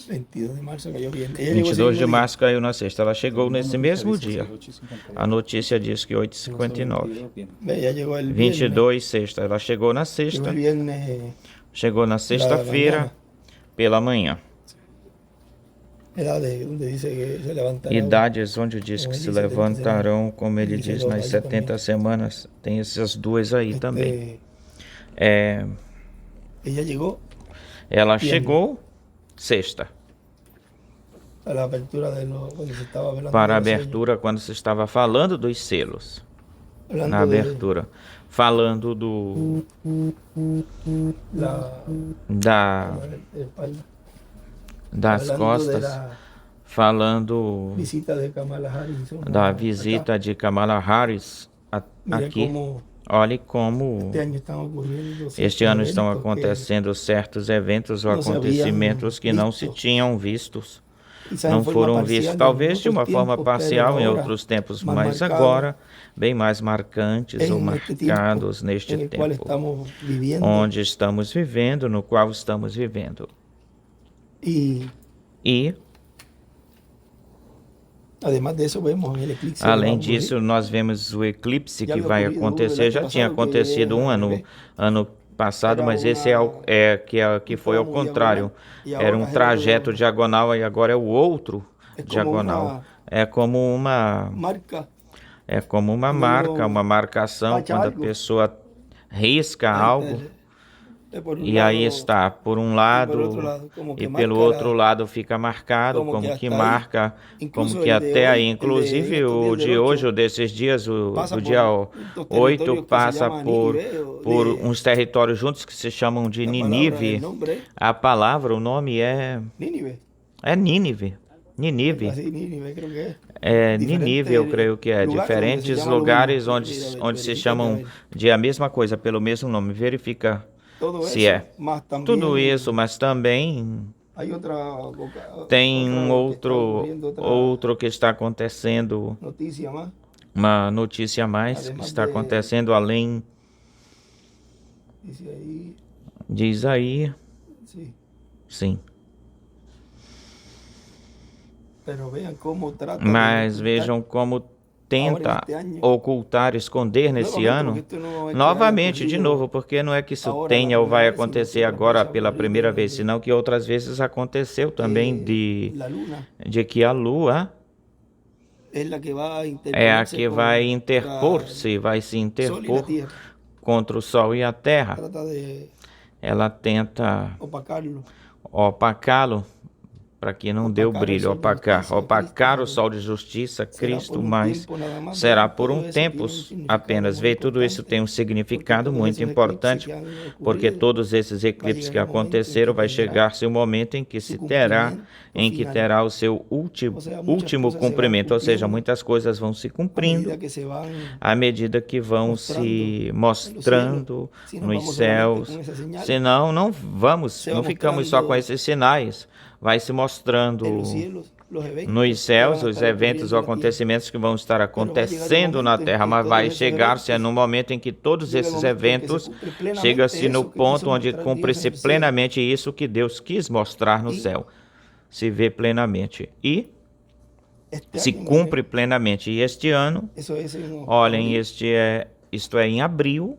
22 de marzo cayó bien. Ella llegó ese 22 de mismo día. março caiu na sexta. Ela chegou nesse Uma mesmo notícia dia. diz 8h59. A notícia diz que Não 8h59. sou eu, Ve, ella llegó el viernes. 22, sexta. Ela chegou na Llegó sexta. el viernes Chegou na la sexta-feira mañana. pela manhã. Edades donde dice que se levantará. Idades onde diz como que él se dice, 70 levantarão, como ele Ele dice diz, dos nas ahí 70 también. semanas. Tem essas duas aí também. Este, É, ella llegó ela Viernes. chegou sexta. a la apertura de lo, cuando se estaba hablando Para a de los sellos. abertura, quando se estava falando dos selos. Hablando Na de abertura. Falando do la da espalda. das Hablando de costas, la falando visita de Kamala Harris. da visita de Kamala Harris Mire aqui. cómo Olhe como este año están ocurriendo este ciertos ano estão eventos que acontecendo certos eventos ou não se acontecimentos que não se visto. tinham vistos, quizás não en forma foram parcial vistos, en talvez de otros uma forma tiempos, pero parcial em ahora outros tempos, más mas marcado agora bem mais marcantes ou en este tiempo marcados neste en el cual tempo estamos viviendo. onde estamos vivendo, no qual estamos vivendo. Y E, además de eso vemos el eclipse. que va a além ocurrir. disso, nós vemos o eclipse Já que havia vai ocorrido acontecer, ano já tinha passado, que acontecido é ano, revés. ano passado, Era mas esse que foi ao tramo contrário. diagonal, e Era agora um é o trajeto outro. diagonal e agora é o outro É como diagonal. É como uma marca marca, Quando uma marcação, tacha quando a algo. pessoa risca algo. por um E aí lado, está, por um por lado, outro lado, como que e pelo marca outro lado fica marcado, como como que que hasta marca, Incluso como que el de até hoy, aí, el de inclusive estos o días de del hoje, 8, o desses dias, o passa do por dia estos 8, territorios que se passa llama por, Nínive, o por de- uns territórios juntos que se chamam de la palabra, Ninive. el nombre, A palavra, o nome é Nínive. Nínive. Nínive. Así, Nínive creo que es. É Diferentes Nínive, eu creio que é. lugares onde se Diferentes llama lo lugares mismo. onde, Mira, onde se verifica chamam ver. de a mesma coisa, pelo mesmo nome. Verifica Todo se eso, é. más también Tudo isso, mas também hay otra tem otra que está outro, ocurriendo, otra outro que está acontecendo, noticia más. uma notícia a mais que Además está de- acontecendo além, Dice ahí, diz aí, sí. sim. Pero vean cómo trata Mas de vejam como tenta Agora, este ano, ocultar, esconder nesse novamente, ano. porque isto não é que Novamente, haya de ocorrido novo, porque não é que isso agora tenha na ou vai primeira vez, sino acontecer que outras agora vezes pela ocorrido primeira vez, de- senão que outras vezes aconteceu também la luna de que a Lua es la que va a é a interponerse que vai contra interpor-se, vai se el sol y la interpor tierra. contra o Sol e a Terra. Trata de Ela tenta opacarlo. opacá-lo para que não dê o Opacar o brilho, sol de justiça, opacar o Cristo, sol de justiça, será Cristo, por mas tempo nada más, será vean, por todo um eso tempo tiene un significado apenas. muy Vê, tudo isso importante, tem um significado porque muito todos esos importante, eclipses que han porque ocurrido, todos esses eclipses que um momento em que aconteceram, vai tendrá chegar-se um momento em que su se terá, cumprimento em que final. terá o seu último, Ou seja, muitas último coisas se vão cumprimento, ou seja, cumprindo muitas coisas vão se a cumprindo medida que se van à medida que vão mostrando se no mostrando cielo. Se não nos vamos céus. solamente com essas señales, Senão, se não vai ficamos só com mostrando esses sinais. Vai se mostrando en los cielos los eventos nos que céus van a os estar eventos ou ocurriendo en la tierra. acontecimentos que vão estar Pero vai chegar um acontecendo na momento em Terra, que mas todos vai esses chegar-se eventos no momento em que todos chega esses momento em que se eventos cumpre plenamente chega-se no isso que ponto quiso onde mostrar Deus cumpre-se no céu. plenamente isso que Deus quis mostrar no E céu, se vê plenamente e este se año, cumpre plenamente. E este ano, eso es en olhem, abril. isto é em abril.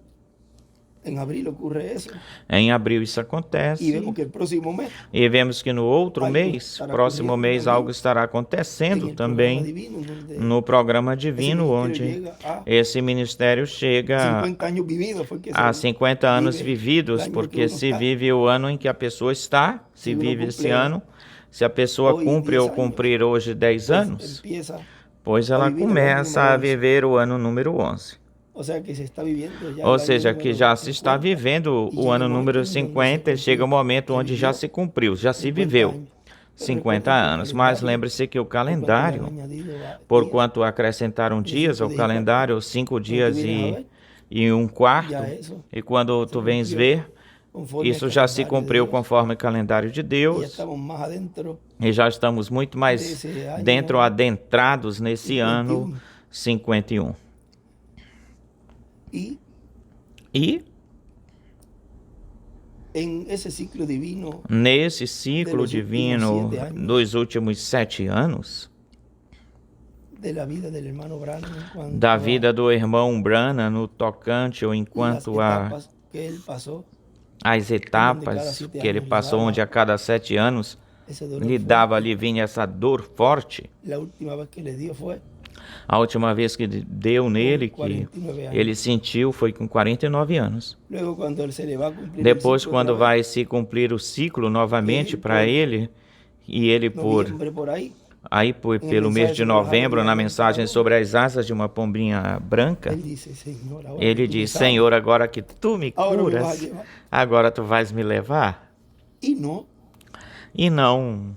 En abril ocurre eso. Em abril isso Y acontece. vemos que el próximo mes, E vemos que no outro algo mês, estará próximo ocorrendo mês, também algo estará en acontecendo el programa também divino, donde no programa ese divino, ministerio onde llega a esse ministério chega 50 años vividos, porque a se 50 anos vive vividos, el año porque que uno se está. vive o ano em que a pessoa está, se Se uno vive esse cumple ano, se a pessoa hoy cumpre 10 ou años, cumprir hoje 10 pues anos, empieza pois a ela vivir el año começa número a 11. viver o ano número 11. O sea que se está viviendo ya Ou el año seja, que número já se está 50 vivendo y o llega ano el momento número en donde se 50 e chega o cumplió, momento se onde já vivió se cumpriu, já se 50 viveu años. Pero 50 recuerden que el anos. Mas calendario, lembre-se que o por cuanto le han calendário, añadido por días, quanto acrescentaram de dias 5 ao días calendário, 5 cuando tú dias vienes a ver, e um quarto, ya eso e quando se tu vens cumplió ver, conforme isso al já se calendario de cumpriu Dios. conforme o calendário de Y ya Deus, estamos más adentro e já estamos muito mais desse año dentro, adentrados nesse ano 51. 51. Y E en ese ciclo divino Nesse ciclo divino dos últimos 7 anos, de la vida del hermano Branham en cuanto da vida do irmão Branham no tocante ou las enquanto a etapas que él pasó, as etapas que ele passou, onde a cada 7 anos ese dolor lhe fuerte. dava, lhe vinha essa dor forte. La última vez que le dio fue A última vez que deu nele, que 49 anos. ele sentiu, foi com 49 anos. Luego cuando él se le va a cumplir el Depois, ciclo quando otra vai vez, se cumprir o ciclo novamente Ele para por ele, e ele noviembre por ahí, pelo mês de novembro, na mensagem sobre as asas de uma pombinha branca, él dice, Señor, ahora ele que tú me diz: sanas, Senhor, agora que tu me ahora me vas a curas, llevar. agora tu vais me levar. Y no E não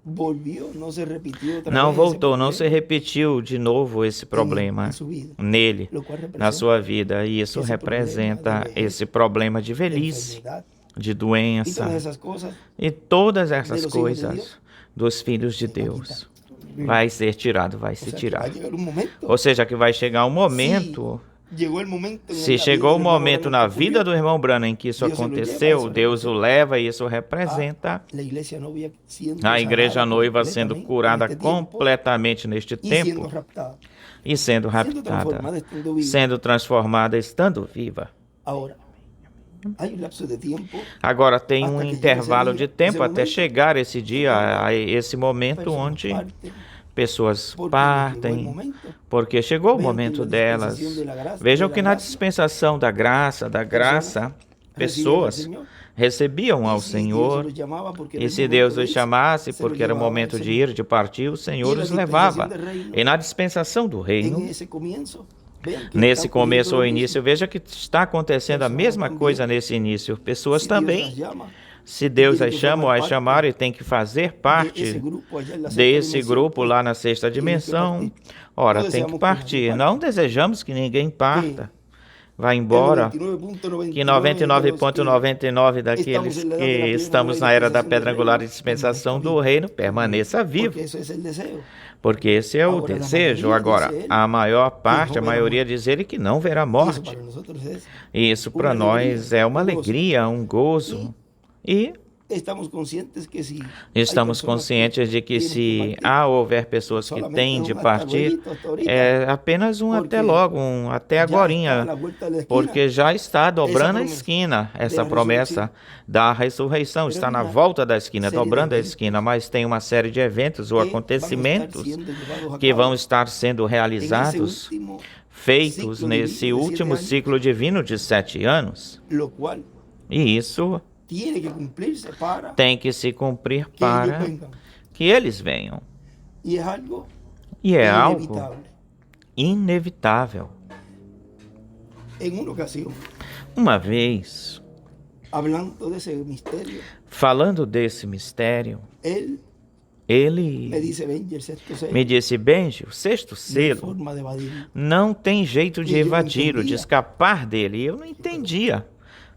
volvió, no se repitió otra Não vez ese voltou, não problema se repetiu de novo esse problema en su vida, nele, lo cual na representa sua vida. E isso esse representa problema de esse problema de la velhice, enfermedad de y doença todas esas cosas. e todas essas de los hijos de coisas Dios, dos filhos de se va a Deus. quitar. Vai ser tirado, vai O se sea, que va a tirar. llegar un momento, Ou seja, que vai chegar um momento, llegó el momento en se la vida chegou o del hermano momento Branham na que ocurrió, vida do irmão Branham em que isso Deus o leva, aconteceu, isso Deus o leva e isso representa la iglesia novia siendo a igreja sanada noiva sendo completamente curada en este tiempo completamente neste y siendo tempo raptada, e sendo siendo raptada, transformada estando viva. sendo transformada estando viva. Ahora, hay un lapso de tiempo, Agora tem um Hasta que intervalo chegue de esse tempo dia, até esse chegar esse dia, a esse momento personas onde parten, pessoas porque llegó el partem, momento. porque chegou o Vean que momento na delas. dispensação de la graça- Vejam de la que na graça, dispensação da graça, recibían pessoas al Señor. recebiam ao Y si Dios Senhor, los llamaba porque era e el se momento Deus de os irse, chamasse, se los porque era o llevaba momento al de Señor. ir, de partir, o Senhor E na os levava. dispensação do reino, E na dispensação do reino, En ese comienzo, vean que nesse está começo ocurriendo ou lo início, mismo. veja que está acontecendo a Pessoas mesma também, coisa nesse início. Pessoas Si Dios também, las llama, se Deus tem as que chama ou formar as parte chamar, e tem que fazer de ese parte grupo allá en la sexta desse dimensión, grupo pues, lá na sexta tiene que dimensão. partir. Ora, Não tem que desejamos que partir. ninguém Não desejamos que ninguém parta. Vá El embora. 99.99 Que de los que 99,99 daqueles estamos en la edad que de la piedra estamos angular na y era da dispensación pedra del angular e reino, dispensação permanezca do vivo. reino, permaneça Porque vivo. eso es el deseo. Porque esse é o Agora, a desejo. maioria Agora, diz ele a maior parte, não a verá maioria morte. diz ele que não verá Y eso morte. para nosotros es E isso para uma alegria, nós é uma um gozo. alegria, um gozo. E Estamos conscientes que si estamos hay personas conscientes de que tienen se partir, houver pessoas que solamente têm de hasta partir, luego, hasta ahorita, é apenas um porque até logo, um até ya está a agorinha. la vuelta de la esquina. Porque já está dobrando a promessa esquina, essa da promessa da ressurreição, Pero está hay na uma volta da esquina, série de dobrando a eventos esquina, mas tem uma série de eventos ou que vão estar acontecimentos sendo levados a que cabo vão estar sendo en ese realizados, último feitos ciclo nesse divino de último 7 años, ciclo divino de 7 anos. lo cual E isso tiene que cumplirse para tem que se cumprir que ellos para vengan. que eles venham. Y es algo E é algo inevitable. inevitável. En una ocasión, Uma vez, hablando de ese misterio, falando desse mistério, él ele me dice, Benji, el sexto sello, me disse: Benji, o sexto no hay selo forma de evadir. não tem jeito de E eu não evadir, ou de entendia. escapar dele. Eu não entendia.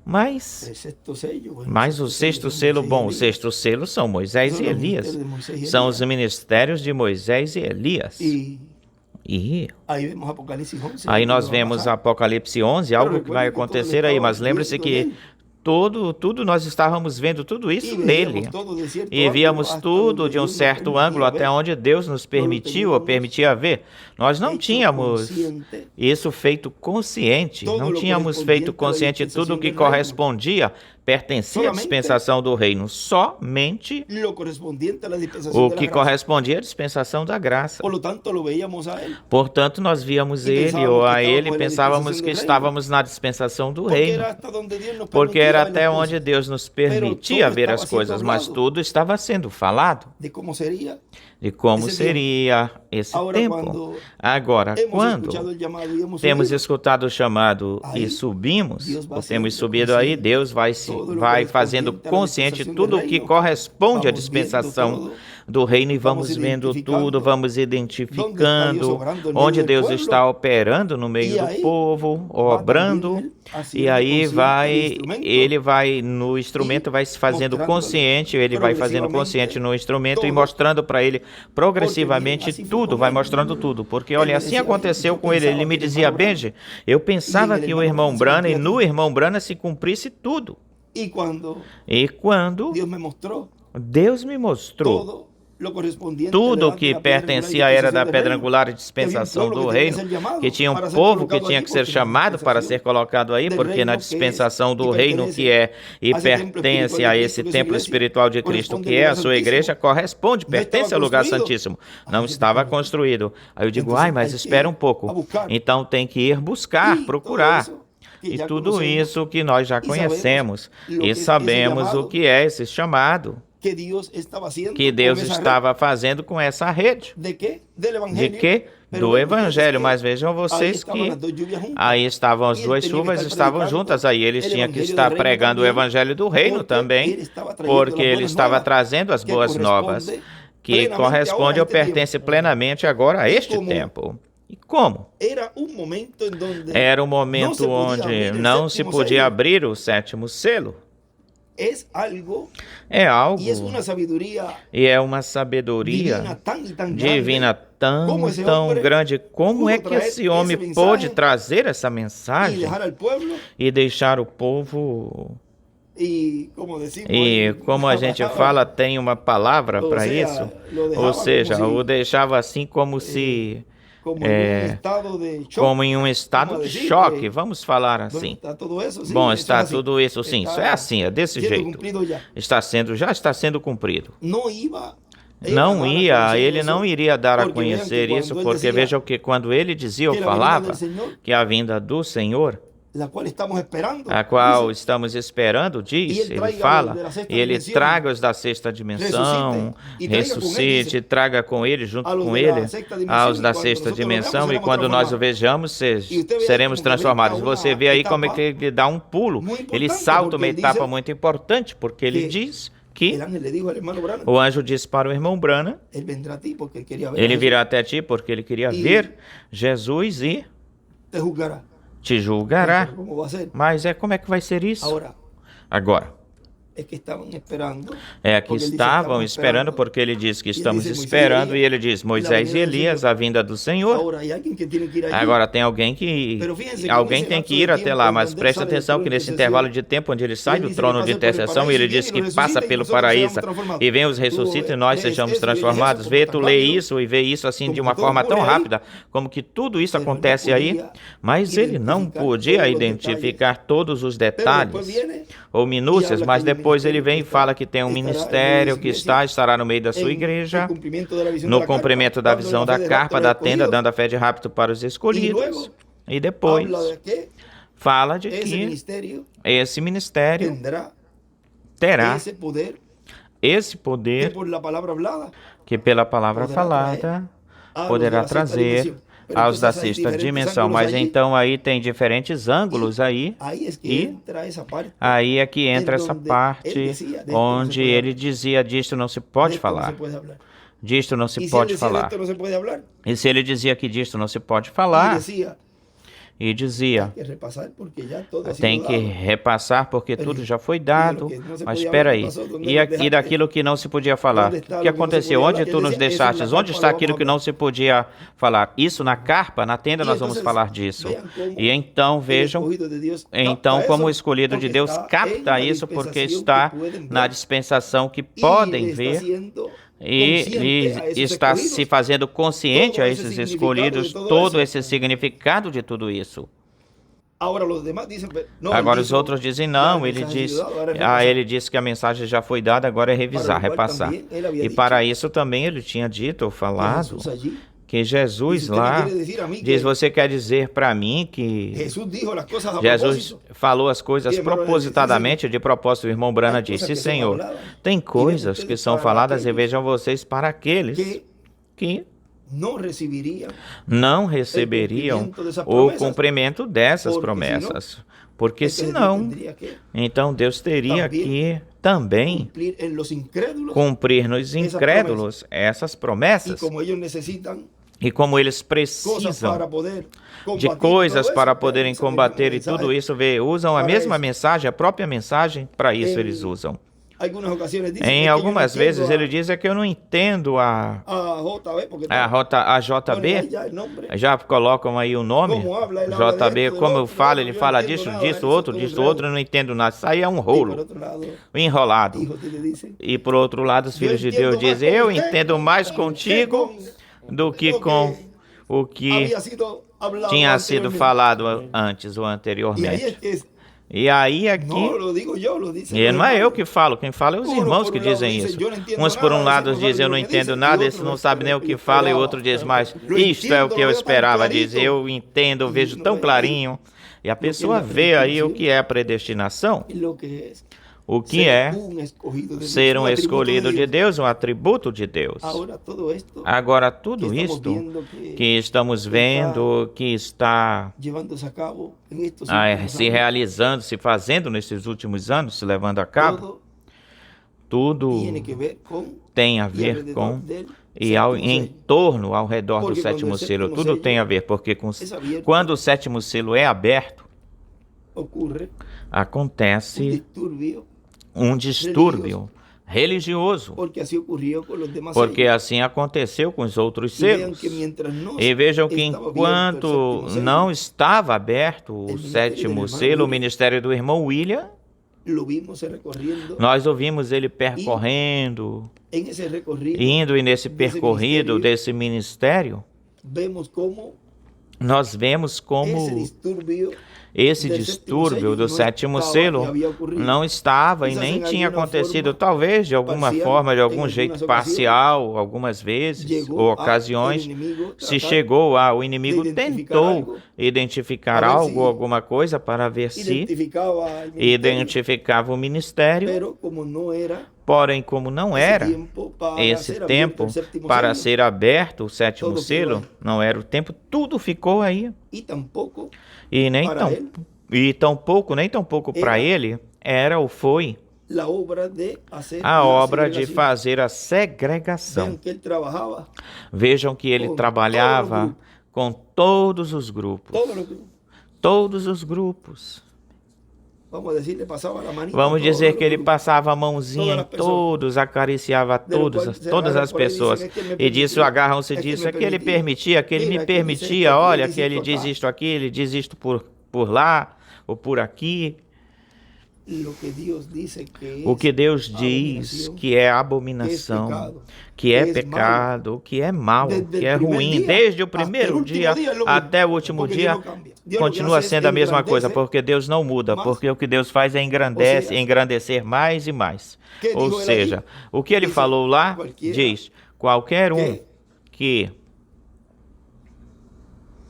Mas El sexto sello, bueno, o sexto selo, son bom, o Moisés y Elías. sexto selo são Moisés São e os Elias. ministérios de Moisés y São Elías. os ministérios de Moisés e Elias. E Ahí vemos Apocalipsis 11. aí nós algo que va a vemos pasar. Apocalipse 11, algo que vai recuerda que todos acontecer aí, mas estavam lembre-se vendo que nele. tudo nós estávamos vendo tudo isso Y nele. veíamos todo de cierto E víamos ángulo hasta tudo donde de um Dios nos certo permitía ângulo até ver. onde Deus nos permitiu ou teníamos permitia ver. Nós não hecho tínhamos consciente isso feito consciente. todo Não lo tínhamos correspondiente feito à consciente dispensação tudo o que do reino. correspondia, pertencia à Solamente dispensação do reino. Somente lo correspondiente a la dispensación o de la que gracia. correspondia à dispensação da graça. Por lo tanto, lo veíamos a él. Portanto, nós víamos E ele pensávamos ou que a ele, estávamos na pensávamos dispensação que do reino. estávamos na dispensação do Porque reino. era hasta donde Dios nos Porque permitía era ver até las onde cosas, Deus nos Pero permitia todo ver estava as sendo coisas, mas hablado. tudo estava sendo falado de cómo sería. de como Esse seria esse Ahora, tempo. quando Agora, hemos quando escuchado el llamado y hemos temos subido, escutado o chamado Aí, e subimos, Deus vai ou temos sendo subido aí, consciente, Deus todo o vai fazendo correspondiente à consciente dispensação tudo do o que reino. corresponde à Vamos dispensação vendo do reino e vamos vamos vendo identificando tudo, vamos Deus identificando obrando no onde meio do Deus povo, está operando no meio e do aí, povo, vai obrando, também ele haciendo e aí consciente vai, do instrumento, ele vai no instrumento, vai se fazendo mostrando consciente, ele vai fazendo consciente no instrumento e todo. mostrando para ele progressivamente Porque assim foi tudo, com vai ele. mostrando tudo, porque Ele olha, assim dizia, aconteceu eu com ele, ele pensava me que dizia, irmão Branham, Benji, eu pensava ele que o irmão irmão Branham se Branham, e cumpria no tudo. irmão Branham se cumprisse tudo. Y cuando E quando Dios me mostró Deus me mostrou todo lo correspondiente tudo o delante que de la piedra pertencia à angular y era da dispensación del pedra reino, angular e que había un dispensação pueblo do que tenía que reino, ser llamado que tinha um para ser povo que colocado tinha allí, que ser porque la chamado para ser dispensación colocado aí, del porque na reino que es dispensação do y reino que é e pertenece a ese templo pertence espiritual a de esse Cristo, que es su templo iglesia, espiritual de Cristo, corresponde que al é a lugar sua igreja, santísimo. corresponde, No pertence estaba ao lugar construido. santíssimo. Ah, Não ese estava templo. construído. Aí eu digo, Entonces mas hay que espera um ir a pouco. buscar. Então tem que ir buscar, Y todo procurar. eso que E ya tudo conocemos isso que nós já y sabemos conhecemos lo e que es ese sabemos o llamado que é esse chamado que Dios estaba haciendo que con Deus esa red. estava fazendo com essa rede. ¿De quê? Del De evangelio. quê? Pero Do vean ustedes Evangelho. que Mas vejam ahí vocês estaban que las dos lluvias juntas. aí estavam as Y él duas tenía que chuvas, estar estavam predicando juntas. Aí eles el tinham que evangelio estar del reino pregando o también, Evangelho do Reino porque também, ele estava trazendo porque las ele buenas estava novas trazendo as que boas novas corresponde que plenamente corresponde ahora a ou este pertence tiempo. plenamente agora a E este como tempo. E como? Era um momento em donde Era um não se momento podia onde abrir el não se séptimo podia sello. abrir o sétimo selo. Es algo É algo y es una sabiduría e é uma divina sabedoria tan y tan divina grande tão, esse tão homem grande. Como é pudo que trazer esse homem essa pôde mensagem trazer essa y mensagem dejar al pueblo e deixar o povo? y como decimos E en como a la gente palabra, fala, tem uma palavra ou para seja, isso. lo dejava Ou seja, como o se- deixava assim como se como é, en un estado de choque. como em um estado Vamos de dizer, choque, vamos falar Bueno, assim. está todo eso, sí, Bom, eso está es así. tudo isso, sim, isso é Está assim, é desse siendo jeito. cumplido ya. Já está sendo cumprido. No iba Não ia, ele não iria dar a porque vean que conhecer quando isso, ele porque dizia vejam que quando ele dizia ou que la venida falava del Señor, que a vinda do Senhor, la cual estamos esperando, a qual dice, estamos esperando, E diz, ele ele traiga fala, os da sexta e ele dimensão, traga os da sexta dimensão, ressuscite, e traga com ele, ressuscite, dice, traga com ele, junto a los com de ele, la sexta dimensão, aos e da quando sexta nosotros lo dimensão, veamos, e quando seremos nós o transformados. vejamos, E usted vê seremos como que transformados. brinca Você uma vê aí como é etapa que ele dá um pulo, muito ele importante, salta uma porque ele etapa diz muito importante, porque ele que diz que El ángel le dijo al hermano Branham, o anjo disse para o irmão Brana, él vendrá a ti porque él quería ver a ele Jesús, virá até ti porque ele queria E ver Jesus e te juzgará. te julgará. Pero ¿cómo va a ser? Mas como é que vai ser isso? Ahora, Agora, es que estaban esperando. é que porque ele disse, estavam "Estavam esperando, porque ele diz que ele estamos disse, esperando, Moisés e ele diz, Moisés e venida do Elias, Senhor. a vinda do Senhor. Ahora hay alguien que tiene que ir allí. Agora tem alguém que Pero fíjense que alguém nesse tem lapso que de ir até tempo, lá, mas quando ele preste sai do atenção trono que de nesse intercessão, intervalo de tempo onde ele sai ele do diz, trono ele de passa pelo intercessão, paraíso ele e diz vem que e nos passa ressuscita, pelo e nosotros paraíso seremos transformados. e vem os ressuscita e nós Ves sejamos eso, transformados. y Vê eso tu como lê tan isso e vê isso assim como de uma que todo forma tão ocurre aí, rápida, como que tudo isso pero não acontece aí, podia mas ele não identificar podia todos os identificar todos os Pero después detalhes viene ou minúcias, habla mas que o depois ele ministério vem e que fala que tem um estará no meio ministério da que sua estará no meio da sua en igreja, el cumplimiento de la visión de no la carpa, cumprimento da dando visão la da fe de carpa rapto a da los tenda, escogidos. dando a fé de rapto para os escolhidos. luego E depois Habla de que fala de ese que ministerio esse ministério tendrá terá ese poder esse que poder por la palabra hablada que pela palavra poderá falada a los poderá de la sexta trazer dimensão. Pero aos da entonces hay sexta diferentes dimensão. ángulos Mas allí. então aí tem diferentes ângulos aí. Ahí es que E entra esa parte aí é que entra essa donde parte él decía, de esto onde no se puede ele hablar. dizia disto não se De pode esto no falar, se puede hablar. disto não Y se si él pode decía, de falar. esto no se puede hablar, E se ele dizia que disto não se pode y falar, decía e dizia que repasar porque ya todo ha sido tem que dado. repassar porque Pero, tudo já foi e dado. do que não se Mas podia espera falar, aí. passou, onde E, nos e deixaste? daquilo que não se podia falar? Onde O está que o que não se aconteceu? podia Onde falar? tu Ele nos dizia, "Esse deixastes? na Onde carpa está lo aquilo vamos que não se podia falar? Isso na carpa, na tenda E nós vamos entonces, falar disso. vean como E então El vejam, escogido de Dios então capta como o eso, escolhido de porque Deus está en capta la isso porque dispensación está que pueden na ver. dispensação que Y podem le está ver haciendo e consciente a esos está escogidos se fazendo consciente todo a esse esses significado escolhidos de todo todo eso. esse significado de tudo isso. Ahora los demás dicen, no, Agora él os dijo, outros dizem ya não, el ele mensaje ha diz, sido dado, ahora es repasar. ele disse que a mensagem já foi dada, agora é revisar, Para o qual repassar. também ele havia E dito para isso também ele tinha dito ou que falado Jesús allí, que Jesus Isso lá quer dizer a mim diz, que você quer dizer para mim que Jesús dijo las cosas a Jesus propósito. falou as coisas E, irmão, propositadamente, de propósito, o irmão Brana Hay disse, cosas que são Senhor, habladas, tem e coisas vejam que ustedes são para faladas e aqueles vejam vocês para aqueles que que no recibirían não receberiam cumprimento dessas o promessas, cumprimento dessas porque promessas. Porque entonces Dios senão, tendría que então Deus teria também que também cumplir en los incrédulos cumprir nos incrédulos essas y promessas. como ellos necesitan E como eles cosas precisam para poder de combatir coisas todo para eso, poderem esa misma combater e mensaje tudo isso, usam a para mesma isso. mensagem, a própria mensagem, para isso Em- eles usam. algunas ocasiones dice, Em "Es que yo no algumas entiendo vezes ele diz é que eu não entendo a JB, porque a ponen ahí JB. ya el nombre. Já colocam aí o nome. Como habla, ele habla de JB, esto, del como otro, fala, yo ele no fala entiendo disso, nada, disso, eso es outro, todo disso, enredo. outro, eu não entendo nada. Isso aí é um Y por rolo, otro lado, enrolado. hijos te dicen, E por outro lado, os filhos de Deus dizem, eu entendo mais contigo do que com o que había sido hablado tinha sido anteriormente. falado antes ou Y ahí es anteriormente. que E aí aqui, no lo digo yo, lo dicen e los não é eu hermanos. que falo, quem fala é os irmãos que dizem isso. Uns por um lado dizem, eu não entendo nada, esse não sabe nem o que fala, e o outro diz mais, isto é o que eu esperava, diz, eu entendo, eu vejo tão clarinho. E a pessoa vê aí o que é a predestinação, Y lo que es o que é un escogido de ser Dios, um un atributo escolhido de Dios. Deus, um atributo de Deus. Ahora todo esto Agora, que tudo estamos isto viendo que estamos vendo, que está llevándose a cabo en estos últimos se años, realizando, se fazendo nesses últimos anos, se levando a cabo, todo tudo tiene que ver con tem a y ver alrededor com del e ao, séptimo em sello. torno, ao redor do Porque sétimo quando o selo. sétimo Tudo sello tem a ver, porque es abierto, quando o sétimo selo é aberto, ocurre un acontece disturbio, um distúrbio religioso, porque así ocurrió con los demás porque sellos. assim aconteceu com os outros Y vean selos. que mientras no E vejam que estaba abierto el enquanto séptimo sello, não estava aberto o ministério sétimo do irmão selo, o William, ministério do irmão William, lo vimos recorriendo nós ouvimos ele percorrendo, en ese recorrido. indo e nesse desse percorrido ministério, desse ministério, Vemos como nós vemos ese como disturbio esse del distúrbio séptimo do sello sétimo no estaba selo ni había ocurrido. não estava e Quizás nem em tinha alguma acontecido, forma talvez de alguma parcial, forma, de em algum algumas jeito ocasiões, parcial, algumas vezes llegó ou a ocasiões, el enemigo se tratar chegou a o inimigo de identificar tentou algo, identificar a ver algo, se alguma coisa para ver se identificaba al ministerio, identificava o ministério, pero como no era porém como não esse era tiempo para esse ser abierto tempo el séptimo para sello, ser aberto o sétimo Todo selo, ficou não era o tempo, tudo ficou aí. y tampoco E nem para tão, ele e tão pouco, nem tão pouco para era ele, era ou foi la obra de hacer a la obra de segregación. fazer a Vean segregação. que él trabajaba Vejam que ele com trabalhava com todos os grupos. todo lo que, Todos os grupos. vamos a decir, le pasaba la manita a Vamos todos dizer los que ele grupos. passava a mãozinha em Todas as pessoas. todos, acariciava De lo todos, qual se todas agarram as por aí e dizem, pessoas. "É que ele me E disso permitia, agarram-se é que ele disso, me é que ele permitia. permitia, que ele Mira, me que ele diz permitia, esto, olha, que que ele ele diz diz isto isto aqui, ele diz isto por lá ou por aqui. Lo que Dios dice que O que es Deus diz abominación, que é abominação, pecado, que é que es pecado, que é mal, Desde que é el primer ruim, dia desde o hasta primeiro el último dia dia é lo até mesmo, o último porque dia, Deus não cambia. Deus lo que continua hace es sendo a mesma coisa, engrandecer porque Deus não muda, más. porque o que Deus faz é engrandece, seja, engrandecer mais e mais. que Ou dijo ele seja, aí? o que ele Diz, falou lá qualquer diz, qualquer um que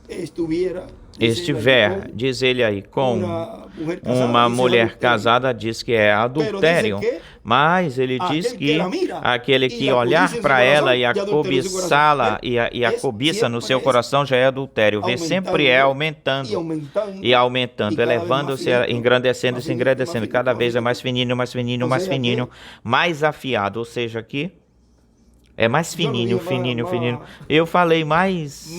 estuviera, dice él, estiver, con diz ele aí, com una mujer uma mulher casada, dice adulterio. casada, diz que é adultério, diz que mas ele diz aquele que que ela mira aquele e que a olhar cobiça em para seu ela coração, e a já adulterou em seu cobiçá-la coração. e a cobiça no seu Sempre coração já é adultério. Vê, aumentando sempre é e aumentando aumentando, e aumentando, e cada vez elevando-se, mais finito, engrandecendo, mais se finito, engrandecendo, mais cada finito, vez é mais mais fininho, mais fininho, Ou mais seja, fininho, mais afiado, ou seja, aqui é mais fininho, digo fininho, mais- fininho. Eu falei mais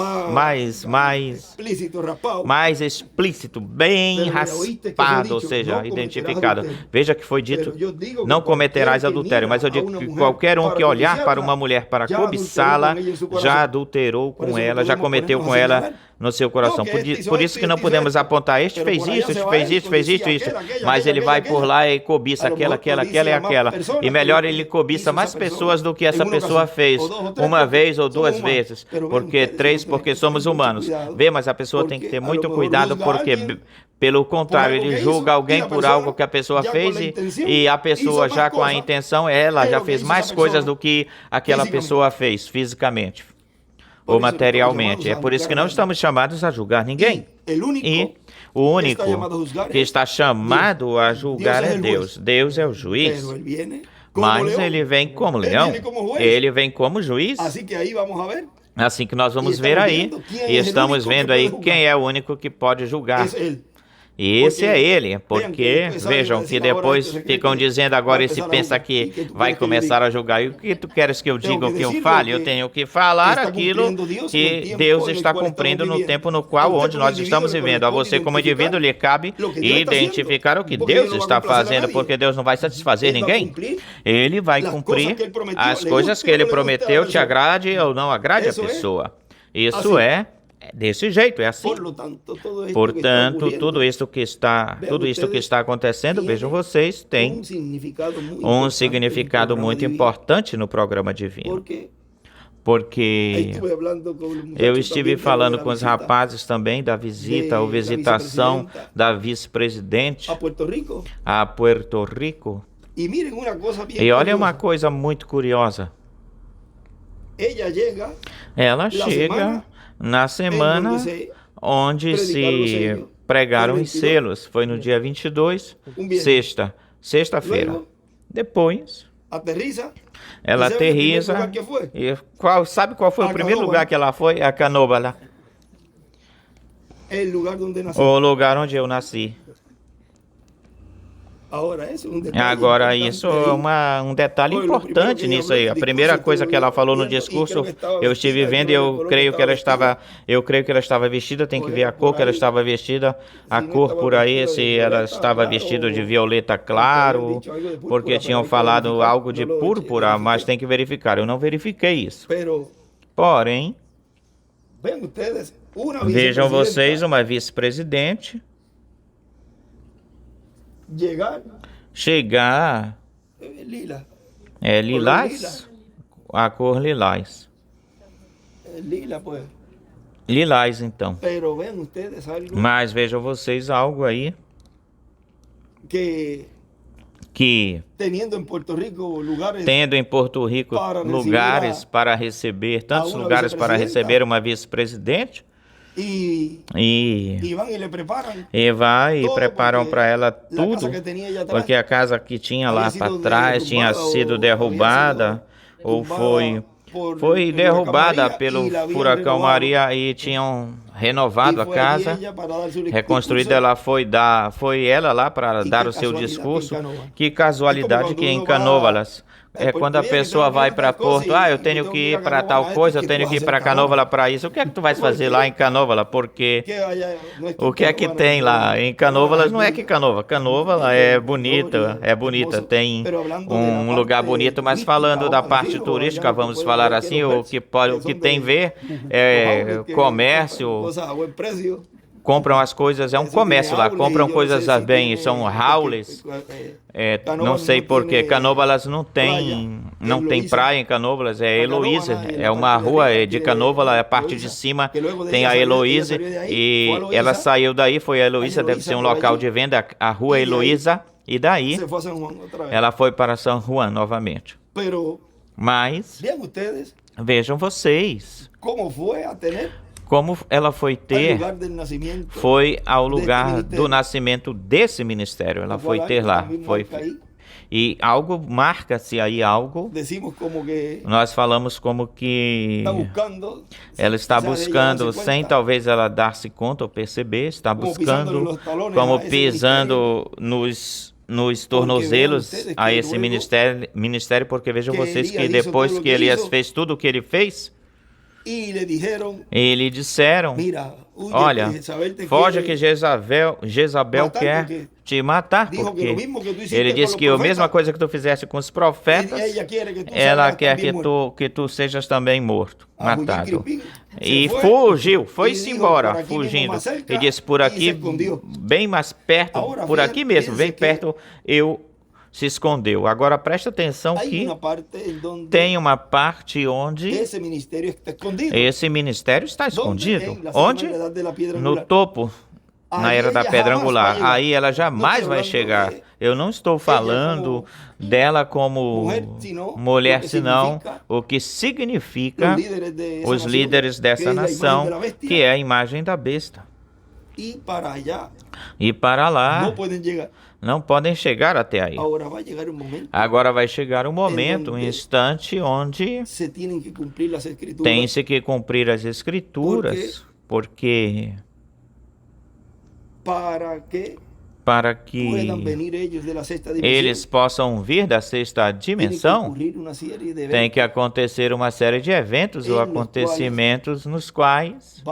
explícito, rapado. mais explícito, bem Pero mira, oíste que foi raspado, ou dicho, seja, não cometerás identificado. adultério. Veja que foi dito, Pero yo digo que não cometerás qualquer que adultério, mas eu mira a digo uma que mulher qualquer um para que olhar para codiciá-la, uma mulher para já cobiçá-la, adulterou com ela em seu coração. já adulterou Por com isso não ela, já podemos cometeu ponernos com a ela señalar. no seu coração. Não, que este hizo Por esto isso e que não este podemos hizo apontar, este Pero fez por allá isso, se este va fez ele, isso, fez isso, codicia isso. aquela, Mas ele vai aquela. por lá e cobiça A lo aquela, mejor aquela, codicia aquela e a más aquela. personas E melhor que ele cobiça hizo mais esa persona pessoas do que essa en una pessoa ocasión, fez o dos o tres, uma porque vez ou somos duas humanos. vezes. Pero ven, Porque ustedes três, tienen porque que somos tener mucho humanos. cuidado, Vê, mas a pessoa tem que porque ter a muito lo mejor cuidado juzga a porque alguien pelo contrário, algo ele que julga hizo, alguém e a por pessoa algo que a pessoa já com fez a intenção e a pessoa hizo já mais com a coisa, intenção, ela já pero que fez hizo mais essa coisas pessoa do que aquela fisicamente. pessoa fez fisicamente Por ou isso materialmente. É estamos por isso que não chamados a estamos chamados a julgar ninguém. E el único E o único está chamado a juzgar que é está chamado a julgar Deus é é o Deus. juiz. Deus é o juiz. pero él viene como Mas león. ele vem como Ele leão. viene como juez. Ele vem como juiz. Así que ahí vamos a ver. Assim que nós vamos E ver estamos aí. vendo quem é E o estamos único que vendo pode aí julgar. quem é o único que pode julgar. Es él. E esse é ele, porque vejam que depois ficam dizendo agora esse pensa que vai começar a julgar. E o que tu queres que eu diga, o que eu fale? Eu tenho que falar aquilo que Deus está cumprindo no tempo no qual onde nós estamos vivendo. A você como indivíduo lhe cabe identificar o que Deus está fazendo, porque Deus não vai satisfazer ninguém. Ele vai cumprir as coisas que ele prometeu, te agrade ou não agrade a pessoa. Isso é desse jeito, é assim. Portanto, tudo isso que está acontecendo, vejam vocês, tem um significado muito importante no programa divino. Porque eu estive falando com os rapazes também da visita ou visitação da vice-presidente a Puerto Rico. E olha uma coisa muito curiosa. Ela chega na semana onde se pregaram os selos. Foi no dia 22, sexta-feira. Depois, ela aterriza. E sabe qual foi o primeiro lugar que ela foi? A Canóvalo. O lugar onde eu nasci. Agora, isso é um detalhe importante nisso aí. A primeira coisa que ela falou no discurso, eu estive vendo e eu creio que ela estava vestida, tem que ver a cor que ela estava vestida, a cor por aí, se ela estava vestida de violeta claro, porque tinham falado algo de púrpura, mas tem que verificar. Eu não verifiquei isso. Porém, vejam vocês, uma vice-presidente chegar é lilás, a cor lilás. Lilás, então. Mas vejam vocês algo aí que tendo em Porto Rico lugares para receber, tantos lugares para receber uma vice-presidente. E preparam para ela tudo, porque a casa que tinha lá para trás tinha sido derrubada, ou foi derrubada pelo furacão Maria, e tinham renovado a casa, reconstruída. Ela foi ela lá para dar o seu discurso. Que casualidade que em Canóvalas. É quando a pessoa vai para Porto, eu tenho que ir para tal coisa, eu tenho que ir para Canóvalas para isso. O que é que tu vais fazer lá em Canóvalas? Porque o que é que tem lá em Canóvalas? Não é que Canóvalas é bonita, tem um lugar bonito, mas falando da parte turística, vamos falar assim, o que tem a ver é comércio. Compram as coisas, é um comércio lá, compram coisas bem, são houses, não sei porquê. Canóvalas não tem praia em Canóvalas, é Heloísa, é uma rua de Canóvalas, a parte de cima tem a Heloísa, e ela saiu daí, foi a Heloísa, deve ser um local de venda, a rua Heloísa, e daí ela foi para São Juan novamente. Mas, vejam vocês, como ela foi ao lugar do nascimento desse ministério. Ela foi ter lá. E algo marca-se aí, nós falamos como que ela está buscando, sem talvez ela dar-se conta ou perceber, está buscando como pisando nos tornozelos a esse ministério, porque vejam vocês que depois que Elias fez tudo o que ele fez, e lhe disseram: olha, foge que Jezabel quer te matar, porque ele disse que a mesma coisa que tu fizeste com os profetas, ela quer que tu sejas também morto, matado. E fugiu, foi-se embora, fugindo. E disse: por aqui, bem mais perto, por aqui mesmo, bem perto, se escondeu. Agora presta atenção que tem uma parte onde esse ministério está escondido. Onde? No topo, na era da pedra angular. Aí ela jamais vai chegar. Eu não estou falando dela como mulher, senão o que significa os líderes dessa nação, que é a imagem da besta. E para lá não podem chegar até aí. Agora vai chegar um momento, um instante, onde tem-se que cumprir as Escrituras, porque para que eles possam vir da sexta dimensão, tem que acontecer uma série de eventos ou acontecimentos nos quais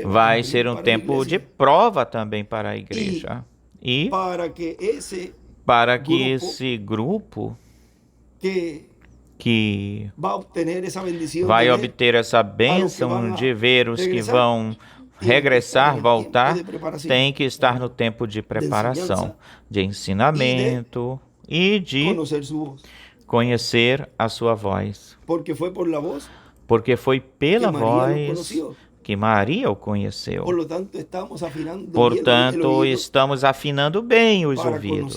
vai ser um tempo de prova também para a igreja. E para que esse grupo que vai obter essa bênção de ver os que vão regressar, voltar, tem que estar no tempo de preparação, de ensinamento e de conhecer a sua voz. Porque foi pela voz que Maria o conheceu. Portanto, estamos afinando bem os ouvidos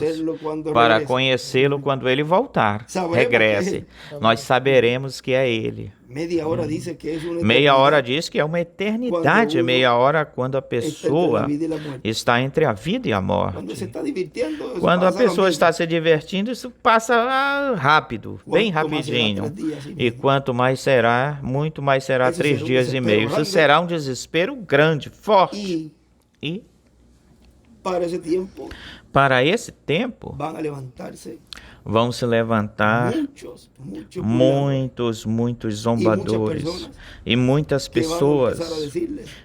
para conhecê-lo quando ele voltar, regresse. Nós saberemos que é ele. Meia hora diz que é uma eternidade, meia hora quando a pessoa está entre a vida e a morte. Quando a pessoa está se divertindo, isso passa rápido, bem rapidinho. E quanto mais será, muito mais será 3 dias e meio. Isso será um desespero grande, forte. E para esse tempo, vão se levantar muitos zombadores e muitas pessoas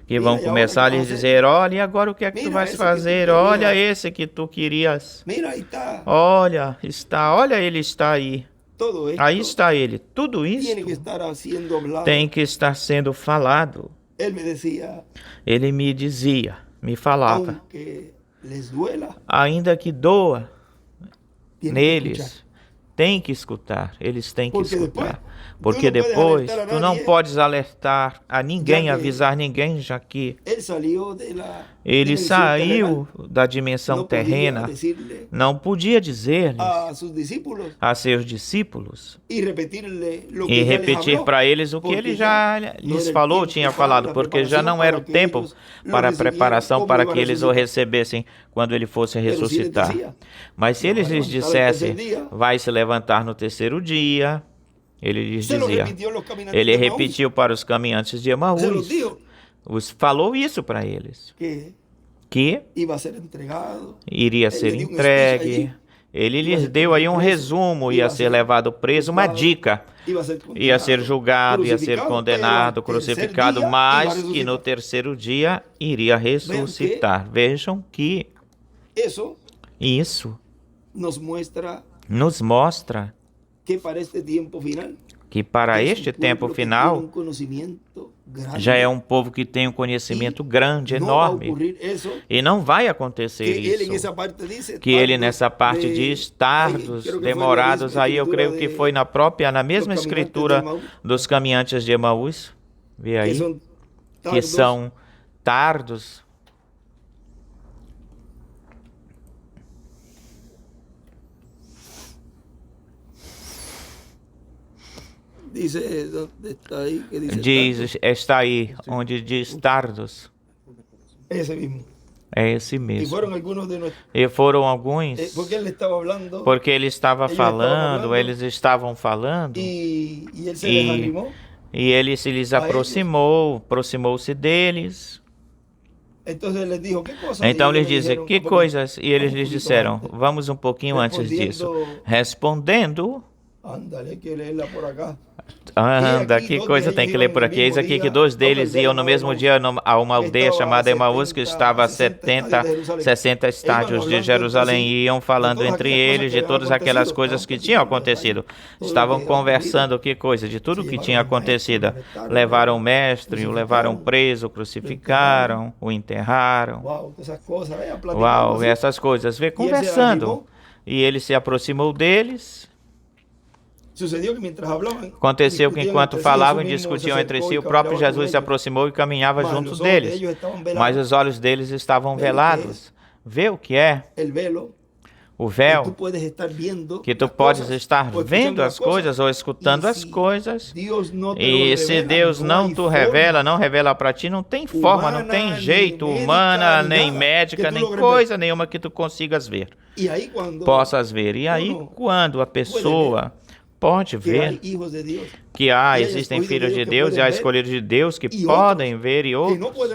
que vão começar a lhes dizer: olha, e agora o que é que tu vais fazer? Olha esse que tu querias. Olha, ele está aí. Aí está ele. Tudo isso tem que estar sendo falado. Ele me dizia, me falava, ainda que doa neles, tem que escutar, eles têm que escutar. Porque depois tu não podes alertar a ninguém, avisar ninguém, já que ele saiu da dimensão terrena, não podia dizer-lhes a seus discípulos e repetir para eles o que ele já lhes falou, tinha falado, porque já não era o tempo para a preparação para que eles o recebessem quando ele fosse ressuscitar. Mas se eles lhes dissessem: vai se levantar no terceiro dia, ele lhes dizia, ele repetiu para os caminhantes de Emaús, falou isso para eles, que iria ser entregue. Ele lhes deu aí um resumo: ia ser levado preso, uma dica, ia ser julgado, ia ser condenado, crucificado, mas que no terceiro dia iria ressuscitar. Vejam que isso nos mostra que para este tempo final já é um povo que tem um conhecimento grande, enorme, e não vai acontecer isso. Que ele nessa parte diz tardos, demorados, aí eu creio que foi na mesma escritura dos caminhantes de Emaús, vê aí, que são tardos. Diz, está aí, onde diz tardos. É esse mesmo. E foram alguns, porque ele estava falando, eles estavam falando, e ele se lhes aproximou-se deles. Então lhes disse: que coisas? E eles lhes disseram: vamos um pouquinho antes disso. Respondendo, anda, que coisa, tem que ler por aqui. Eis aqui que 2 deles iam no mesmo dia a uma aldeia chamada Emaús, que estava a 60 estádios de Jerusalém, e iam falando entre eles de todas aquelas coisas que tinham acontecido. Estavam conversando, que coisa, de tudo que tinha acontecido. Levaram o mestre, o levaram preso, o crucificaram, o enterraram. Uau, essas coisas, vê, conversando. E ele se aproximou deles. Aconteceu que enquanto falavam e discutiam entre si, o próprio Jesus se aproximou e caminhava junto deles, mas os olhos deles estavam velados. Vê o que é o véu, que tu podes estar vendo as coisas ou escutando as coisas, e se Deus não te revela, não revela para ti, não tem forma, não tem jeito humana, nem médica, nem coisa nenhuma que tu consigas ver, possas ver. E aí, quando a pessoa pode ver que existem filhos de Deus e há escolhidos de Deus que podem ver, e outros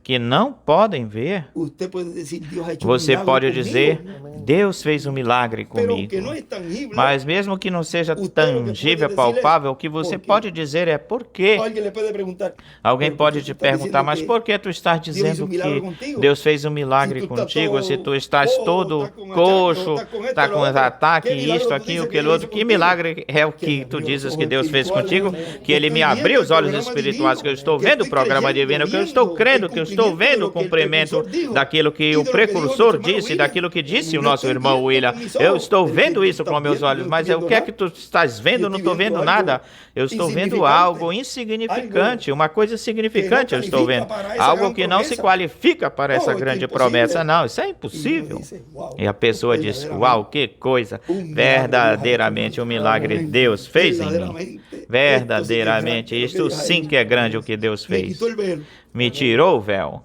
que não podem ver, usted puede decir, Dios ha hecho un você milagro pode conmigo. dizer, Deus fez um milagre Pero comigo. que no es tangible. Mas mesmo que não seja Usted lo que tangível, pode dizer palpável, é o que você por quê? pode dizer é por quê. Alguien le puede preguntar. Alguém "Pero pode por qué te tú estás perguntar, diciendo mas que por que tu estás Deus fez dizendo um milagre que contigo? Deus fez um milagre Se tu tá contigo, todo se tu estás todo tá com coxo, achaque, tá com está esto, com lo outro, ataque, que milagre isto, tu aquilo, dizes que aquele Deus outro, fez que contigo? milagre é o Que que ele tu abriu dizes os que Deus olhos fez contigo? espirituais, Que Ele me estou abriu vendo os o olhos programa espirituais, divino, que eu estou que vendo o estou programa creyendo, divino, que eu estou vendo crendo, o que eu estou cumprimento vendo do o que o cumprimento precursor dijo, daquilo que e o do que precursor dijo nosso irmão disse, William. daquilo que disse o Não nosso estou irmão vendo William. com mis Eu ojos, estou pero vendo que isso tú com meus estás olhos, viendo, mas no o estoy que é viendo que tu estás vendo? Eu não estou vendo algo nada. Eu estou vendo insignificante, algo insignificante, uma coisa insignificante eu estou vendo. qualifica para essa Algo grande que não se promessa. qualifica para essa Não, é que é grande impossível. promessa. Não, isso é E impossível. uno dice, "Uau, E a pessoa diz, verdadeiramente, uau, que coisa. um milagre Verdadeiramente um milagre Deus fez em mim. verdadeiramente, Verdadeiramente, isto sim que é grande o que Deus Me fez. quitou el velo. Me tirou o véu.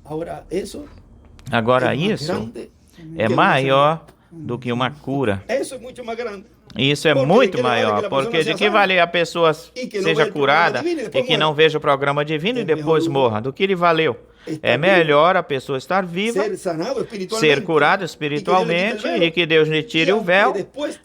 Ahora, eso Agora es más isso grande é que maior do que uma cura. Eso es mucho más grande. Isso é Porque muito de que vale maior, que a porque pessoa de seja que salva vale a pessoa e que não seja veja o programa curada divino e e depois que não morra. veja o programa divino e É depois melhor morra? Do que lhe valeu? estar É melhor a pessoa estar viva, Ser sanado espiritualmente. ser curada espiritualmente e que Deus lhe tire o véu.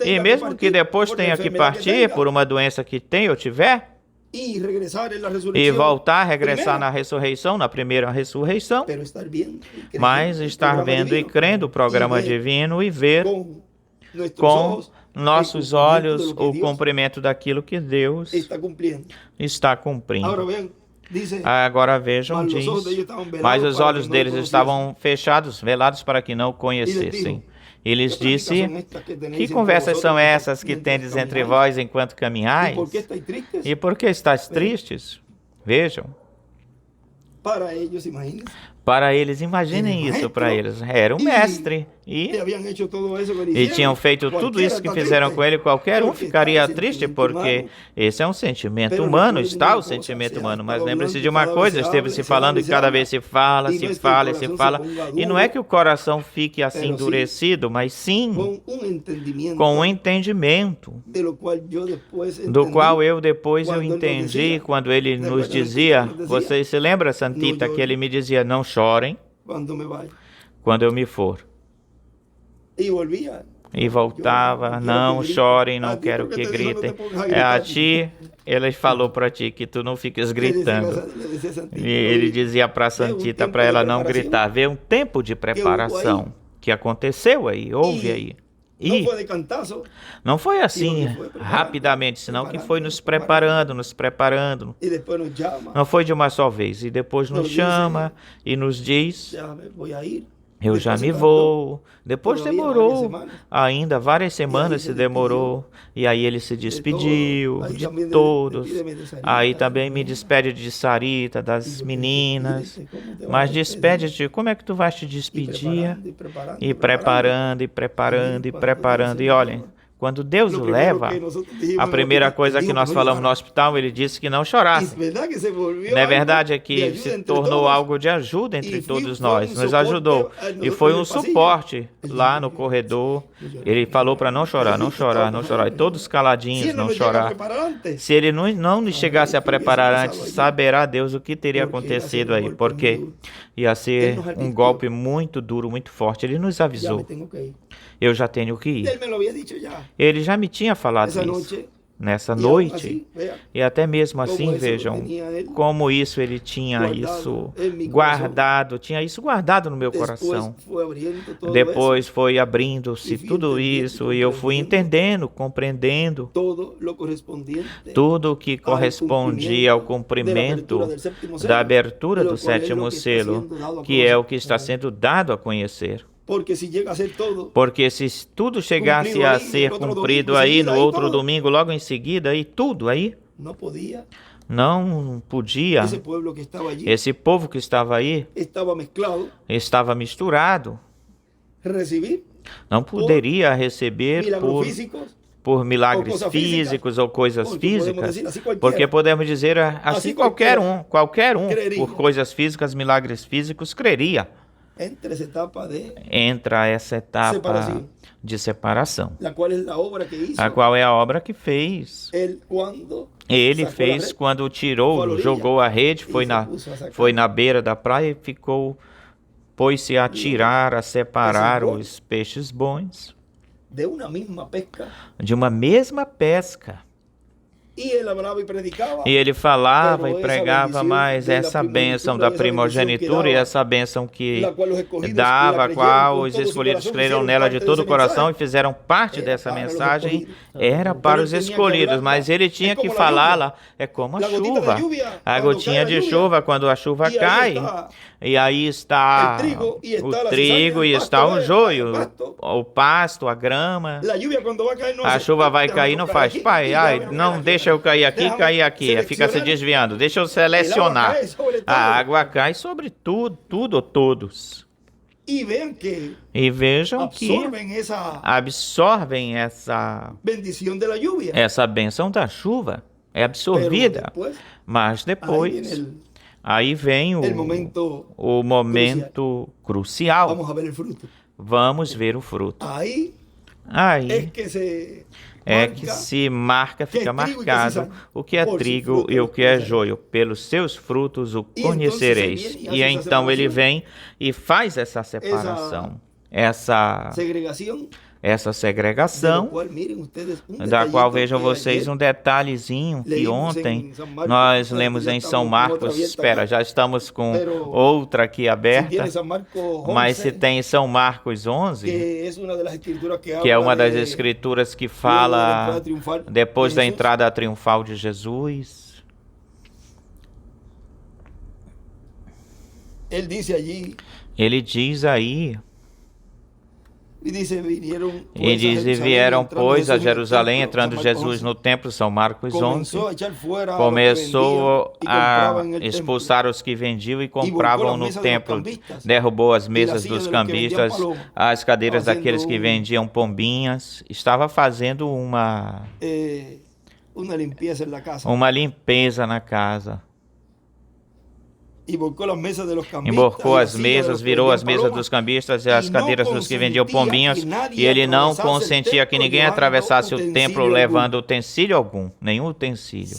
E mesmo que depois tenha que partir por uma doença que tem ou tiver, e regressar en la e resurrección voltar a regressar primera. na ressurreição, na primeira ressurreição, Pero estar viendo y creyendo mas el estar programa vendo e divino, crendo o programa y ver divino e ver con nuestros com ojos nossos el cumplimiento olhos de lo que o Dios cumprimento daquilo que Deus está cumpliendo. está Ahora cumprindo. vean, dice, Agora vejam, mas diz, los ojos de ellos estaban velados mas os para olhos que no deles conociesen. estavam fechados, velados para que não o conhecessem. E lhes disse, que conversas são essas que tendes entre vós enquanto caminhais? ¿Y por qué estáis tristes? E por que estáis tristes? Vejam. Para ellos, imagínense. Para eles, imaginem isso para eles. Era um mestre. Que habían hecho todo eso que le E hicieron. tinham feito tudo Cualquiera isso que está fizeram triste. com ele, qualquer um Porque ficaria está triste, sentimento porque humano. esse é um sentimento Pero humano, recuerden está uma o coisa, sentimento se humano, mas habla lembre-se de que uma cada coisa, vez se esteve habla, se se falando habla, e se cada habla. vez se fala, E se não é que fala, o se coração fala, se ponga e não duro, é que o coração fique assim pero sim endurecido, mas sim con un entendimiento com um entendimento, de lo cual yo después do entendí, qual eu depois eu quando ele nos entendi, dizia, quando ele né, nos quando dizia, ele nos dizia, você se lembra, Santita, não que ele me dizia, não chorem cuando me vaya. quando eu me for. Y volvía. E voltava, não chorem, não quero que gritem. É a ti, ele falou para ti que tu não fiques gritando. E ele dizia para Santita para ela não gritar. Vê um tempo de preparação que aconteceu aí, houve aí. Não E foi de cantazo. não foi assim foi preparando, rapidamente, senão que foi nos preparando, nos preparando. Y después nos llama. Não foi de uma só vez. E depois nos chama e nos diz, Ya me voy a ir. eu já Después se me tardó. vou. Depois Todavía demorou, varias semanas. ainda várias semanas se se demorou. E aí ele se despediu Aí de também todos. despide-me de Sarita, Aí também me despede de Sarita, das meninas. Como te Mas vas a despede-te, como é que tu vais te despedir? despedir? E preparando, E preparando, e preparando, e preparando. E olhem, quando Deus o leva, a primeira coisa que nós falamos no hospital, ele disse que não chorasse. Não é verdade, é que se tornou algo de ajuda entre todos nós, nos ajudou. E foi um suporte lá no corredor. Ele falou para não chorar, não chorar, não chorar. E todos caladinhos, não chorar. Se ele não nos chegasse a preparar antes, saberá Deus o que teria acontecido aí, porque ia ser um golpe muito duro, muito forte. Ele nos avisou. Eu já tenho que ir. Ele já me tinha falado isso. Nessa noite, e até mesmo assim, vejam, como isso ele tinha isso guardado, no meu coração. Depois foi abrindo-se tudo isso, e eu fui entendendo, compreendendo tudo o que correspondia ao cumprimento da abertura do sétimo selo, que é o que está sendo dado a conhecer. Porque se tudo chegasse a ser cumprido aí no outro domingo, logo em seguida, aí tudo aí, não podia. Esse povo que estava aí estava misturado. Não poderia receber por milagres físicos ou coisas físicas, porque podemos dizer assim qualquer um, por coisas físicas, milagres físicos, creria. entra essa etapa separación, de separação, la cual es la obra que hizo a qual é a obra que fez. él cuando Ele sacó la fez red, quando foi à tirou, orilla jogou a rede, e foi se na, puso a sacar. foi na beira da praia e ficou, pôs-se a tirar, a separar bons. os peixes bons de una misma pesca, de uma mesma pesca. y él hablaba y predicaba, E ele falava pero e esa pregava bendición mais de la essa bênção da esa bendición que primogenitura e daba, essa bênção que la cual los escogidos dava, la a creyeron qual con os todo su escolhidos corazón, creram hicieron nela de parte todo o ese coração e mensaje. fizeram parte Era dessa para los mensagem. escogidos. Era para Pero os ele tinha que escolhidos, hablarla. mas ele É tinha que como a falá-la. lluvia. É como a La gotita de chuva. lluvia, A quando gotinha cai a de lluvia, chuva, quando a chuva e aí cai. está E aí está el trigo, y está o la trigo cizaña, e el está pasto, o el joio, pasto. o pasto, a grama. La lluvia cuando va a caer no A hace, chuva vai déjame cair, não cair faz. aqui, Pai, e ai, déjame não cair deixa eu cair aqui, Déjame cair aqui. Fica se seleccionar. desviando. Deixa eu El agua selecionar. cae sobre todo. A água cai sobre tudo, tudo, todos. Y vean que E vejam que absorben esa absorvem essa bendición de la lluvia. bênção da chuva. É Pero absorvida. después, Mas ahí depois, viene aí vem el momento, o momento crucial. vamos a ver el fruto. Vamos ver o fruto. Ahí Aí es que se é que marca se marca, que é fica trigo e que marcado cizaña. o que é Por trigo seus frutos e o que é conhecereis. joio. Pelos seus frutos o E conhecereis. então, se E ele faz essa então ele separação, vem e faz essa separação, essa segregación, essa de lo segregação, cual, miren ustedes, un da detallito qual vejam que vocês ayer um detalhezinho que leímos ontem em São Marcos. nós Pero lemos já em estamos São com outra Marcos. aberta Espera, cá. já estamos com Pero outra aqui si aberta. tiene San Marcos Mas se 11, tem São Marcos 11, que es una de las escrituras que que é habla uma das de escrituras que luego de la fala entrada triunfal depois de da Jesús. entrada triunfal de Jesus. Él dice allí, Ele diz aí, y dice, vinieron e pues, a diz, e Jerusalém, vieram, entrando pois, a Jesús en el Jerusalém, templo, entrando San Marcos Jesus 11, no templo, São Marcos 11, comenzó a echar fuera a los que começou vendían y a compraban en el templo. expulsar os que vendiam e volcou compravam as no mesas dos templo, cambistas, derrubou as e mesas as sillas dos dos que vendiam cambistas, paloma, as cadeiras fazendo daqueles que vendiam pombinhas, estava fazendo Una limpieza en la casa. uma limpeza na casa. Y volcó las mesas de los cambistas, Emborcou y as las sillas de mesas, los que virou vendían as mesas paloma, dos cambistas e as e não cadeiras dos que vendiam consentia pombinhas, que nadie e ele não atravessasse o consentia que templo ninguém levando atravessasse o utensílio templo algum. levando utensílio algum, nenhum utensílio.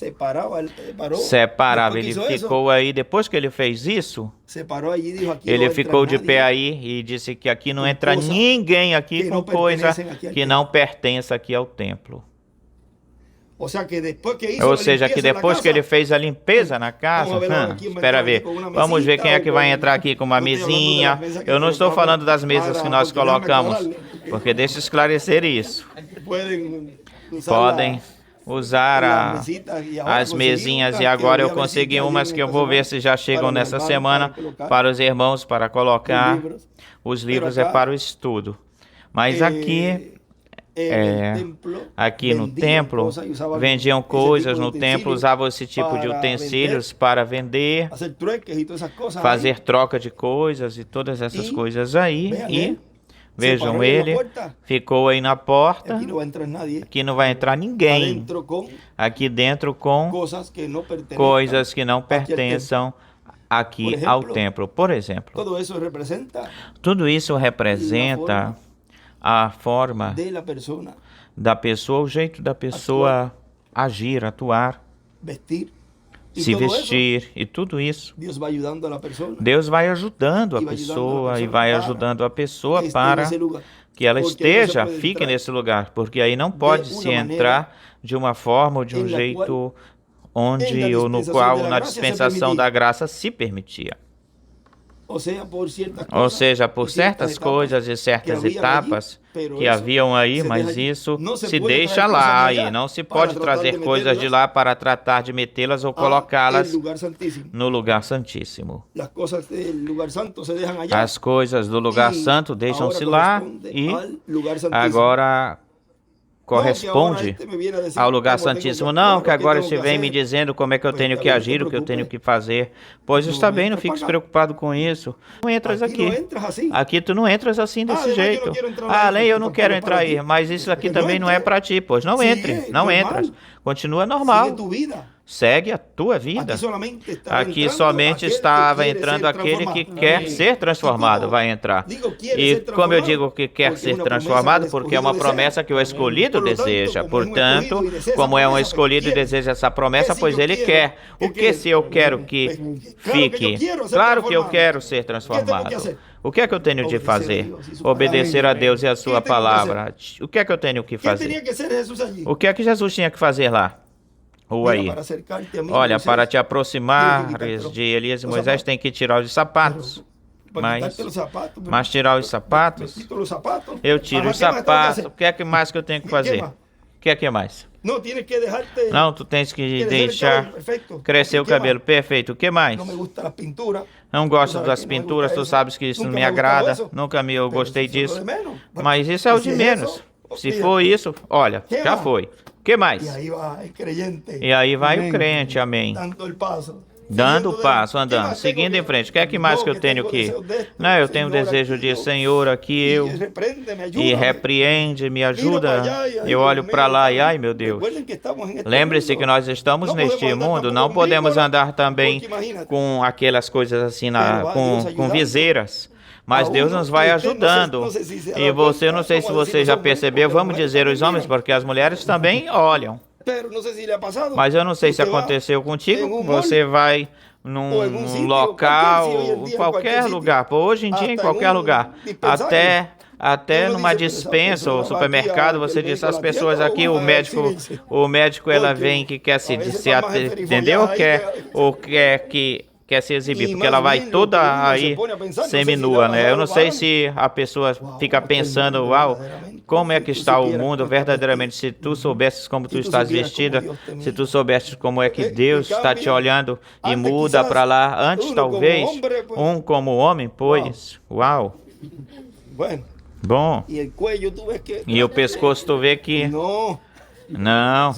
Parou. Separava, Depois ele que hizo eso, ficou aí, depois que ele fez isso, se parou allí y dijo, aquí ele no entra ficou de nadie. pé aí e disse que aqui não com entra coisa ninguém aqui que com não coisa pertencem aqui ao que templo. não pertence aqui ao templo. O sea, que después que hizo Ou la seja, que limpieza en la depois que casa, ele fez a limpeza na casa, Vamos ver agora aqui, espera ver, com uma vamos ver mesita quem é ou que vai com- entrar aqui com uma Eu estou falando mesinha. das mesas que Eu não estou colocamos falando das mesas para- que nós porque déjame colocamos, aclararle. porque deixa eu esclarecer isso. pueden usar Podem usar las mesitas y ahora as conseguí mesinhas unas e que agora eu voy a ver si consegui alguien umas que eu esta vou ver semana se já chegam para nessa levar, semana para colocar para os irmãos para colocar. os livros. Os livros Pero é acá, para o estudo. Mas aqui, aqui no templo, vendiam coisas no templo, usavam esse tipo de utensílios para vender, fazer troca de coisas e todas essas coisas aí. E vejam, ele ficou aí na porta. Aqui não vai entrar ninguém. Aqui dentro com coisas que não pertençam aqui ao templo. Por exemplo, tudo isso representa a forma da pessoa, o jeito da pessoa agir, atuar, se vestir e tudo isso. Deus vai ajudando a pessoa e vai ajudando a pessoa para que ela esteja, fique nesse lugar, porque aí não pode se entrar de uma forma ou de um jeito onde ou no qual na dispensação da graça se permitia. Ou seja, por certas coisas e certas etapas que haviam aí, mas isso se deixa lá e não se pode trazer coisas de lá para tratar de metê-las ou colocá-las no lugar santíssimo. As coisas do lugar santo deixam-se lá e agora corresponde ao lugar santíssimo. Não, que agora você vem me dizendo como é que eu tenho que agir, o que eu tenho que fazer. Pois está bem, não fiques preocupado com isso. Não entras aqui. Aqui tu não entras assim desse jeito. Além eu não quero entrar aí, mas isso aqui também não é para ti, pois não entre, não entras. continua Sigue normal. tu vida. Segue a tua vida. Aqui somente estava entrando aquele que quer ser transformado, vai entrar. E como eu digo que quer ser transformado, porque é uma promessa que o escolhido deseja. Portanto, como é um escolhido e deseja essa promessa, pois ele quer. O que se eu quero que fique? Claro que eu quero ser transformado. O que é que eu tenho de fazer? Obedecer a Deus e a sua palavra. O que é que eu tenho que fazer? O que é que Jesus tinha que fazer lá? Ou aí? Olha, para te aproximar de Elias e Moisés, tem que tirar os sapatos. Mas tirar os sapatos? Eu tiro os sapatos. O que é que mais que eu tenho que fazer? O que é que mais? Não, tu tens que deixar crescer o cabelo. Perfeito. O que mais? Não gosto das pinturas, tu sabes que isso não me agrada. Nunca eu gostei disso. Mas isso é o de menos. Se for isso, olha, já foi. O que mais? E aí vai o crente, amém. Dando o passo, andando, seguindo em frente. O que é que mais que eu tenho que? Não, eu tenho o desejo de, Senhor, aqui eu. E repreende, me ajuda. Eu olho para lá e, ai meu Deus. Lembre-se que nós estamos neste mundo, não podemos andar também com aquelas coisas assim, com viseiras. Mas Deus nos vai ajudando. E você, não sei se você já percebeu, vamos dizer os homens, porque as mulheres também olham. Mas eu não sei se aconteceu contigo. Você vai num local, em qualquer lugar. Hoje em dia, em qualquer lugar. Até numa dispensa ou supermercado, você diz, as pessoas aqui, o médico ela vem que quer se entendeu? Ou quer se exibir, porque ela vai toda aí seminua, né? Eu não sei se a pessoa fica pensando, uau, como é que está o mundo verdadeiramente, se tu soubesses como tu estás vestida, se tu soubesses como é que Deus está te olhando e muda para lá, antes talvez, como homem, pois, uau. Bom, e o pescoço tu vê que... Não,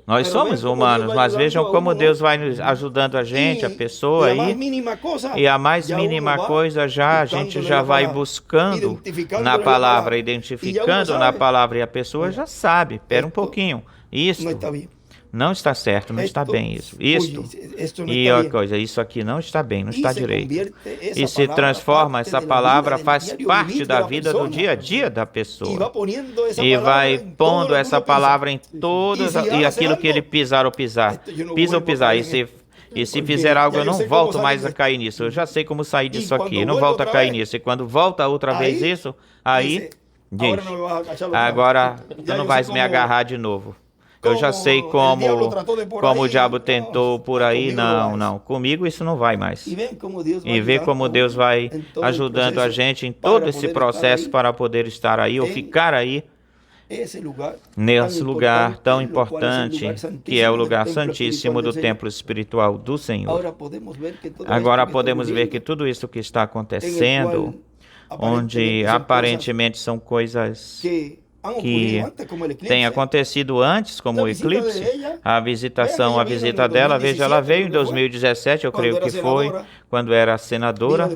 nós somos humanos, mas vejam como Deus vai nos ajudando a gente, a pessoa aí, e a mais mínima coisa a gente já vai buscando na palavra, identificando na palavra, e a pessoa já sabe, espera um pouquinho, isso não está certo, não está bem isso. E a coisa, isso aqui não está bem, não está direito. E se transforma, essa palavra faz parte da vida do dia a dia da pessoa. E vai pondo essa palavra em todas, e aquilo que ele pisar ou pisar. Pisa ou pisar, e se fizer algo, eu não volto mais a cair nisso. Eu já sei como sair disso aqui, não volto a cair nisso. E quando volta outra vez isso, aí diz, agora tu não vais me agarrar de novo. Eu já sei como o diabo tentou por aí. Não. Comigo isso não vai mais. E vê como Deus vai ajudando a gente em todo esse processo para poder estar aí ou ficar aí nesse lugar tão importante que é o lugar santíssimo do templo espiritual do Senhor. Agora podemos ver que tudo isso que está acontecendo, onde aparentemente são coisas que tem acontecido antes, como o eclipse, a visita dela, veja, ela veio em 2017, eu creio que foi, quando era senadora.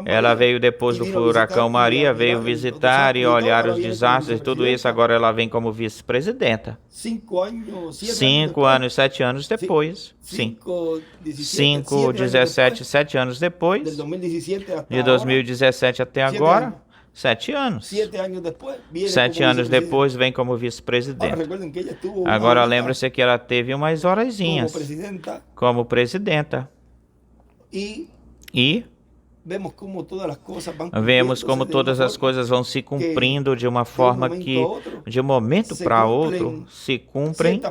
Ela veio depois do furacão Maria, veio visitar e olhar os desastres e tudo isso, agora ela vem como vice-presidenta. 5 anos, 7 anos depois, sim. 7 anos depois, de 2017 até agora, 7 anos. 7 anos depois vem como vice-presidente. Agora lembre-se que ela teve umas horazinhas como presidenta. E vemos como todas as coisas vão se cumprindo de uma forma que, de um momento para outro, se cumprem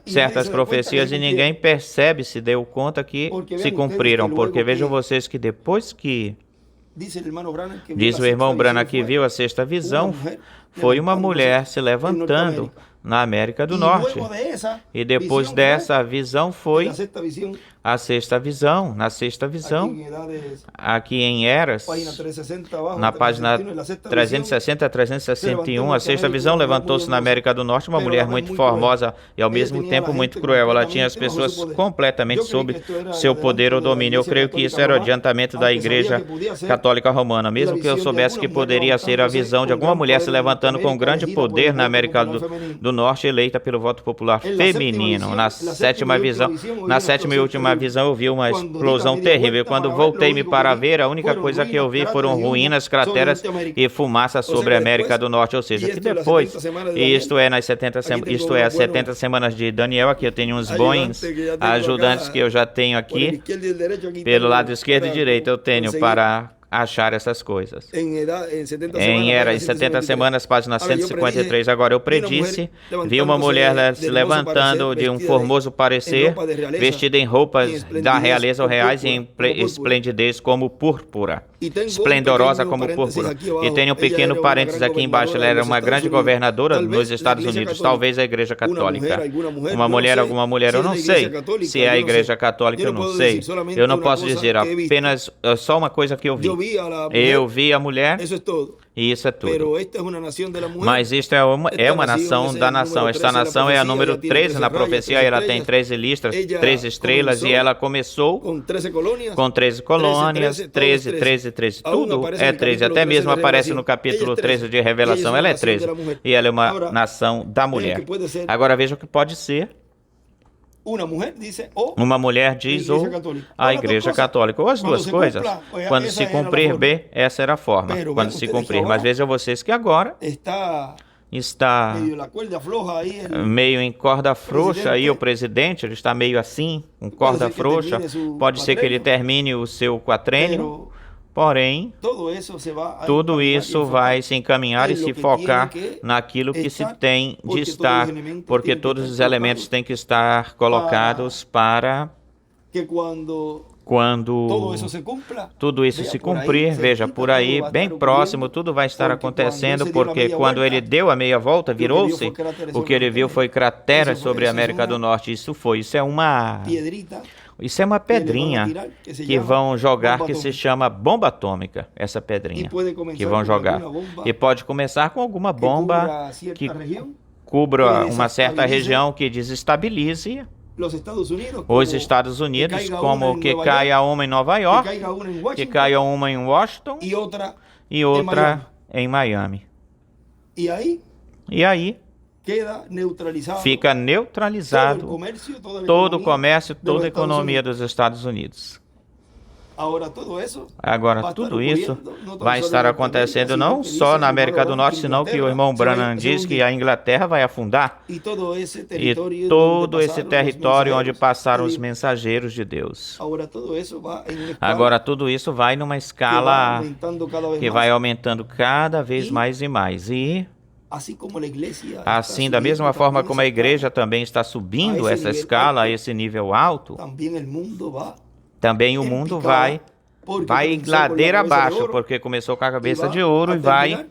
certas profecias e ninguém percebe, se deu conta que se cumpriram. Porque vejam vocês que depois que diz o irmão Branham que viu a sexta visão, foi uma mulher se levantando na América do Norte. E depois dessa visão foi A sexta visão, na sexta visão, aqui em Eras, na página 360 a 361, a sexta visão levantou-se na América do Norte uma mulher muito formosa e ao mesmo tempo muito cruel. Ela tinha as pessoas completamente sob seu poder ou domínio. Eu creio que isso era o adiantamento da Igreja Católica Romana, mesmo que eu soubesse que poderia ser a visão de alguma mulher se levantando com grande poder na América do Norte, eleita pelo voto popular feminino. Na sétima visão, na sétima e última visão, eu vi uma explosão terrível. Quando voltei-me para ver, a única coisa que eu vi foram ruínas, crateras e fumaça sobre a América do Norte. Ou seja, que depois, e isto é as 70 semanas de Daniel, aqui eu tenho uns bons ajudantes que eu já tenho aqui, pelo lado esquerdo e direito eu tenho para achar essas coisas. Em Eras, 70 semanas, página 153. Agora eu predisse, vi uma mulher se levantando de um formoso parecer, vestida em roupas da realeza ou reais e em esplendidez como púrpura, esplendorosa como púrpura. E tenho um pequeno parênteses aqui embaixo. Ela era uma grande governadora nos Estados Unidos, talvez a Igreja Católica. Uma mulher, alguma mulher, eu não sei. Se é a Igreja Católica, eu não sei. Eu não posso dizer, apenas só uma coisa que eu vi. Eu vi a mulher e isso é tudo. Mas isto é uma nação da nação. Esta nação é a número 13 na profecia. Ela tem 13 listras, 13 estrelas e ela começou com 13 colônias, 13, 13, 13. Tudo é 13. Até mesmo aparece no capítulo 13 de Revelação. Ela é 13 e ela é uma nação da mulher. Agora veja o que pode ser. Uma mulher diz ou a Igreja Católica, ou as duas coisas. Quando se cumprir, B, essa era a forma. Quando se cumprir. Mas vejam vocês que agora está meio em corda frouxa aí o presidente, ele está meio assim, com corda frouxa. Pode ser que ele termine o seu quatrênio. Porém, tudo isso vai se encaminhar e se focar naquilo que se tem de estar, porque todos os elementos têm que estar colocados para quando tudo isso se cumprir, veja, por aí, bem próximo, tudo vai estar acontecendo, porque quando ele deu a meia volta, virou-se, o que ele viu foi crateras sobre a América do Norte. Isso é uma pedrinha que vão jogar, que se chama bomba atômica, essa pedrinha que vão jogar. E pode começar com alguma bomba que cubra uma certa região, que desestabilize os Estados Unidos, como que caia uma em Nova York, que caia uma em Washington e outra em Miami. E aí fica neutralizado todo o comércio, toda a economia dos Estados Unidos. Agora, tudo isso vai estar acontecendo não só na América do Norte, senão que o irmão Branham diz que a Inglaterra vai afundar. E todo esse território onde passaram os mensageiros de Deus. Agora, tudo isso vai numa escala que vai aumentando cada vez mais e mais. E assim, da mesma forma como a igreja também está subindo essa escala, a esse nível alto, também o mundo vai ladeira abaixo, porque começou com a cabeça de ouro e vai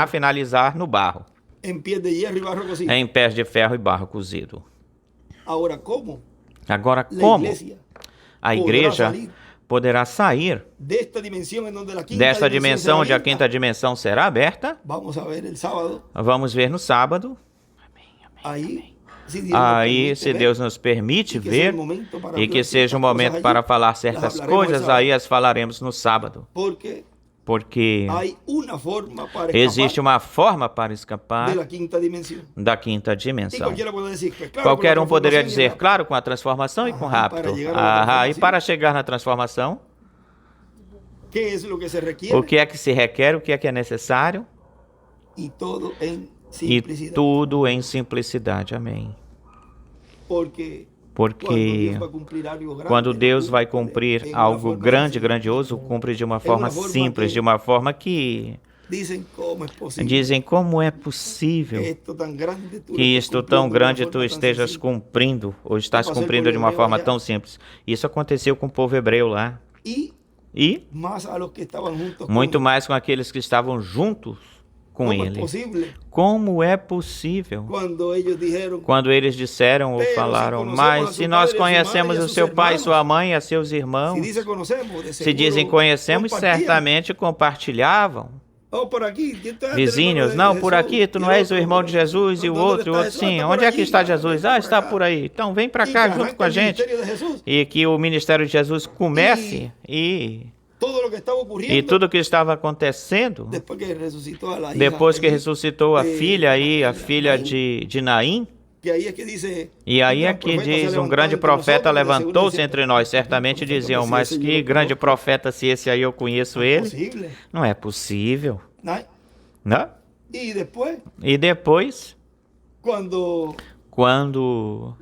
finalizar no barro, em pés de ferro e barro cozido. Agora, como a igreja poderá sair desta dimensão onde a quinta dimensão será aberta? Vamos ver no sábado. Aí, se Deus nos permite ver, e que seja um momento para falar certas coisas, aí as falaremos no sábado. Porque existe uma forma para escapar da quinta dimensão. Qualquer um poderia dizer, claro, com a transformação e com rapto. E para chegar na transformação, o que é que se requer, o que é necessário? E tudo em simplicidade. Amém. Porque quando Deus vai cumprir algo grande, grandioso, cumpre de uma forma simples, de uma forma que dizem como é possível que isto tão grande tu estejas cumprindo, ou estás cumprindo de uma forma tão simples. Isso aconteceu com o povo hebreu lá. E muito mais com aqueles que estavam juntos com ¿Cómo es ele. posible? Como é possível? Cuando ellos dijeron, Quando eles disseram ou Pero falaram, se conhecemos mas a se su nós padre, a su madre conhecemos e a o sus seu pai, hermanos, sua mãe e a seus si irmãos, dice conocemos, de se dizem seguro conhecemos, compartían. certamente compartilhavam. Oh, por aqui, ¿quién tú eres el hermano Vizinhos, de não, Jesús? por aqui, tu Y não el és o otro, irmão de Jesus, e o ¿dónde outro, está outro, Jesús? sim. Está por Onde é que allí, está vem Jesus? para Ah, está cá. por aí. Então vem para Y cá que junto arranque com a el gente. ministerio de Jesús. E que o ministério de Jesus comece e Todo lo que estaba ocurriendo E tudo o que estava acontecendo, después que resucitó a la hija depois que allí, ressuscitou a de filha aí, a Naín, filha de Naim, que ahí es que dice, e aí un é gran que profeta se diz, um levantó grande entre profeta nosotros, de seguro levantou-se decía, entre nós. Certamente profeta diziam, como mas esse, que eu grande conozco. profeta se esse aí eu conheço ele? Posible. Não é possível, ¿No? né? Y después, E depois, cuando quando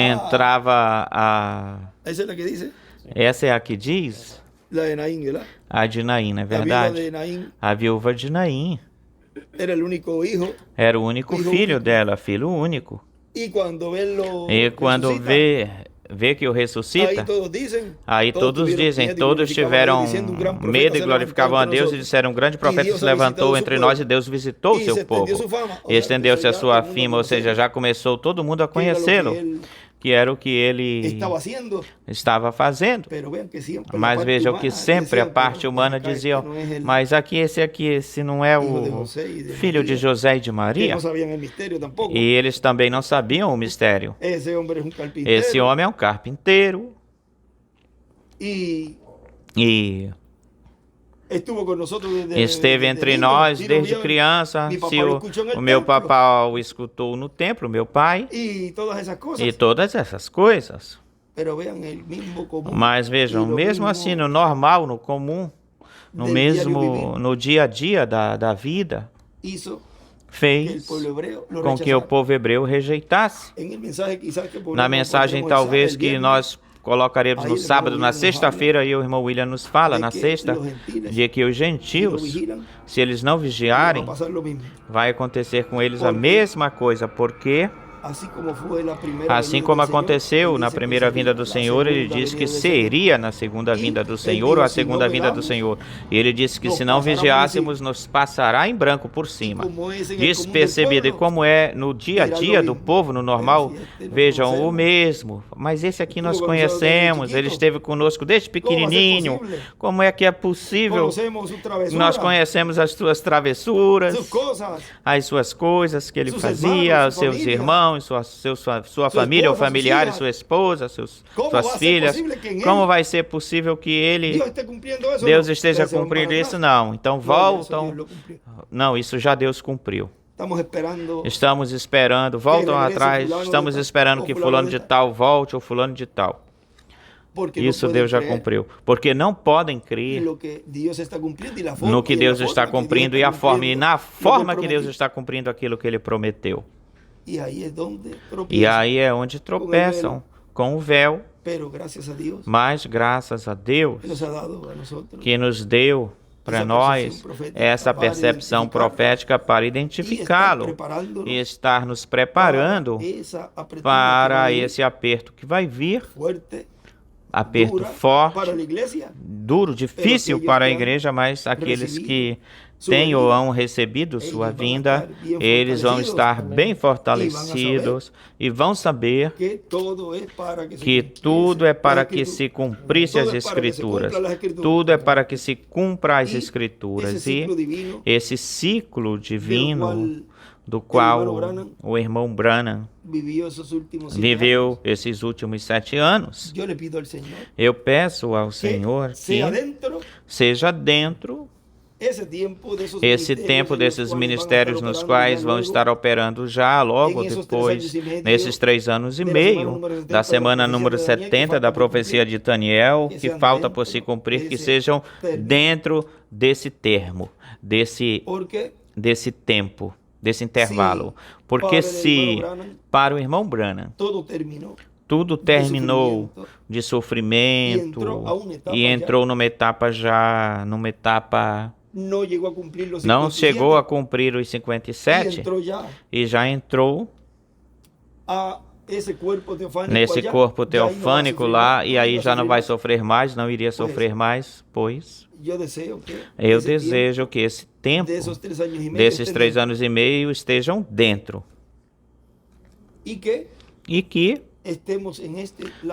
entraba esa es la que dice, essa é a que diz, la de Naín, ¿verdad? a de Naim, não é La viuda verdade? de Naín A viúva de Naim era el único hijo, era o único Filho filho único. dela, filho único. y cuando él lo E quando resucita, vê que o ahí ressuscita, todos dicen, aí todos tuvieron dizem, miedo y todos glorificaban a tiveram Deus, diciendo, "Um grande profeta medo e se glorificavam a levantó entre Deus e nosotros. disseram, um grande profeta Deus se ha levantou visitado entre su nós povo. e Deus visitou o E seu se estendió povo. su fama. E estendeu-se a Já sua todo mundo fama, ou seja, conhecia. já começou todo mundo a Que era lo que conhecê-lo, él que era o que ele estaba haciendo, estava fazendo. pero vean que siempre la Mas parte vejam humana que sempre a decía, parte "Pero humana acá este dizia, no es el mas aqui, esse não é hijo de o José y de filho de María", José e de que Maria. no sabían el misterio tampoco. E eles também não sabiam o mistério. Ese hombre es un carpintero. Esse homem é um carpinteiro Y e estuvo con nosotros desde esteve entre niño. nós Sí, lo desde vio. criança. Mi papá Se lo escuchou en el o meu templo. papá o escutou no templo, meu pai, Y todas esas cosas. e todas essas coisas. Pero vean el mismo común. Mas vejam, Y lo mesmo mismo assim, no normal, no comum, no del diario mesmo, vivir, no dia a dia da vida, hizo que el fez pueblo hebreo lo com que o rechazara. povo hebreu rejeitasse. En el mensaje quizás que Na mensagem, talvez, que nós colocaremos Aí no o irmão sábado, William na nos sexta-feira, e o irmão William nos fala, de na que sexta, los gentiles, de que os si no gentios, vigilan, se eles não va vigiarem, a pasar lo mismo. vai acontecer com eles a Porque- mesma coisa, porque Así como fue la primera assim venida como del Señor, aconteceu él na dice que primeira sería vinda do la Senhor, ele segunda disse que venida del Señor. seria na segunda vinda do ele Senhor dijo, ou a "Se segunda não vinda do velamos, Senhor." E ele disse que nos se não passará por vigiássemos, nos passará em branco por cima. como es en el común del Despercebido. E pueblo, como é no dia a era dia lo do mismo. povo, no normal, Pero si este lo vejam, o conocemos. mesmo. Mas esse aqui nós Estuvo com nós desde conhecemos, ele chiquito. esteve conosco desde pequenininho. possível? Como é que é possível? conocemos sus travesuras, Nós conhecemos as suas travessuras, sus cosas, as suas coisas que ele Seus fazia, irmãos, os seus família. irmãos, sua família, ou esposa, familiares, sus sua esposa, Como suas vai ser filhas. possível que em Como ele vai ser possível que ele, Dios esté cumpliendo eso, Deus no? esteja Ustedes se van cumprindo para isso? atrás. Não. Então No, ya eso voltam. Dios lo cumplió. Não, isso já Deus cumpriu. Estamos esperando Estamos esperando, voltam regrese atrás, fulano de estamos tal, esperando ou que fulano fulano de de tal volte ou fulano de tal. porque no Isso pueden Deus já creer cumpriu. Porque não podem crer lo que Dios está cumpliendo y la forma, no que y la Deus forma está que Dios cumprindo está e a forma, e cumpliendo na lo que forma que Deus prometió. está cumprindo aquilo que ele prometeu. Y ahí es donde E tropiezan. aí é onde tropeçam com o véu, Pero gracias a Dios, mas graças a Deus Él nos ha dado a nosotros que nos deu para essa nós percepção profética essa para percepção identificar profética para y estar identificá-lo preparándonos e estar nos preparando para esa apretura que para va a ir esse aperto que vai vir, fuerte, aperto dura para forte, la iglesia, duro, difícil aqueles para a que igreja, mas aqueles recebido que sua têm ou vinda, hão recebido sua eles vão vinda, estar bem eles vão fortalecidos, estar bem e fortalecidos e vão saber que todo es para que se que cumpliese tudo é para las que escrituras. se cumprisse as Todo es para que se escrituras. cumplan las escrituras. Tudo é para que se cumpra as E escrituras. esse E ciclo divino esse ciclo divino do irmão qual Branham o irmão Branham vivió esos últimos 7 viveu anos. esses últimos 7 anos. Yo le pido al Señor Eu peço ao que Senhor que sea dentro seja dentro esse tempo desses esse tempo desses ministérios nos quais vão estar operando já logo depois, nesses 3 anos e meio da semana número 70 da profecia de Daniel, que falta por se cumprir, que sejam dentro desse termo, porque desse tempo, desse intervalo. Porque se para o irmão Branham todo terminou tudo terminou de sofrimento e entrou numa etapa não chegou a cumprir os 57 não chegou a cumprir os e 57 entrou já e já entrou a nesse corpo teofânico lá, e aí já não vai sofrer mais, não iria sofrer mais, pois eu desejo que esse tempo, desses 3 anos e meio, estejam dentro. E que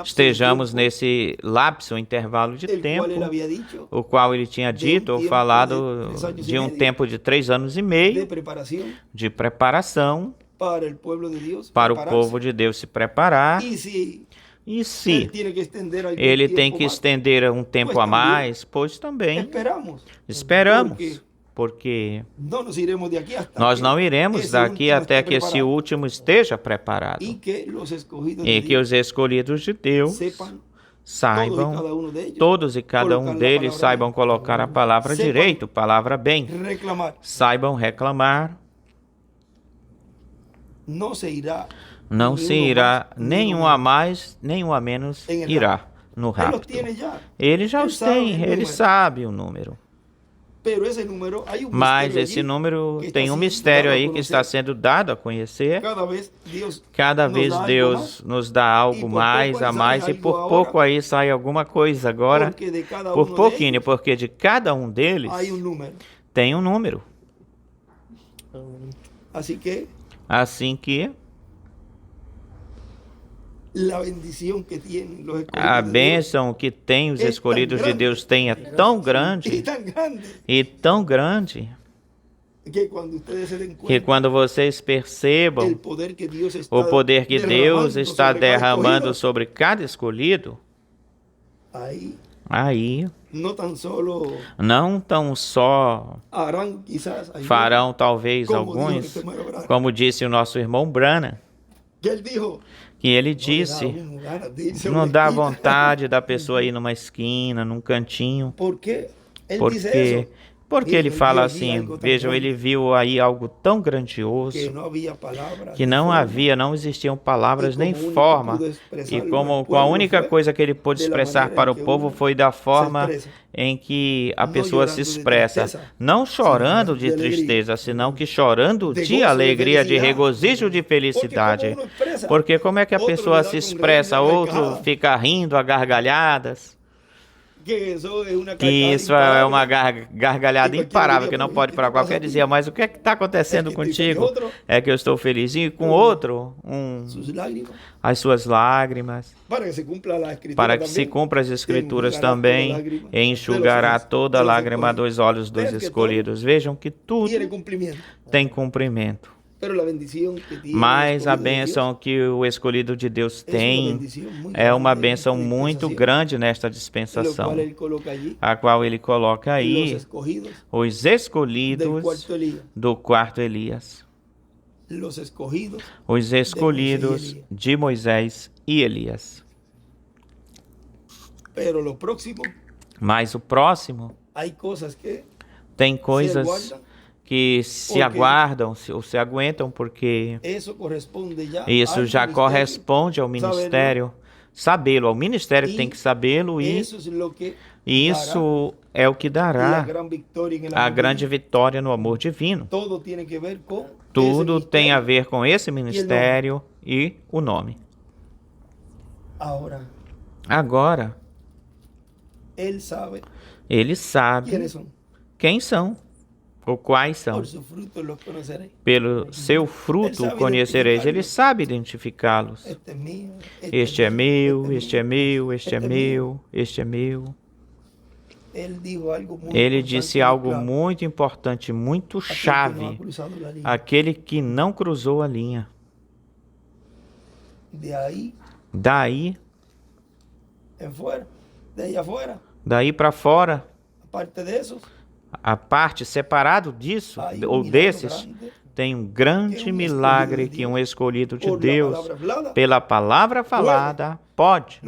estejamos nesse lapso, intervalo de tempo, o qual ele tinha dito ou falado de um tempo de 3 anos e meio de preparação para o povo de Deus se preparar. E se ele tem que estender um tempo a mais, pois também esperamos, porque nós não iremos daqui até que esse último esteja preparado e que os escolhidos de Deus saibam, todos e cada um deles saibam colocar a palavra direito, palavra bem, saibam reclamar. Não se irá, nenhum a mais, nenhum a menos irá no rapto. Ele já os tem, ele sabe o número. Mas esse número tem um mistério aí que está sendo dado a conhecer. Cada vez Deus nos dá algo mais a mais e por pouco aí sai alguma coisa agora, por pouquinho, porque de cada um deles tem um número. Assim que a bênção que tem os escolhidos de Deus é tão grande e tão grande que quando vocês percebam o poder que Deus está derramando sobre cada escolhido, aí não tão só farão talvez alguns, como disse o nosso irmão Branham, que ele disse, não dá vontade da pessoa ir numa esquina, num cantinho. Porque ele fala assim, vejam, ele viu aí algo tão grandioso que não existiam palavras nem forma. E com a única coisa que ele pôde expressar para o povo foi da forma em que a pessoa se expressa, não chorando de tristeza, senão que chorando de alegria, de regozijo, de felicidade. Porque como é que a pessoa se expressa? Outro fica rindo a gargalhadas. Que isso é uma gargalhada imparável, que não pode parar. Qualquer dizia, mas o que é que está acontecendo contigo? É que eu estou feliz. E com outro, as suas lágrimas, para que se cumpra as escrituras também, enxugará toda lágrima dos olhos dos escolhidos. Vejam que tudo tem cumprimento. Mas a bênção que o escolhido de Deus tem é uma bênção muito grande nesta dispensação, a qual ele coloca aí os escolhidos do quarto Elias, os escolhidos de Moisés e Elias. Mas o próximo tem coisas que se aguardam ou se aguentam, porque isso já corresponde ao ministério, sabê-lo, ao ministério que tem que sabê-lo, e isso é o que dará a grande vitória no amor divino. Tudo tem a ver com esse ministério e o nome. Agora, ele sabe quem são. Ou quais são? Pelo seu fruto o conhecereis. Ele sabe identificá-los. Este é meu, este é meu, este é meu, este é meu. Ele disse algo muito importante, muito chave. Aquele que não cruzou a linha. Daí para fora. A parte separado disso, ou desses, tem um grande milagre que um escolhido de Deus, pela palavra falada, pode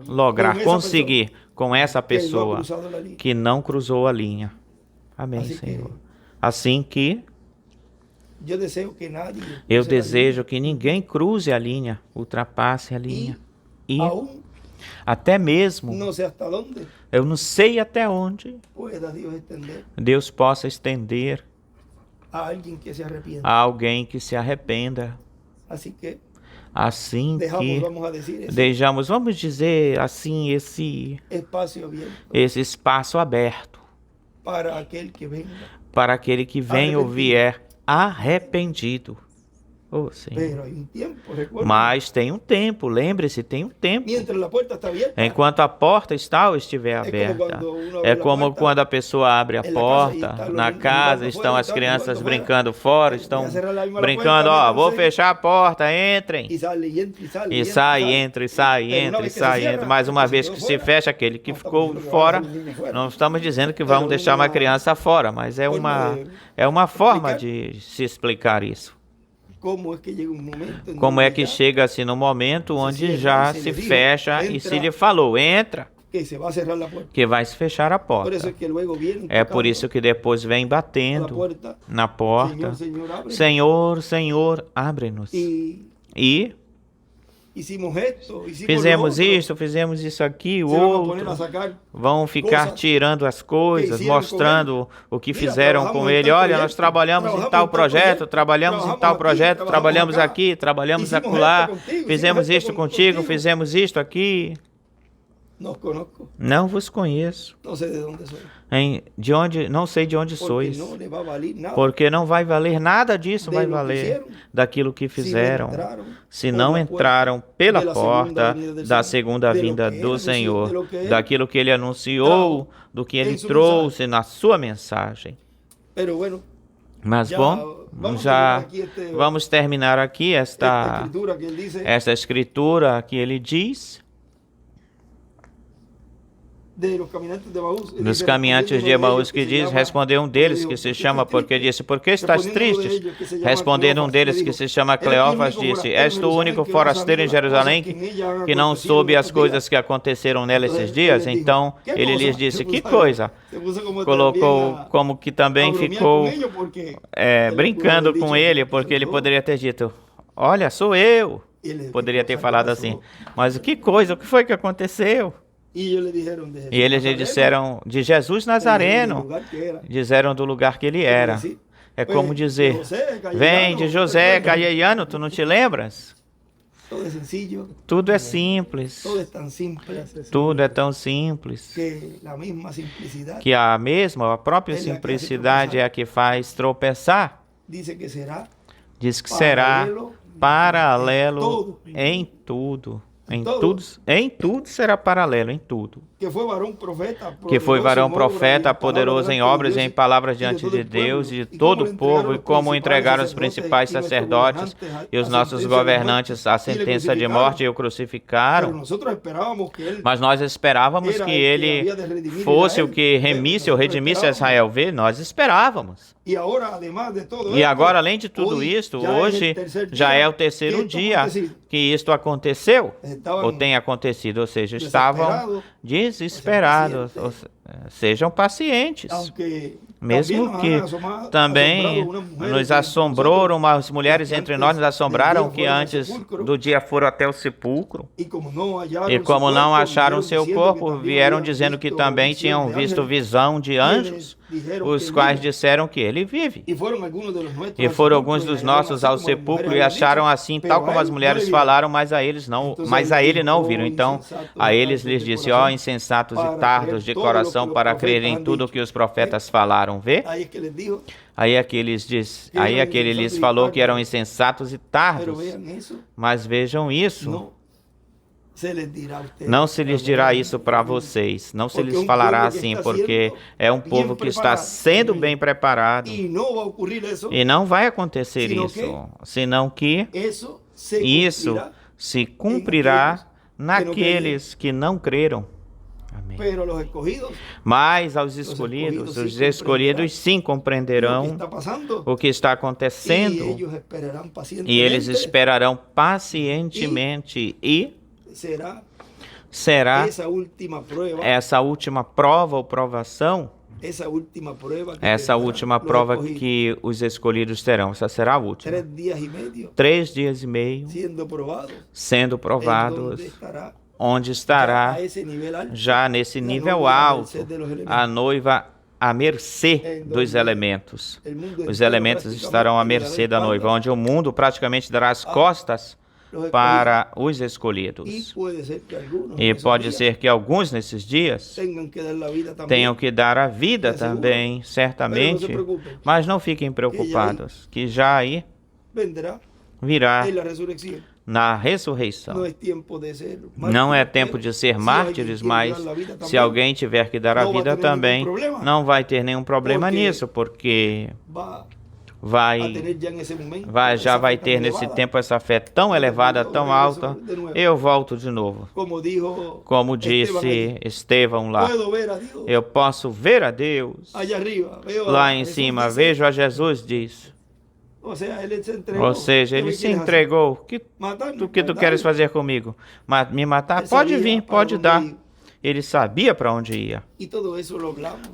lograr, conseguir com essa pessoa que não cruzou a linha. Amém, Senhor. Assim que eu desejo que ninguém cruze a linha, ultrapasse a linha. E até mesmo, eu não sei até onde Deus possa estender a alguém que se arrependa. assim dejamos, que vamos a decir, ese deixamos, vamos dizer assim, espacio abierto esse espaço aberto para aquel que venga. para aquele que vem ou vier arrependido. Oh, Senhor. Pero hay un tiempo, recuerden, Mas tem um tempo, lembre-se, tem um tempo. mientras la puerta está abierta, Enquanto a porta está ou estiver como aberta. quando uno abre É la como puerta quando a pessoa abre a en la casa y porta, están los na niños casa jugando estão fuera, as están crianças jugando brincando fora, fuera. estão Ya cerrar la misma brincando, puerta, ó, vou métanse, fechar a porta, entrem. y sale y entra y sale E y entra sai, y sale. entra, e sai, Pero una entra, e vez que se sai, cierra, entra. Mais uma el que vez se que quedó se fuera, fecha, aquele que no ficou estamos diciendo que fora, vamos a dejar el niño fuera. não estamos dizendo que Pero vamos deixar uma uma criança fora, mas forma é uma forma explicar de se explicar isso. Como es que llega un momento en Como é donde que ya chega-se no momento onde cierra já e se se lhe diga, fecha e entra. se lhe falou, entra, que se va a cerrar la puerta. que vai se fechar a Por eso porta. es que luego vienen É por tocando isso que depois vem a la batendo puerta. na porta. Señor, abre. Senhor, Senhor, abre-nos. Y E hicimos esto, hicimos fizemos lo otro. isso, fizemos isso aqui, o Se van a poner a outro. sacar. Vão ficar coisas tirando as coisas, hicieron mostrando o que Mira, fizeram com trabajamos em ele. tal Olha, nós projeto, trabalhamos em trabajamos tal em tal projeto, projeto, trabalhamos em trabajamos tal aqui, projeto, trabajamos trabalhamos acá, aqui, trabalhamos hicimos acolá, esto contigo, fizemos hicimos isto esto contigo, contigo. fizemos isto aqui. No os conozco, Não vos conheço. no sé de dónde soy. De onde, não sei de onde Porque sois. no le va a valer nada. Porque não vai valer nada disso, De vai lo que valer fizeram, daquilo que se não fizeram. entraram Se por não la entraram puerta pela de la porta segunda venida del da Señor, segunda de lo vinda que él do anunció, de Senhor, lo que él daquilo que ele anunciou, do que ele em sua trouxe na sua mensagem. Pero bueno, Mas já bom, vamos já terminar aqui vamos terminar aqui esta escritura que él dice esta escritura que ele diz de los caminantes de Emaús. Él dos dice, caminhantes de respondiendo uno Emaús que se diz, llama, respondeu um deles digo, que se "¿Por qué chama, estás porque triste?" disse, por que estás Respondendo uno de tristes? ellos, que se llama Respondendo um Cleófas, deles le que dijo, se chama "Eres tu Cleófas, único disse, forastero en és tu único Jerusalém que no forasteiro em sabe Jerusalém las cosas que en ella han que não acontecido soube en as estos coisas días." que aconteceram nela esses Entonces, dias. él dijo, Então "¿Qué ele cosa?" lhes disse, Se que puso coisa? se puso como Colocou también a- como que também a bromear ficou con ellos, porque brincando él pudo com haber ele, dicho, porque ele "Yo". poderia ter dito, olha, sou eu. Y él, Poderia "¿Qué ter cosa falado que assim, pasó?" mas que coisa, o que foi que aconteceu? Y ellos le dijeron de E eles lhe Nazareno, disseram de Jesus le dijeron del Nazareno, lugar que era. disseram do lugar que ele era. Decir, É como "Pues, dizer, de José, Galilano, vem de José recuerda, Galileano, tu não te lembras? todo es sencillo, Tudo é simples, todo es tan simple tudo é tão simples, que la misma simplicidad que a própria simplicidade é a que faz tropeçar. dice que será Diz que será paralelo em em tudo. Em todo. tudo será paralelo, em tudo. que foi varão profeta, Que foi varão profeta, poderoso em obras e em palavras diante diante de Deus e de todo o povo, e como entregaram os principais sacerdotes e os nossos governantes a sentença de morte e o crucificaram. Mas nós esperávamos que ele fosse o que remisse ou redimisse a Israel. Vê, nós esperávamos. E agora, além de tudo isto, hoje já é o terceiro dia que isto aconteceu, ou tem acontecido, ou seja, estavam desesperados. Sejam pacientes. Mesmo que também nos assombrou, umas mulheres entre nós nos assombraram que antes do dia foram até o sepulcro. E como não acharam seu corpo, vieram dizendo que também tinham visto visão de anjos, os quais disseram que ele vive. E foram alguns dos nossos ao sepulcro e acharam assim, tal como as mulheres falaram, mas a ele não viram. Então a eles lhes disse, ó insensatos e tardos de coração, para crer em tudo o que os profetas falaram. Vê? Aí aquele lhes falou que eram insensatos e tardos. Mas vejam isso. Não se lhes dirá isso para vocês. Não se lhes falará assim, porque é um povo que está sendo bem preparado. E não vai acontecer isso, senão que isso se cumprirá naqueles que não creram. Amém. Mas aos escolhidos, os escolhidos sim compreenderão o que está acontecendo e eles esperarão pacientemente e será essa última prova ou provação, essa última prova que os escolhidos terão. Essa será a última. 3 dias e meio sendo provados, onde estará já nesse nível alto a noiva à mercê dos elementos. Os elementos estarão à mercê da noiva, onde o mundo praticamente dará as costas para os escolhidos. E pode ser que alguns nesses dias tenham que dar a vida também, certamente, mas não fiquem preocupados, que já aí virá na ressurreição. Não é tempo de ser mártires, mas se alguém tiver que dar a vida também, não vai ter nenhum problema nisso, porque já vai ter nesse tempo essa fé tão elevada, tão alta. Eu volto de novo. Como disse Estevão lá, eu posso ver a Deus. Lá em cima, vejo a Jesus, diz. Ou seja, ele se entregou. O que tu queres fazer comigo? Me matar? Pode vir, pode dar. Ele sabia para onde ia.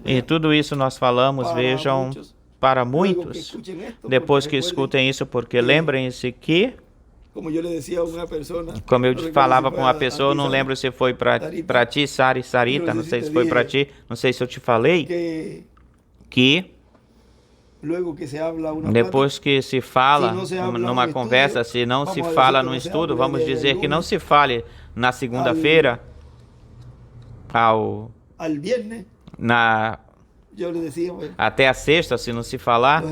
E tudo isso nós falamos, vejam, para muitos, depois que escutem isso, porque lembrem-se que, como eu falava para uma pessoa, não lembro se foi para ti, Sarita, não sei se foi para ti, não sei se eu te falei, que depois que se fala numa conversa, se não se fala no estudo, vamos dizer que não se fale na segunda-feira, até a sexta, se não se falar,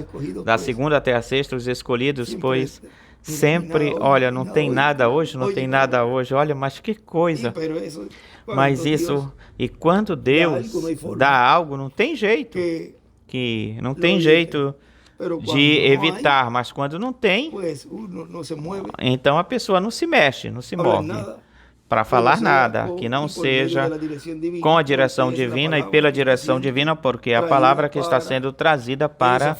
da segunda até a sexta, os escolhidos, pois sempre, olha, não tem nada hoje, não tem nada hoje, olha, mas que coisa. Mas isso, e quando Deus dá algo, não tem jeito, que não tem jeito de evitar, mas quando não tem, então a pessoa não se mexe, não se move. Para falar nada que não seja com a direção divina e pela direção divina, porque é a palavra que está sendo trazida para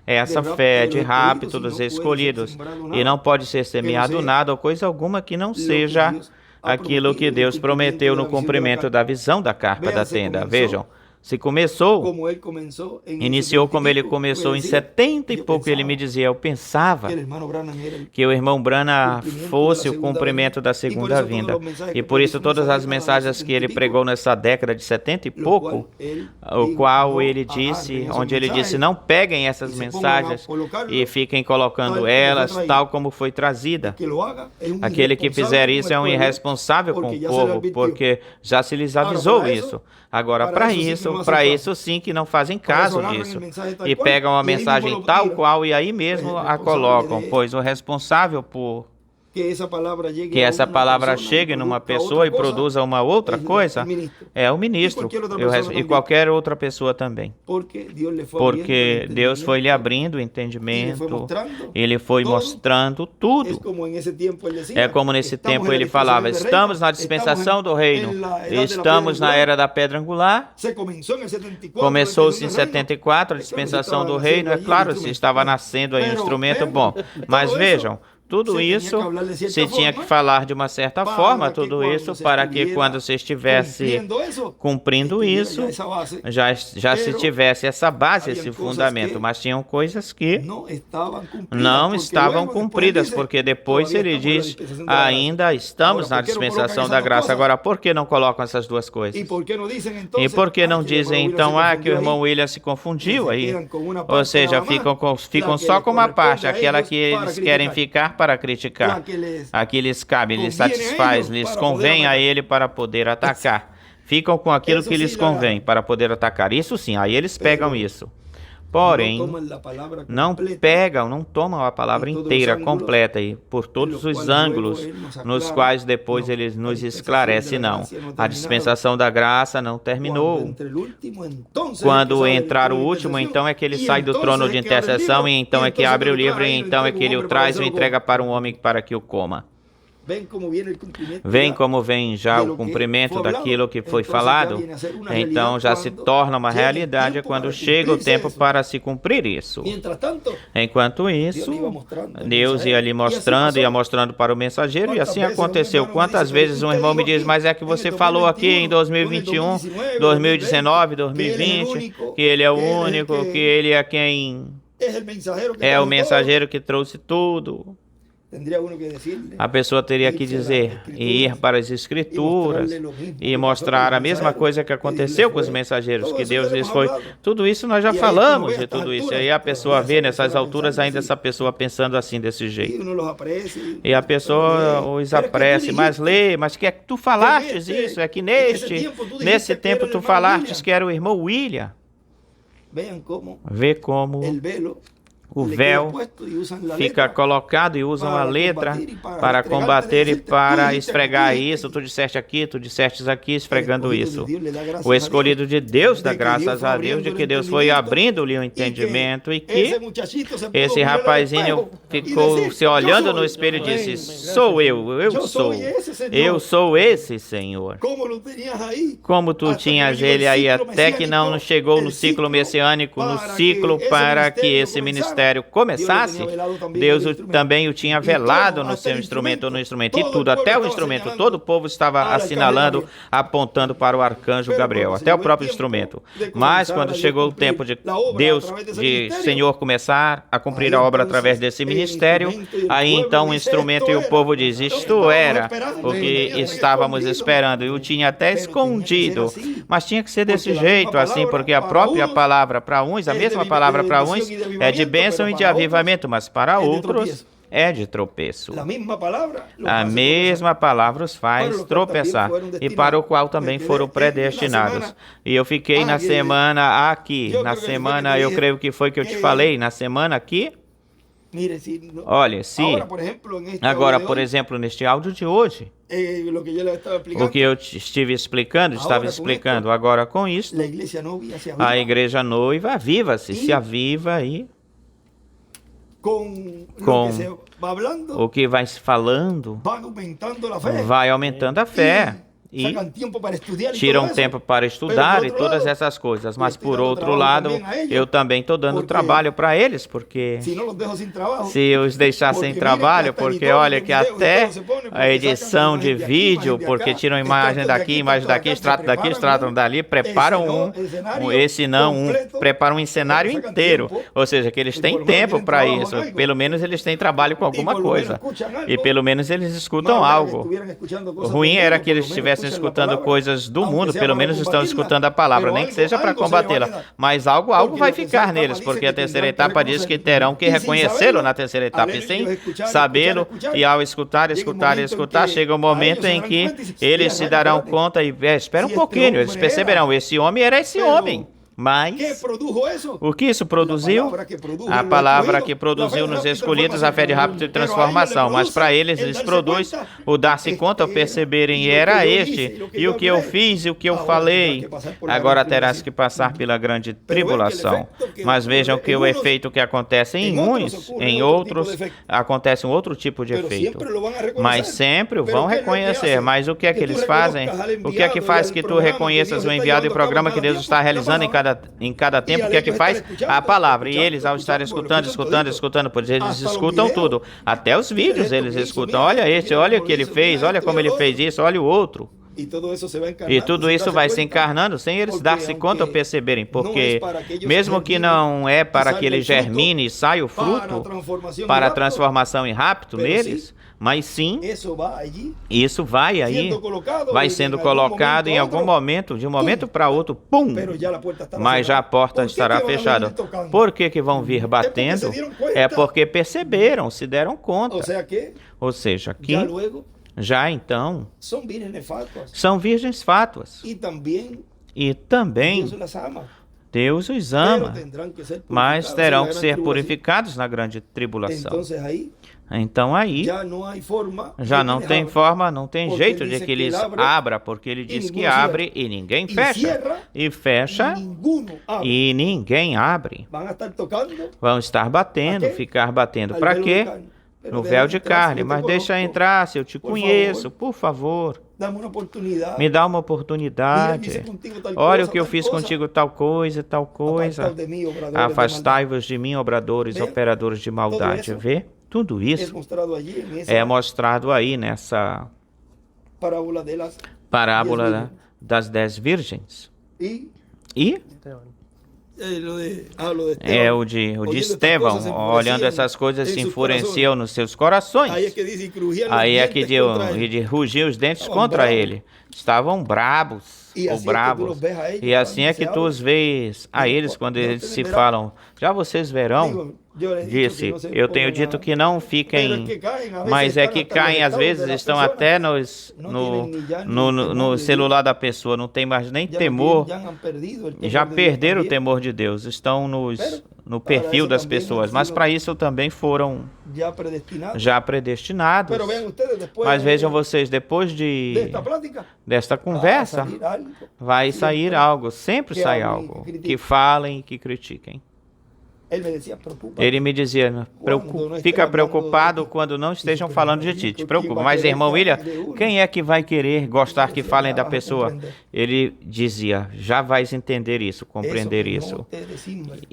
essa fé de rapto dos escolhidos. E não pode ser semeado nada ou coisa alguma que não seja aquilo que Deus prometeu no cumprimento da visão da carpa da tenda. Vejam. Se iniciou como ele começou em 70 e pouco, ele me dizia, eu pensava que o irmão Branham fosse o cumprimento da segunda vinda. E por isso todas as mensagens que ele pregou nessa década de 70 e pouco, o qual ele disse, onde ele disse, não peguem essas mensagens e fiquem colocando elas tal como foi trazida. Aquele que fizer isso é um irresponsável com o povo, porque já se lhes avisou isso. Agora, para isso sim que não fazem caso disso. E pegam a mensagem tal qual e aí mesmo a colocam, pois o responsável por que essa palavra chegue numa pessoa e produza uma outra coisa é o ministro e qualquer outra pessoa também. Porque Deus foi lhe abrindo o entendimento, Ele foi mostrando tudo. É como nesse tempo ele falava, estamos na dispensação do reino, estamos na era da pedra angular, começou-se em 74 a dispensação do reino, é claro, se estava nascendo aí um instrumento bom, mas vejam, tudo isso se tinha que falar de uma certa forma, tudo isso para que quando você estivesse cumprindo isso, já se tivesse essa base, esse fundamento, mas tinham coisas que não estavam cumpridas, porque depois ele diz, ainda estamos na dispensação da graça. Agora, por que não colocam essas duas coisas? E por que não dizem então, que o irmão William se confundiu aí? Ou seja, ficam só com uma parte, aquela que eles querem ficar para criticar. Aqui lhes cabe, lhes satisfaz, lhes convém a ele para poder atacar. Ficam com aquilo que lhes convém para poder atacar. Isso sim, aí eles pegam isso. Porém, não tomam a palavra inteira, completa, e por todos os ângulos nos quais depois ele nos esclarece, não. A dispensação da graça não terminou. Quando entrar o último, então é que ele sai do trono de intercessão, e então é que abre o livro, e então é que ele o traz e o entrega para um homem para que o coma. Vem como vem já o cumprimento daquilo que foi falado, então já se torna uma realidade quando chega o tempo para se cumprir isso. Enquanto isso, Deus ia lhe mostrando, ia mostrando para o mensageiro, e assim aconteceu. Quantas vezes um irmão me diz, mas é que você falou aqui em 2021, 2019, 2020, que ele é o único, que ele é quem é o mensageiro que trouxe tudo. A pessoa teria que dizer e ir para as Escrituras e mostrar a mesma coisa que aconteceu com os mensageiros, que Deus lhes foi. Tudo isso nós já falamos de tudo isso. E aí a pessoa vê nessas alturas ainda essa pessoa pensando assim, desse jeito. E a pessoa os apressa, mas lê, mas que é que tu falastes isso? É que nesse tempo tu falastes que era o irmão William. Vê como o véu fica colocado e usam a letra para combater e para esfregar isso. Tu disseste aqui, tu disseste aqui, esfregando isso. O escolhido de Deus dá graças a Deus de que Deus foi abrindo-lhe o entendimento e que esse rapazinho ficou se olhando no espelho e disse: sou eu sou esse, Senhor. Como tu tinhas ele aí até que não chegou no ciclo messiânico, no ciclo para que esse ministério começasse, Deus também o tinha velado no seu instrumento, e tudo, até o instrumento, todo o povo estava assinalando, apontando para o arcanjo Gabriel, até o próprio instrumento. Mas quando chegou o tempo de Deus, de Senhor começar a cumprir a obra através desse ministério, aí então o instrumento e o povo diz: isto era o que estávamos esperando, e o tinha até escondido, mas tinha que ser desse jeito, assim, porque a própria palavra para uns, a mesma palavra para uns é de bênção e de avivamento, mas para outros é de tropeço. A mesma palavra os faz tropeçar, e para o qual também foram predestinados. E eu fiquei na semana aqui, eu creio que foi que eu te falei, na semana aqui. Olha, se agora, por exemplo, neste áudio de hoje, o que eu estava explicando, agora com isso, a igreja noiva aviva-se, se aviva aí com o que vai se falando, vai aumentando a fé. E tiram tempo para estudar e todas essas coisas. Mas, por outro lado, eu também estou dando trabalho para eles, porque se os deixar sem trabalho, porque olha que até a edição de vídeo, porque tiram imagem daqui, extratam dali, preparam preparam um cenário inteiro. Ou seja, que eles têm tempo para isso. Pelo menos eles têm trabalho com alguma coisa. E pelo menos eles escutam algo. O ruim era que eles estivessem escutando coisas do mundo, pelo menos estão escutando a palavra, nem que seja para combatê-la, mas algo vai ficar neles, porque a terceira etapa diz que terão que reconhecê-lo na terceira etapa, e sem sabê-lo, e ao escutar, chega um momento em que eles se darão conta e espera um pouquinho, eles perceberão, esse homem era esse homem. Mas o que isso produziu? A palavra que produziu nos escolhidos a fé de rápido e transformação. Mas para eles produz o dar-se conta, o perceberem, e era este, e o que eu fiz e o que eu falei. Agora terás que passar pela grande tribulação. Mas vejam que o efeito que acontece em uns, em outros, acontece um outro tipo de efeito. Mas sempre o vão reconhecer. Mas o que é que eles fazem? O que é que faz que tu reconheças o enviado e programa que Deus está realizando em cada tempo? O que é que faz? A palavra. E eles, ao estarem escutando, pois eles escutam tudo. Até os vídeos eles escutam. Olha este, olha o que ele fez, olha como ele fez isso, olha o outro. E tudo isso vai se encarnando sem eles dar-se conta ou perceberem, porque mesmo que não é para que ele germine e saia o fruto para a transformação em rápido neles, mas sim, isso vai aí, vai sendo colocado em algum momento, de um momento para outro, pum, mas já a porta estará fechada. Por que vão vir batendo? É porque perceberam, se deram conta. Ou seja, que já então são virgens fátuas. E também Deus os ama, mas terão que ser purificados na grande tribulação. Então aí já não tem forma, não tem jeito de que eles abra, porque ele diz que abre e ninguém fecha, e fecha e ninguém abre. Vão estar batendo, ficar batendo. Para quê? No véu de carne. Mas deixa entrar, se eu te conheço, por favor. Me dá uma oportunidade. Olha o que eu fiz contigo, tal coisa, tal coisa. Afastai-vos de mim, obradores, operadores de maldade. Vê? Tudo isso é mostrado aí nessa parábola das 10 virgens. E É o de Estevão, olhando essas coisas, se enfureciam nos seus corações. Aí é que de rugir os dentes contra ele. Estavam brabos ou bravos. E assim é que tu os vês a eles quando eles se falam. Já vocês verão, disse, eu tenho dito que não fiquem, mas é que caem às vezes, estão até no celular da pessoa, não tem mais nem temor, já perderam o temor de Deus, estão no perfil das pessoas, mas para isso também foram já predestinados. Mas vejam vocês, depois desta conversa, vai sair algo, sempre sai algo, que falem e que critiquem. Ele me dizia, fica preocupado quando não estejam falando de ti, te preocupa. Mas, irmão William, quem é que vai querer gostar que falem da pessoa? Ele dizia, já vais entender isso, compreender isso.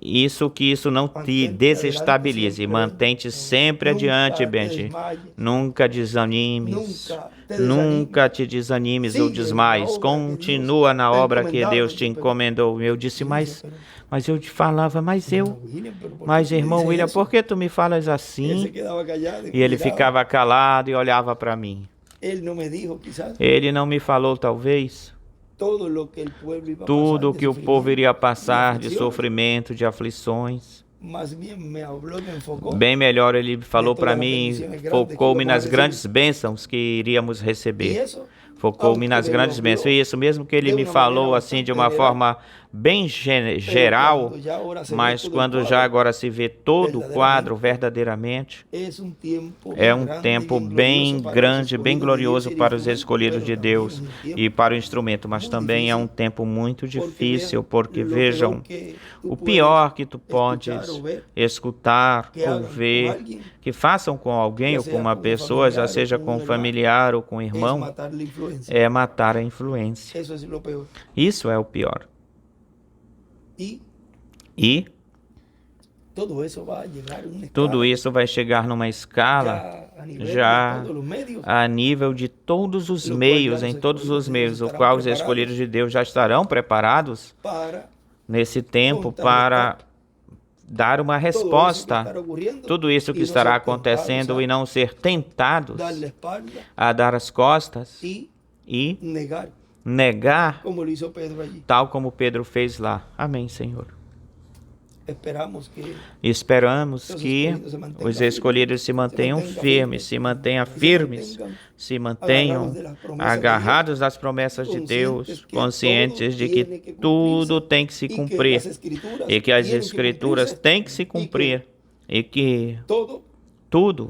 Isso não te desestabilize, mantém-te sempre adiante, Benji. Nunca desanimes, nunca te desanimes ou desmaies. Continua na obra que Deus te encomendou. Eu disse, mas eu te falava, mas irmão William, por que tu me falas assim? E ele ficava calado e olhava para mim. Ele não me falou, talvez, tudo o que o povo iria passar de sofrimento, de aflições. Bem melhor, ele falou para mim, focou-me nas grandes bênçãos que iríamos receber. Focou-me nas grandes bênçãos. E isso mesmo que ele me falou assim de uma forma bem geral, mas quando já agora se vê todo o quadro verdadeiramente, é um tempo bem grande, bem glorioso para os escolhidos de Deus e para o instrumento, mas também é um tempo muito difícil, porque vejam, o pior que tu podes escutar ou ver, que façam com alguém ou com uma pessoa, já seja com um familiar ou com um irmão, é matar a influência. Isso é o pior. E tudo isso vai chegar numa escala já a nível de todos os meios, em todos os meios, o qual os escolhidos de Deus já estarão preparados nesse tempo para dar uma resposta. Tudo isso que estará acontecendo e não ser tentados a dar as costas e negar, tal como Pedro fez lá. Amém, Senhor. Esperamos que os escolhidos se mantenham firmes, se mantenham agarrados às promessas de Deus, conscientes de que tudo tem que se cumprir e que as Escrituras têm que se cumprir e que tudo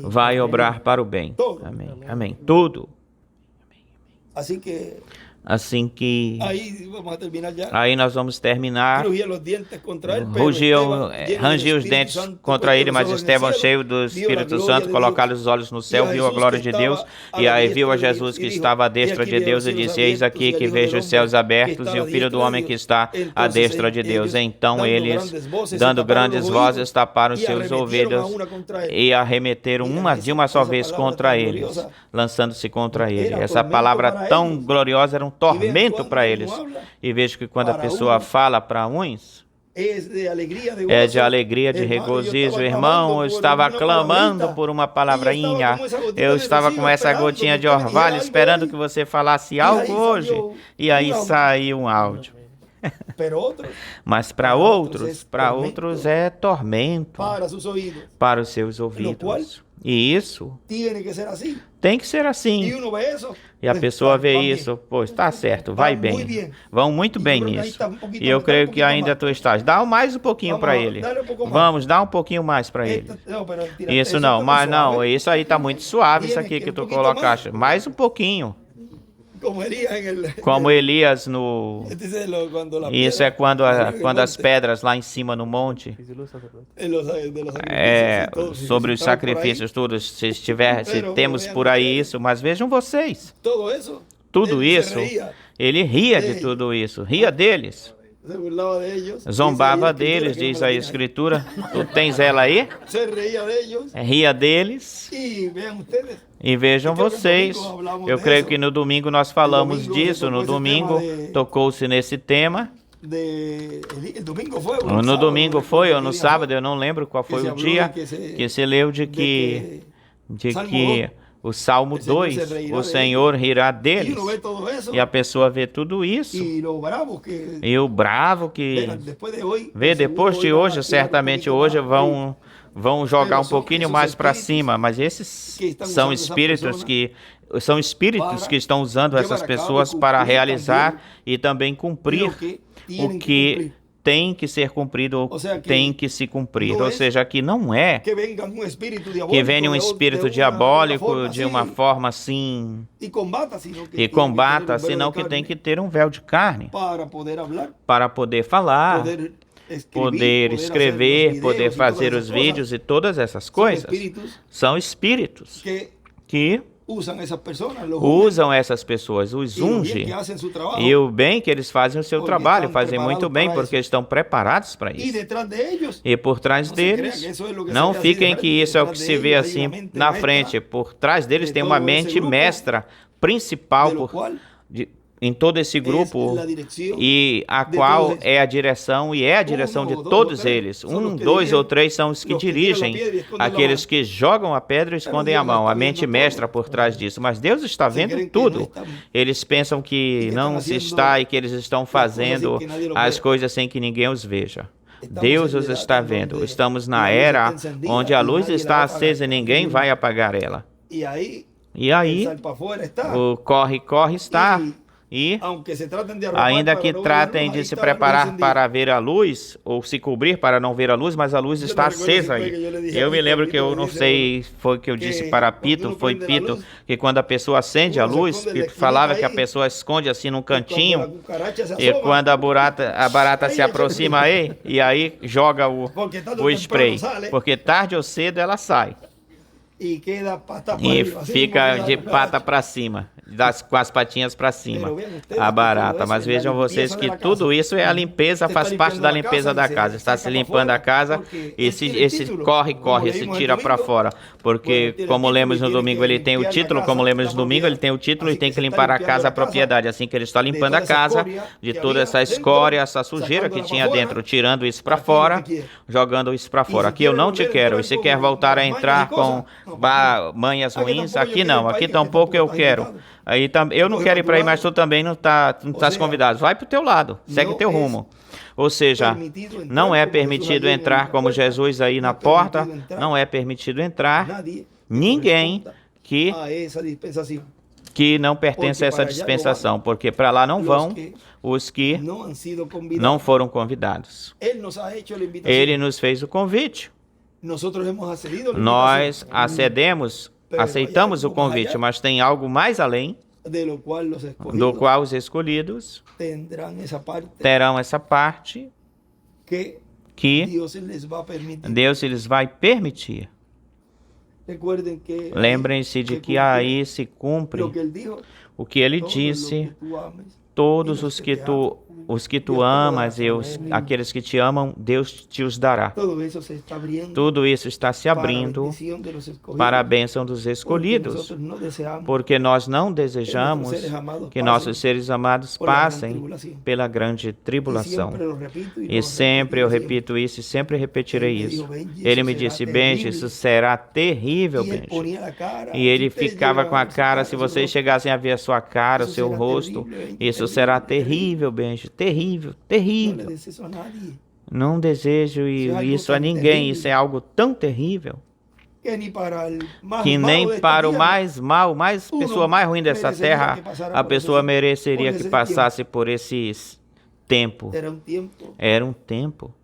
vai obrar para o bem. Amém. Amém. Tudo. Assim que aí nós vamos terminar. Rangiu os dentes contra ele, mas Estevão, cheio do Espírito Santo, colocando os olhos no céu, viu a glória de Deus, e aí viu a Jesus que estava à destra de Deus, e disse, eis aqui que vejo os céus abertos e o Filho do Homem que está à destra de Deus. Então eles, dando grandes vozes, taparam seus ouvidos e arremeteram de uma só vez contra eles, lançando-se contra ele. Essa palavra tão gloriosa era um tormento para eles. E vejo que quando a pessoa fala para uns, é de alegria, de regozijo. Irmão, eu estava clamando por uma palavrinha. Eu estava com essa gotinha de orvalho, esperando que você falasse algo hoje. E aí saiu um áudio. Mas para outros é tormento para os seus ouvidos. E isso tem que ser assim. E a pessoa vê isso, pô, está certo, vai bem. Vão muito bem nisso. E eu creio que ainda tu estás. Dá mais um pouquinho para ele. Vamos, dá um pouquinho mais para ele. Isso não, mas não, isso aí está muito suave, isso aqui que tu colocaste. Mais um pouquinho. Como Elias no... Isso é quando as pedras lá em cima no monte, sobre os sacrifícios, tudo, se temos por aí isso, mas vejam vocês, tudo isso, ele ria de tudo isso, ria deles. Zombava deles, diz a Escritura. Tu tens ela aí? Ria deles. E vejam vocês, eu creio que no domingo nós falamos disso, no domingo tocou-se nesse tema, No domingo foi, ou no sábado, eu não lembro qual foi o dia, que se leu de que o Salmo 2, o Senhor rirá deles. E a pessoa vê tudo isso. E o bravo que vê depois de hoje, certamente hoje vão jogar um pouquinho mais para cima. Mas esses são espíritos que estão usando essas pessoas para realizar e também cumprir o que tem que ser cumprido ou tem que se cumprir. Ou seja, que não é que venha um espírito diabólico de uma forma assim e combata, senão que tem que ter um véu de carne para poder falar, poder escrever, poder fazer os vídeos e todas essas coisas. São espíritos que usam essas pessoas, os unge, e o bem que eles fazem o seu trabalho, fazem muito bem porque estão preparados para isso. E por trás deles, não fiquem que isso é o que se vê assim na frente, por trás deles tem uma mente mestra, principal em todo esse grupo, e a qual é a direção, e é a direção de todos eles. 1, 2 ou 3 são os que dirigem, aqueles que jogam a pedra e escondem a mão, a mente mestra por trás disso. Mas Deus está vendo tudo. Eles pensam que não se está e que eles estão fazendo as coisas sem que ninguém os veja. Deus os está vendo. Estamos na era onde a luz está acesa e ninguém vai apagar ela. E aí, o corre está. E, ainda que tratem de se preparar para ver a luz, ou se cobrir para não ver a luz, mas a luz está acesa aí. Eu me lembro que eu não sei, foi o que eu disse para Pito, foi Pito, que quando a pessoa acende a luz, Pito falava que a pessoa esconde assim num cantinho, e quando a barata se aproxima aí, e aí joga o spray, porque tarde ou cedo ela sai. E fica de pata para cima, com as patinhas para cima, a barata. Mas vejam vocês que tudo isso é a limpeza, faz parte da limpeza da casa. Está se limpando a casa e esse corre, se tira para fora. Porque, como lemos no domingo, ele tem o título, ele tem o título e tem que limpar a casa, a propriedade. Assim que ele está limpando a casa de toda essa escória, essa sujeira que tinha dentro, tirando isso para fora, jogando isso para fora. Aqui eu não te quero. E se quer voltar a entrar com manhas ruins, aqui não, aqui tampouco eu quero. Aí eu não quero ir para aí, mas tu também não estás convidado. Vai para o teu lado, segue teu rumo. Ou seja, não é permitido entrar como Jesus aí na porta, não é permitido entrar ninguém que não pertence a essa dispensação, porque para lá não vão os que não foram convidados. Ele nos fez o convite. Nós aceitamos o convite, mas tem algo mais além, do qual os escolhidos terão essa parte que Deus lhes vai permitir. Lembrem-se de que aí se cumpre o que ele disse: todos os que tu amas e aqueles que te amam, Deus te os dará. Tudo isso está se abrindo para a bênção dos escolhidos, porque nós não desejamos que nossos seres amados passem pela grande tribulação. E sempre eu repito isso e sempre repetirei isso. Ele me disse: Benji, isso será terrível, Benji. E ele ficava com a cara, se vocês chegassem a ver a sua cara, o seu rosto, isso será terrível, Benji. Terrível, terrível. Não desejo isso a ninguém. Isso é algo tão terrível que nem para o mais mal, pessoa mais ruim dessa terra, a pessoa mereceria que passasse por esse tempo. Era um tempo.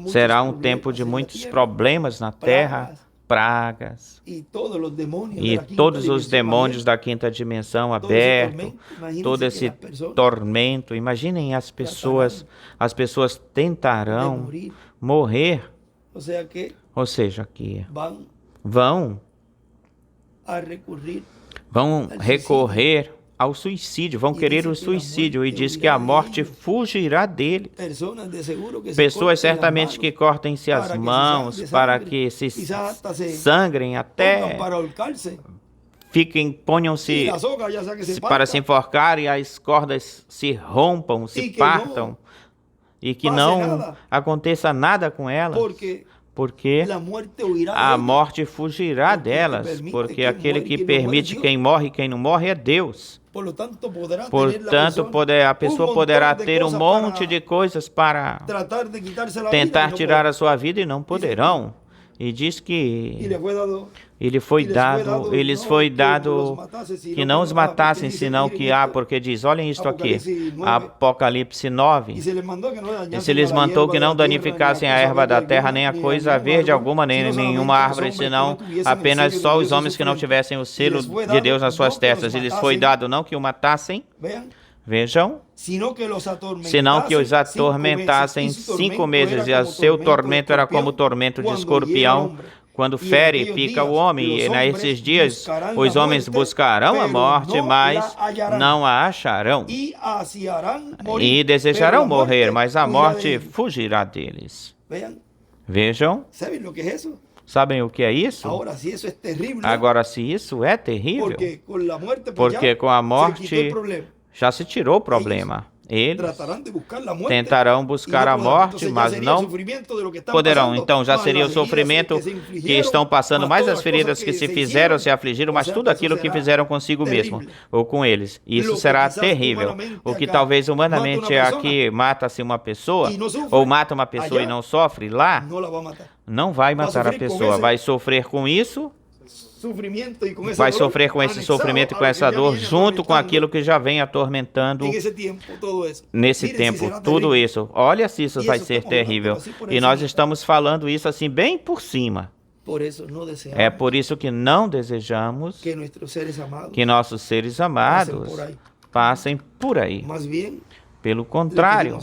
Será um tempo de muitos problemas na terra, pragas, e todos os demônios da quinta dimensão aberto, todo esse tormento. Imaginem as pessoas tentarão morrer, ou seja, que vão recorrer ao suicídio, vão querer o suicídio, e diz que a morte fugirá dele. Pessoas certamente que cortem-se as mãos para que se sangrem até ponham-se la soga ya sea que se para se parta, enforcar e as cordas se rompam, se que partam e que pase não nada, aconteça nada com elas, porque la muerte huirá de a ellas. morte fugirá Porque delas, permite porque quem aquele morre, que quem não morre é permite Deus. quem morre e quem não morre é Deus. Portanto, poderá Portanto, a pessoa poderá ter um monte de coisas para tratar de quitarse la vida tentar y no tirar puede. a sua vida e não poderão. E diz Y que le fue dado lhes foi dado que não os matassem, senão que porque diz, olhem isto aqui, Apocalipse 9, y se les mandó que no e dañasen se lhes a la mandou hierba que de não la tierra, danificassem ni a la erva da cosa terra, verde nem a alguna, coisa ni a verde ningún alguma, nem árbol, sino nenhuma solamente árvore, los hombres que senão no tuviesen el apenas sello só de os Dios en homens su que não frente. tivessem o selo les fue de dado Deus nas suas no que los testas. E lhes foi matassem, dado não que o matassem, vean, vejam, senão que os atormentassem 5 meses, e o seu tormento era como o tormento de escorpião, quando fere e pica o homem. E nesses dias os homens buscarão a morte, mas não a acharão. E desejarão morrer, mas a morte fugirá deles. Vejam, sabem o que é isso? Agora, se isso é terrível, porque com a morte já se tirou o problema. Eles tentarão buscar a morte, mas não poderão. Então já seria o sofrimento que estão passando, mais as feridas que se fizeram, se afligiram, mas tudo aquilo que fizeram consigo mesmo, ou com eles. Isso será terrível. O que talvez humanamente aqui mata-se uma pessoa, ou mata uma pessoa e não sofre, lá não vai matar a pessoa, vai sofrer com isso, vai sofrer com esse sofrimento e com essa dor, junto com aquilo que já vem atormentando nesse tempo, tudo isso. Olha se isso vai ser terrível. E nós estamos falando isso assim bem por cima. É por isso que não desejamos que nossos seres amados passem por aí. Pelo contrário,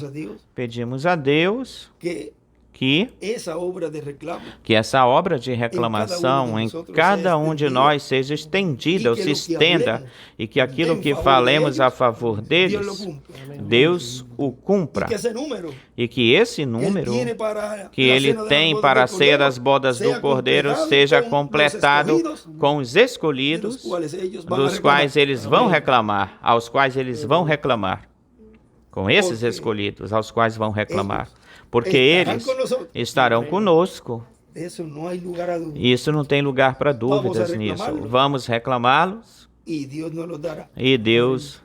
pedimos a Deus que essa obra de reclamação em cada um de nós seja estendida ou se estenda, e que aquilo que falemos a favor deles, Deus o cumpra, e que esse número que Ele tem para a ceia das bodas do Cordeiro seja completado com os escolhidos, dos quais eles vão reclamar, aos quais eles vão reclamar, com esses escolhidos, aos quais vão reclamar. Porque eles estarão conosco. Isso não tem lugar para dúvidas nisso. Vamos reclamá-los e Deus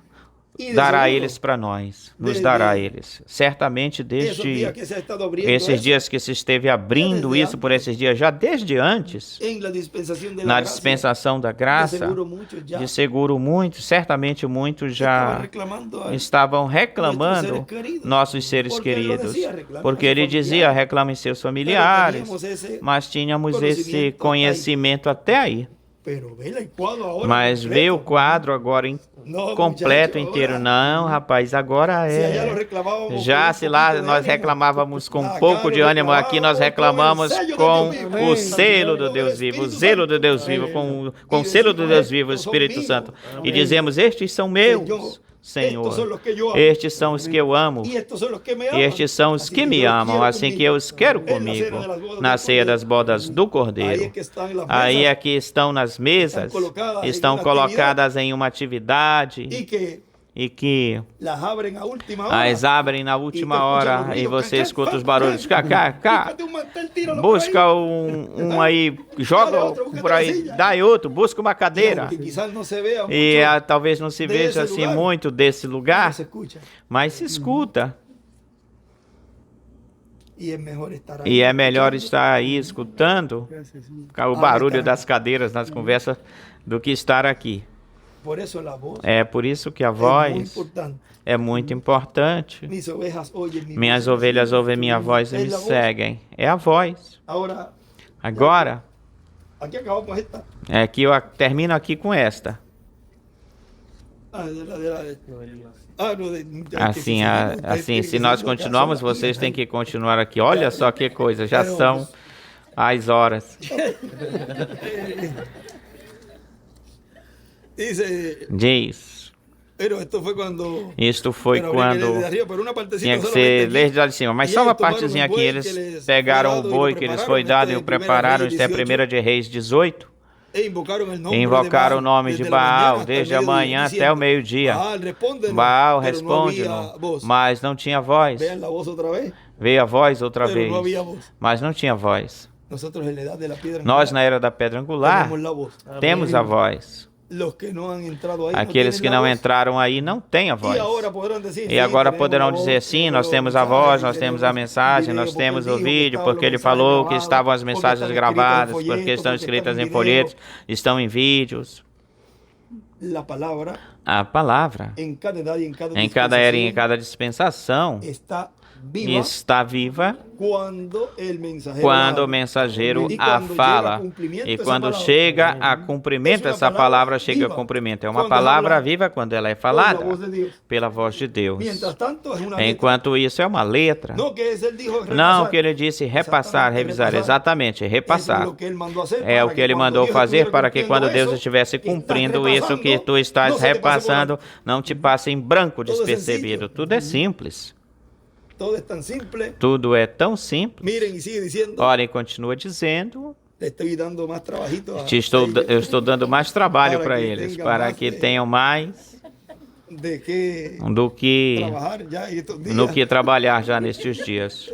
dará eles para nós, nos dará eles. Certamente desde esses dias que se esteve abrindo isso por esses dias, já desde antes, na dispensação da graça, de seguro muitos, certamente muitos já estavam reclamando nossos seres queridos, porque ele dizia, reclamem seus familiares, mas tínhamos esse conhecimento até aí. Mas vê o quadro agora completo, inteiro. Não, rapaz, agora é. Já se lá nós reclamávamos com um pouco de ânimo, aqui nós reclamamos com o selo do Deus vivo, o zelo do Deus vivo, com o selo do Deus vivo, o Espírito Santo. E dizemos, estes são meus, Senhor, estes são os que eu amo, e estes são os que me amam, assim que eu os quero comigo, na ceia das bodas do Cordeiro. Aí é que estão nas mesas, estão colocadas em uma atividade, e que as abrem na última hora, e você escuta os barulhos, cá, busca um aí, joga por aí, dá outro, busca uma cadeira, e talvez não se veja assim muito desse lugar, mas se escuta. E é melhor estar aí escutando o barulho das cadeiras nas conversas do que estar aqui. É por isso que a voz é muito importante. Minhas ovelhas ouvem minha voz e me seguem. É a voz. Agora, é que eu termino aqui com esta. Assim, se nós continuarmos, vocês têm que continuar aqui. Olha só que coisa, já são as horas. Diz. Isto foi quando tinha que ser desde lá de cima, mas só uma partezinha aqui. Eles pegaram o boi que lhes foi dado e o prepararam. Isto é 1 de Reis 18. E invocaram o nome de Baal desde a manhã até o meio-dia. Baal responde-nos, mas não tinha voz. Veio a voz outra vez, mas não tinha voz. Nós, na era da pedra angular, temos a voz. Aqueles que não entraram aí não têm a voz. E agora poderão dizer, sim, nós temos a voz, nós temos a mensagem, nós temos o vídeo, porque ele falou que estavam as mensagens gravadas, porque estão escritas em folhetos, estão em vídeos. A palavra, em cada era e em cada dispensação, está viva quando o mensageiro a fala. E quando chega a cumprimento, essa palavra chega a cumprimento. É uma palavra viva quando ela é falada pela voz de Deus. Enquanto isso é uma letra. Não o que ele disse repassar, revisar. Exatamente, repassar. É o que ele mandou fazer para que quando Deus estivesse cumprindo isso que tu estás repassando, não te passe em branco despercebido. Tudo é simples. Tudo é tão simples. Olhem, continua dizendo. Eu estou dando mais trabalho para eles, para que tenham mais do que no que trabalhar já nestes dias.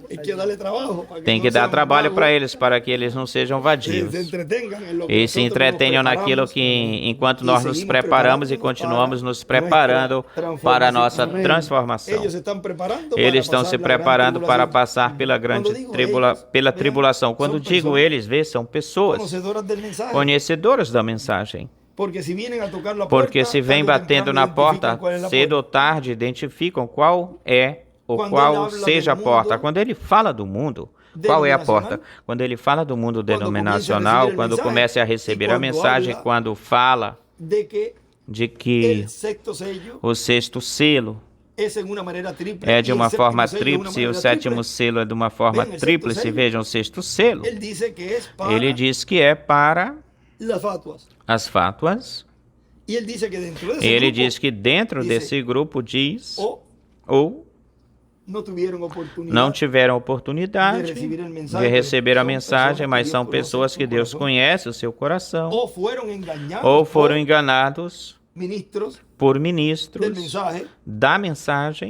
Tem que dar trabalho para eles, para que eles não sejam vadios e se entretenham naquilo que, enquanto nós nos preparamos e continuamos nos preparando para a nossa transformação. Eles estão se preparando para passar pela tribulação. Quando digo eles, vê, são pessoas conhecedoras da mensagem. Porque se vem batendo na porta, cedo ou tarde, identificam qual é ou qual seja a porta. Quando ele fala do mundo, qual é a porta? Quando ele fala do mundo denominacional, quando começa a receber a mensagem, quando fala de que o sexto selo é de uma forma tríplice, o sétimo selo é de uma forma tríplice. Vejam, o sexto selo. Ele diz que é para as fátuas. E ele diz que dentro desse grupo diz ou não tiveram oportunidade de receber a mensagem, mas são pessoas que Deus conhece o seu coração, ou foram enganados por ministros da mensagem.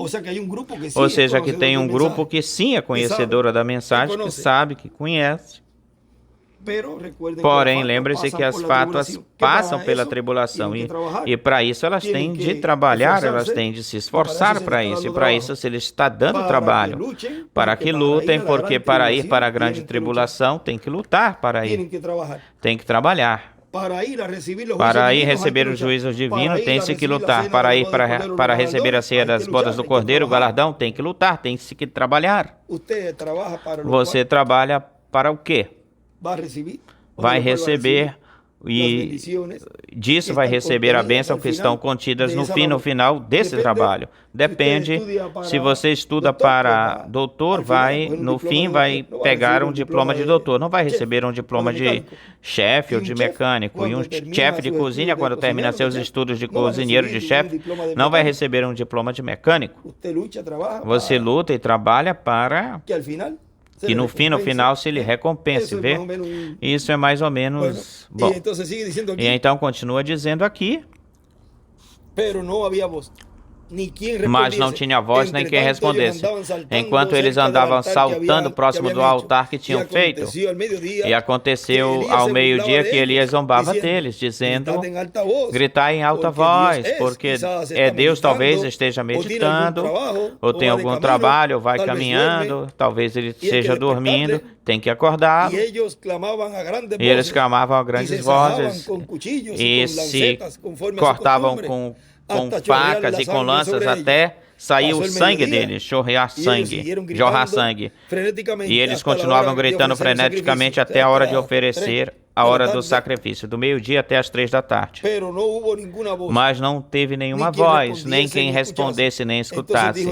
Ou seja, que tem um grupo que sim é conhecedora da mensagem, que sabe, que conhece. Porém, lembre-se que as fátuas passam pela tribulação e para isso elas têm de trabalhar, elas têm de se esforçar para isso. E para isso ele está dando trabalho, para que lutem, porque para ir para a grande tribulação tem que lutar para ir, tem que trabalhar. Para ir receber o juízo divino, tem-se que lutar. Para ir para receber a ceia das bodas do Cordeiro, o galardão, tem que lutar, tem-se que trabalhar. Você trabalha para o quê? Vai receber e disso vai receber a bênção que estão contidas no final desse trabalho. Depende, se você estuda para doutor, no fim vai pegar um diploma de doutor, não vai receber um diploma de chefe ou de mecânico. E um chefe de cozinha, quando termina seus estudos de cozinheiro, de chefe, não vai receber um diploma de mecânico. Você luta e trabalha para que no final se lhe recompense, vê? Isso é mais ou menos bom. E então continua dizendo aqui, mas não tinha voz nem quem respondesse, enquanto eles andavam saltando próximo do altar que tinham feito. E aconteceu ao meio-dia que Elias zombava deles, dizendo, gritai em alta voz, porque Deus talvez esteja meditando, ou tem algum trabalho, ou vai caminhando, talvez ele esteja dormindo, tem que acordá-lo. E eles clamavam a grandes vozes e se cortavam com facas e com lanças até sair o sangue deles, jorrar sangue. E eles continuavam gritando freneticamente até a hora de oferecer a hora do sacrifício, do meio-dia até as 3 da tarde. Mas não teve nenhuma voz, nem quem respondesse, nem escutasse.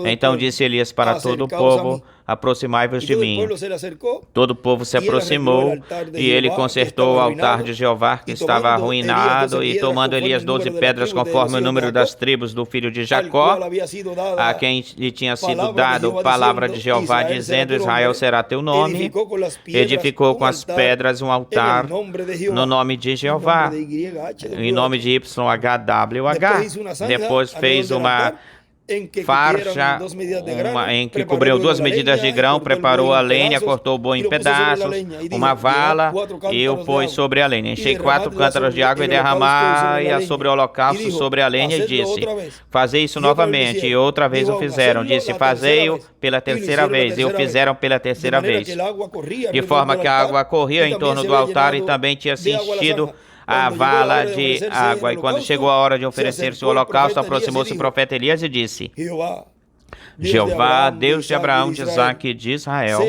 Então disse Elias para todo o povo, aproximai-vos de mim. Todo o povo se aproximou e ele consertou o altar de Jeová que estava arruinado e tomando Elias 12 pedras conforme o número das tribos do filho de Jacó, a quem lhe tinha sido dado palavra de Jeová dizendo, Israel será teu nome, edificou com as pedras um altar altar no nome de Jeová, em nome de YHWH. Depois fez uma farcha em que cobriu 2 medidas de grão, preparou a lenha, cortou o boi em pedaços, uma vala, e o pôs sobre a lenha. Enchei 4 cântaros de água e derramai-a sobre o holocausto, sobre a lenha, e disse: fazei isso novamente. E outra vez o fizeram. Disse: fazei-o pela terceira vez. E o fizeram pela terceira vez. De forma que a água corria em torno do altar e também tinha se enchido a vala de água. E quando chegou a hora de oferecer-se o holocausto, aproximou-se o profeta Elias e disse: Jeová, Deus de Abraão, de Isaque e de Israel,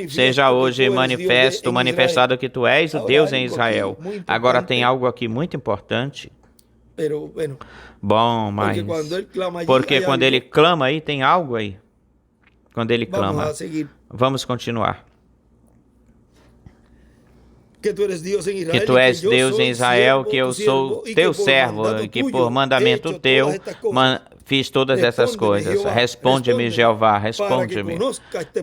seja hoje manifestado que tu és o Deus em Israel. Agora tem algo aqui muito importante. Bom, mas porque quando ele clama aí, tem algo aí. Quando ele clama. Vamos continuar. Que tu és Deus em Israel, que eu sou teu servo, e que por mandamento teu fiz todas essas coisas. Responde-me, Jeová, responde-me,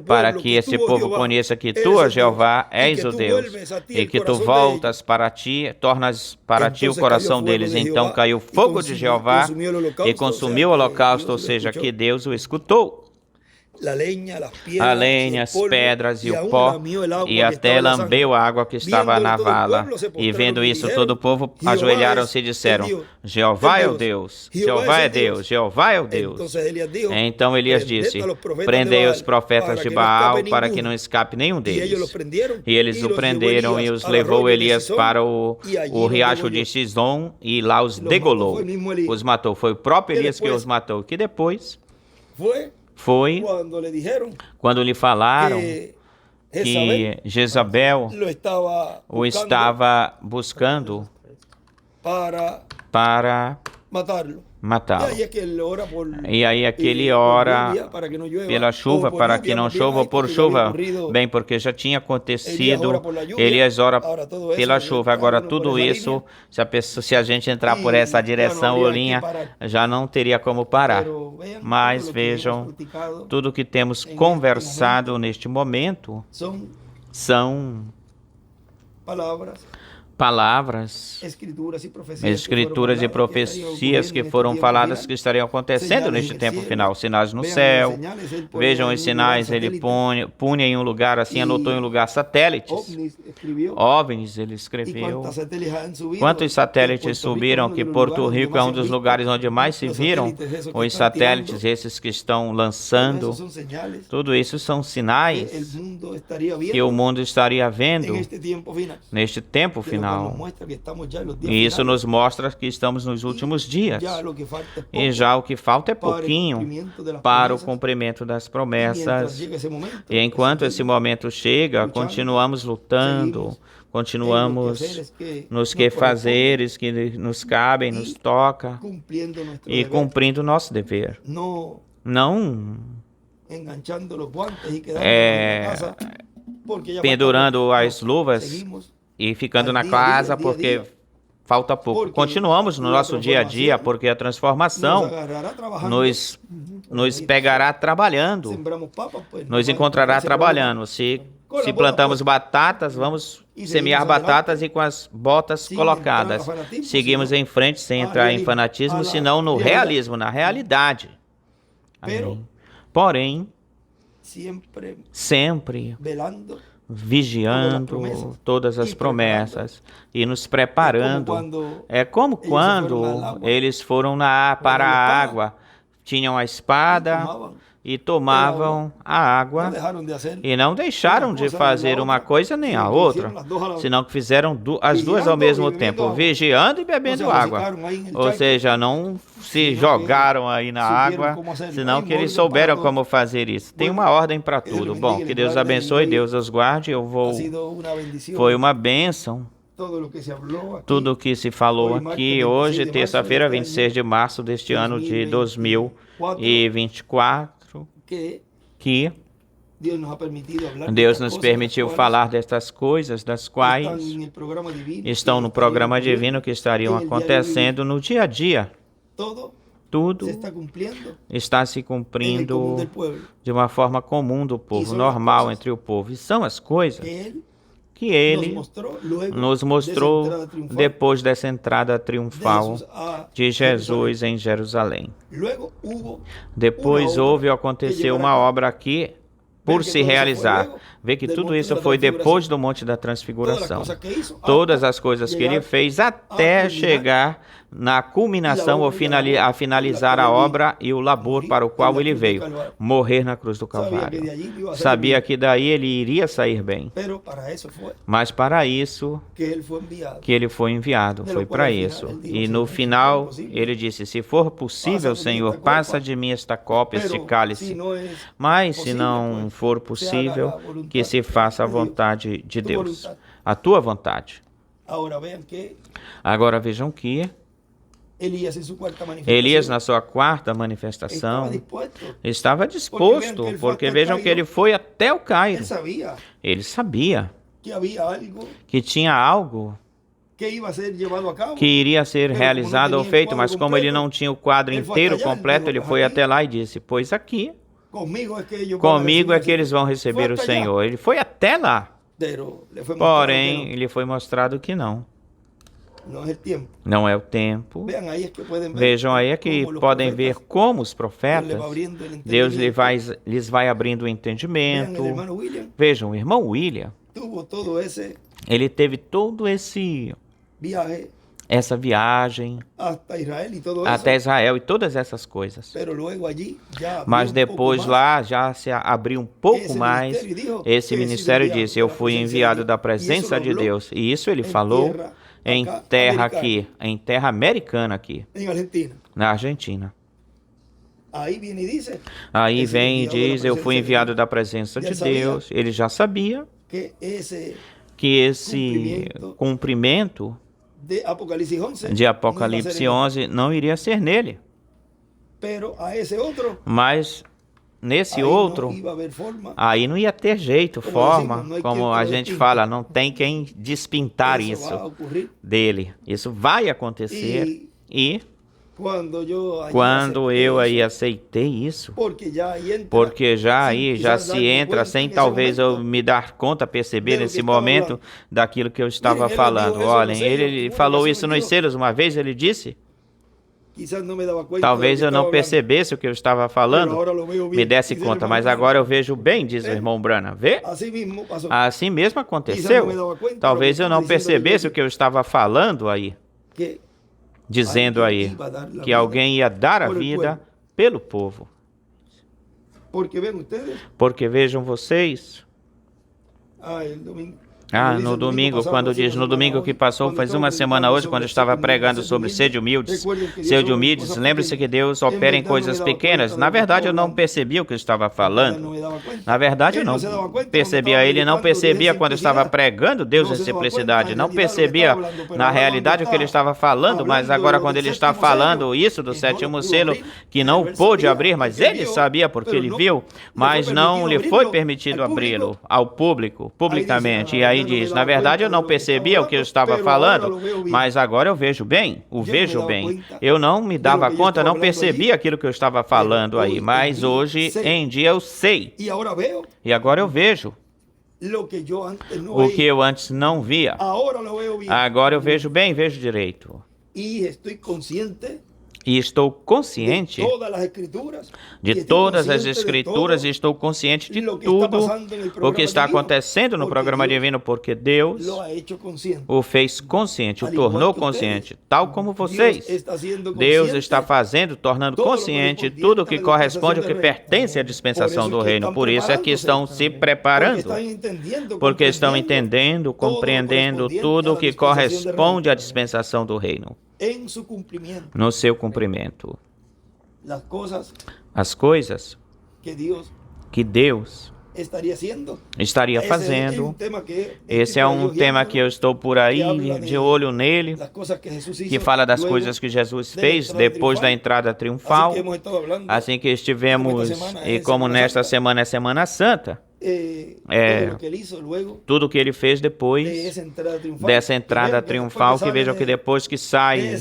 para que esse povo conheça que tu, Jeová, és o Deus, e que tu voltas para ti, tornas para ti o coração deles. Então caiu o fogo de Jeová e consumiu o holocausto, ou seja, que Deus o escutou. A lenha, as pedras e o pó, e até lambeu a água que estava na vala. E vendo isso, todo o povo ajoelharam-se e disseram: Jeová é o Deus, Jeová é Deus, Jeová é o Deus. Então Elias disse: prendei os profetas de Baal, para que não escape nenhum deles. E eles o prenderam, e os levou Elias para o riacho de Cizom, e lá os degolou, os matou. Foi o próprio Elias que os matou. Que depois foi quando lhe falaram que Jezabel o estava buscando para matá-lo. E aí é que ele ora pela chuva, para que não chova, por chuva, bem, porque já tinha acontecido. Elias ora pela chuva. Agora tudo isso, se a gente entrar por essa direção ou linha, já não teria como parar. Mas vejam, tudo que temos conversado neste momento são palavras, escrituras e profecias que foram faladas que estariam acontecendo neste tempo final. Sinais no céu. Vejam os sinais. Ele punha em um lugar assim, anotou em um lugar satélites. OVNIs, ele escreveu. Quantos satélites subiram? Que Porto Rico é um dos lugares onde mais se viram os satélites, esses que estão lançando. Tudo isso são sinais que o mundo estaria vendo neste tempo final. E isso nos mostra que estamos nos últimos dias. E já o que falta é pouquinho para o cumprimento das promessas. E enquanto esse momento chega, continuamos lutando, continuamos nos quefazeres que nos cabem, nos toca, e cumprindo o nosso dever. Não pendurando as luvas e ficando na casa porque falta pouco. Continuamos no nosso dia a dia, porque a transformação nos pegará trabalhando, nos encontrará trabalhando. Se plantamos batatas, vamos semear batatas e com as botas colocadas. Seguimos em frente sem entrar em fanatismo, senão no realismo, na realidade. Amém. Porém, sempre vigiando todas as promessas e nos preparando. É como quando eles foram para a água, tinham a espada e tomavam a água e não deixaram de fazer uma coisa nem a outra, senão que fizeram as duas ao mesmo tempo, vigiando e bebendo água. Ou seja, não se jogaram aí na água, senão que eles souberam como fazer isso. Tem uma ordem para tudo. Bom, que Deus abençoe, Deus os guarde. Foi uma bênção tudo o que se falou aqui hoje, terça-feira, 26 de março deste ano de 2024, que Deus nos permitiu falar destas coisas, das quais estão no programa divino, que estariam acontecendo no dia a dia. Tudo está se cumprindo de uma forma comum do povo, normal entre o povo. E são as coisas que ele nos mostrou depois dessa entrada triunfal de Jesus em Jerusalém. Depois aconteceu uma obra aqui por se realizar. Vê que tudo isso foi depois do Monte da Transfiguração. Todas as coisas que ele fez até chegar na culminação ou a finalizar a obra e o labor para o qual ele veio, morrer na cruz do Calvário. Sabia que daí ele iria sair bem. Mas para isso que ele foi enviado, foi para isso. E no final ele disse: se for possível, Senhor, passa de mim esta copa, este cálice. Mas se não for possível, que se faça a vontade de Deus, a tua vontade. Agora vejam que Elias, na sua quarta manifestação, estava disposto, porque vejam que ele foi até o Cairo. Ele sabia que tinha algo que iria ser realizado ou feito, mas como ele não tinha o quadro inteiro completo, ele foi até lá e disse: pois aqui, comigo é que eles vão receber o Senhor. Ele foi até lá, porém, lhe foi mostrado que não. Não é o tempo. Vejam aí que podem ver como os profetas, Deus lhes vai abrindo o entendimento. Vejam, o irmão William, ele teve todo essa viagem até Israel e todas essas coisas. Mas depois lá já se abriu um pouco mais. Esse ministério disse: eu fui enviado da presença de Deus. E isso ele falou em terra aqui, em terra americana aqui, na Argentina. Aí vem e diz: eu fui enviado da presença de Deus. Ele já sabia que esse cumprimento de Apocalipse 11 não iria ser nele. Mas nesse outro, aí não ia ter jeito, forma, como a gente fala, não tem quem despintar isso dele. Isso vai acontecer e quando eu aí aceitei isso, porque já aí já se entra sem talvez eu me dar conta, perceber nesse momento daquilo que eu estava falando. Olhem, ele falou isso nos selos uma vez, ele disse: talvez eu não percebesse o que eu estava falando, me desse conta, mas agora eu vejo bem, diz o irmão Branham. Vê? Assim mesmo aconteceu. Talvez eu não percebesse o que eu estava falando aí, dizendo aí que alguém ia dar a vida pelo povo. Porque vejam vocês, no domingo, quando diz, no domingo que passou, faz uma semana hoje, quando eu estava pregando sobre sede humildes, lembre-se que Deus opera em coisas pequenas. Na verdade, eu não percebia o que eu estava falando. Na verdade, eu não percebia. Ele não percebia quando eu estava pregando Deus em simplicidade. Não percebia, na realidade, o que ele estava falando, mas agora, quando ele está falando isso do sétimo selo, que não pôde abrir, mas ele sabia porque ele viu, mas não lhe foi permitido abri-lo ao público, publicamente. E aí diz: na verdade eu não percebia o que eu estava falando, mas agora eu vejo bem, vejo bem. Eu não me dava conta, não percebia aquilo que eu estava falando aí, mas hoje em dia eu sei. E agora eu vejo o que eu antes não via. Agora eu vejo bem, vejo direito. E estou consciente de todas as Escrituras e estou consciente de tudo o que está acontecendo no programa divino, porque Deus o fez consciente, o tornou consciente, tal como vocês. Deus está fazendo, tornando consciente tudo o que corresponde ao que pertence à dispensação do reino. Por isso é que estão se preparando, porque estão entendendo, compreendendo tudo o que corresponde à dispensação do reino. No seu cumprimento, as coisas que Deus estaria fazendo. Esse é um tema que eu estou por aí de olho nele, que fala das coisas que Jesus fez depois da entrada triunfal, assim que estivemos, e como nesta semana é Semana Santa, tudo que ele fez depois dessa entrada triunfal, que vejam que depois que sai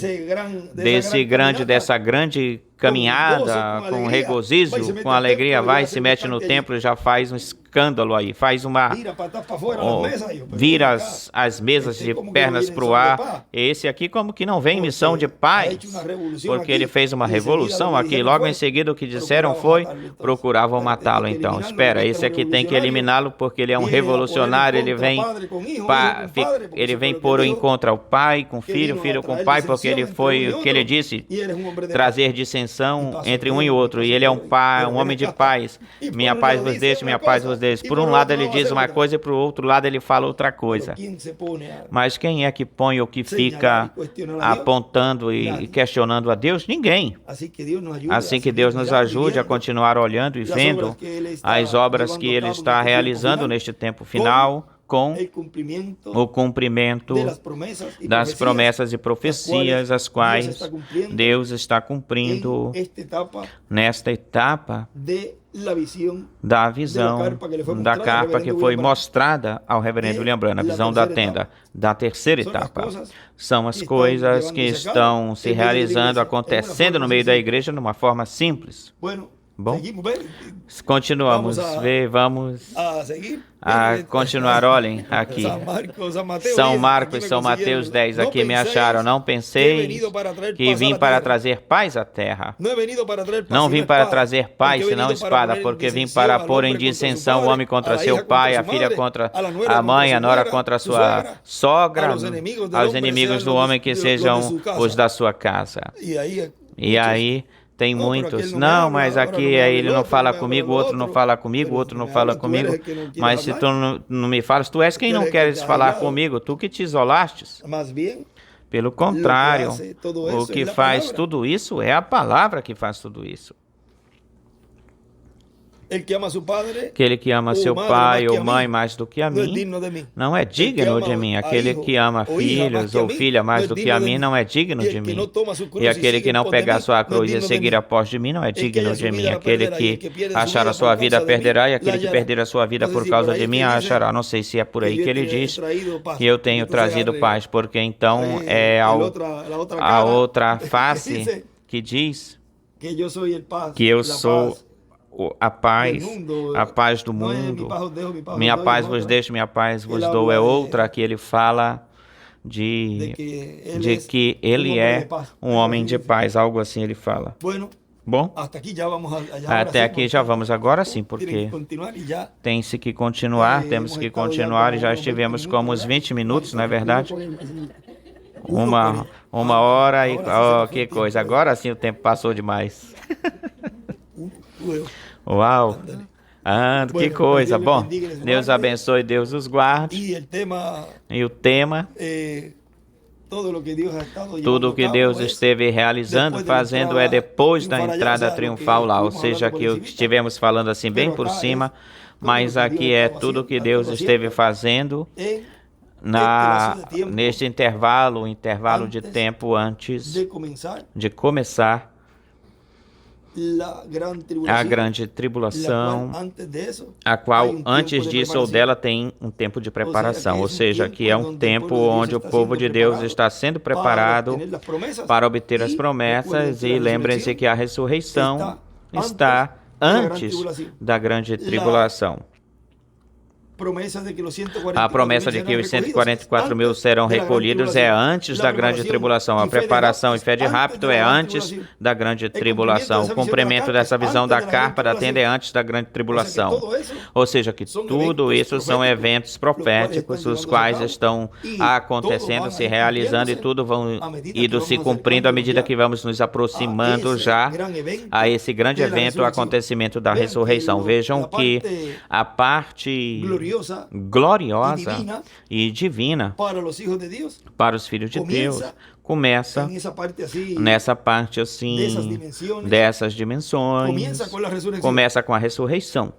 dessa grande caminhada, com regozijo, com alegria, vai, se mete no templo e já faz um escândalo aí, faz uma... vira as mesas de pernas para o ar. Esse aqui como que não vem em missão de paz, porque ele fez uma revolução aqui. Logo em seguida o que disseram foi, procuravam matá-lo. Então, espera, esse aqui tem que eliminá-lo porque ele é um revolucionário, ele vem pôr o encontro ao pai com filho, filho com pai, porque ele foi, o que ele disse, trazer dissensão entre um e outro. E ele é um homem de paz. Minha paz vos deixo, minha paz vos deixo. Por um lado ele diz uma coisa e por outro lado ele fala outra coisa. Mas quem é que põe ou que fica apontando e questionando a Deus? Ninguém. Assim que Deus nos ajude a continuar olhando e vendo as obras que Ele está realizando neste tempo final, com o cumprimento das promessas e profecias, as quais Deus está cumprindo nesta etapa da visão da carpa que foi mostrada ao reverendo William Branham, a visão da tenda, da terceira etapa. São as coisas que estão se realizando, acontecendo no meio da igreja de uma forma simples. Bom, continuamos, vamos a continuar, olhem aqui, São Marcos e São Mateus 10, aqui me acharam, não pensei que vim para trazer paz à terra, não vim para trazer paz senão espada, porque vim para pôr em dissensão o homem contra seu pai, a filha contra a mãe, a nora contra a sua sogra, aos inimigos do homem que sejam os da sua casa. E aí... tem muitos. Não, mas aqui ele não fala comigo, outro não fala comigo, outro não fala comigo. Mas se tu não me falas, tu és quem não queres falar comigo, tu que te isolastes. Pelo contrário, o que faz tudo isso é a palavra que faz tudo isso. Aquele que ama seu pai ou mãe mais do que a mim, não é digno de mim. Aquele que ama filhos ou filha mais do que a mim, não é digno de mim. E aquele que não pegar sua cruz e seguir após de mim, não é digno de mim. Aquele que achar a sua vida perderá, e aquele que perder a sua vida por causa de mim, a achará. Não sei se é por aí que ele diz que eu tenho trazido paz, porque então é a outra face que diz que eu sou a paz do mundo. Minha paz vos deixo, minha paz vos dou. É outra que ele fala de que ele é um homem de paz, algo assim ele fala. Bom, até aqui já vamos agora sim, porque tem-se que continuar, temos que continuar, e já estivemos como uns 20 minutos, não é verdade? Uma hora e... Oh, que coisa, agora sim o tempo passou demais. Uau! Que coisa! Bom, Deus abençoe, Deus os guarde. E o tema... tudo o que Deus esteve realizando, fazendo, é depois da entrada triunfal lá. Ou seja, que estivemos falando assim bem por cima, mas aqui é tudo o que Deus esteve fazendo neste intervalo de tempo antes de começar a grande tribulação, a qual antes disso ou dela tem um tempo de preparação, ou seja, que é um tempo onde o povo de Deus está sendo preparado para obter as promessas, e lembrem-se que a ressurreição está antes da grande tribulação. A promessa de que os 144 mil serão recolhidos é antes da grande tribulação. A preparação e fé de rapto é antes da grande tribulação. O cumprimento dessa visão da carpa da tenda é antes da grande tribulação. Ou seja, que tudo isso são eventos proféticos, os quais estão acontecendo, se realizando, e tudo vão indo se cumprindo à medida que vamos nos aproximando já a esse grande evento, o acontecimento da ressurreição. Vejam que a parte gloriosa e divina para os filhos de Deus começa nessa parte assim, dessas dimensões, começa com a ressurreição.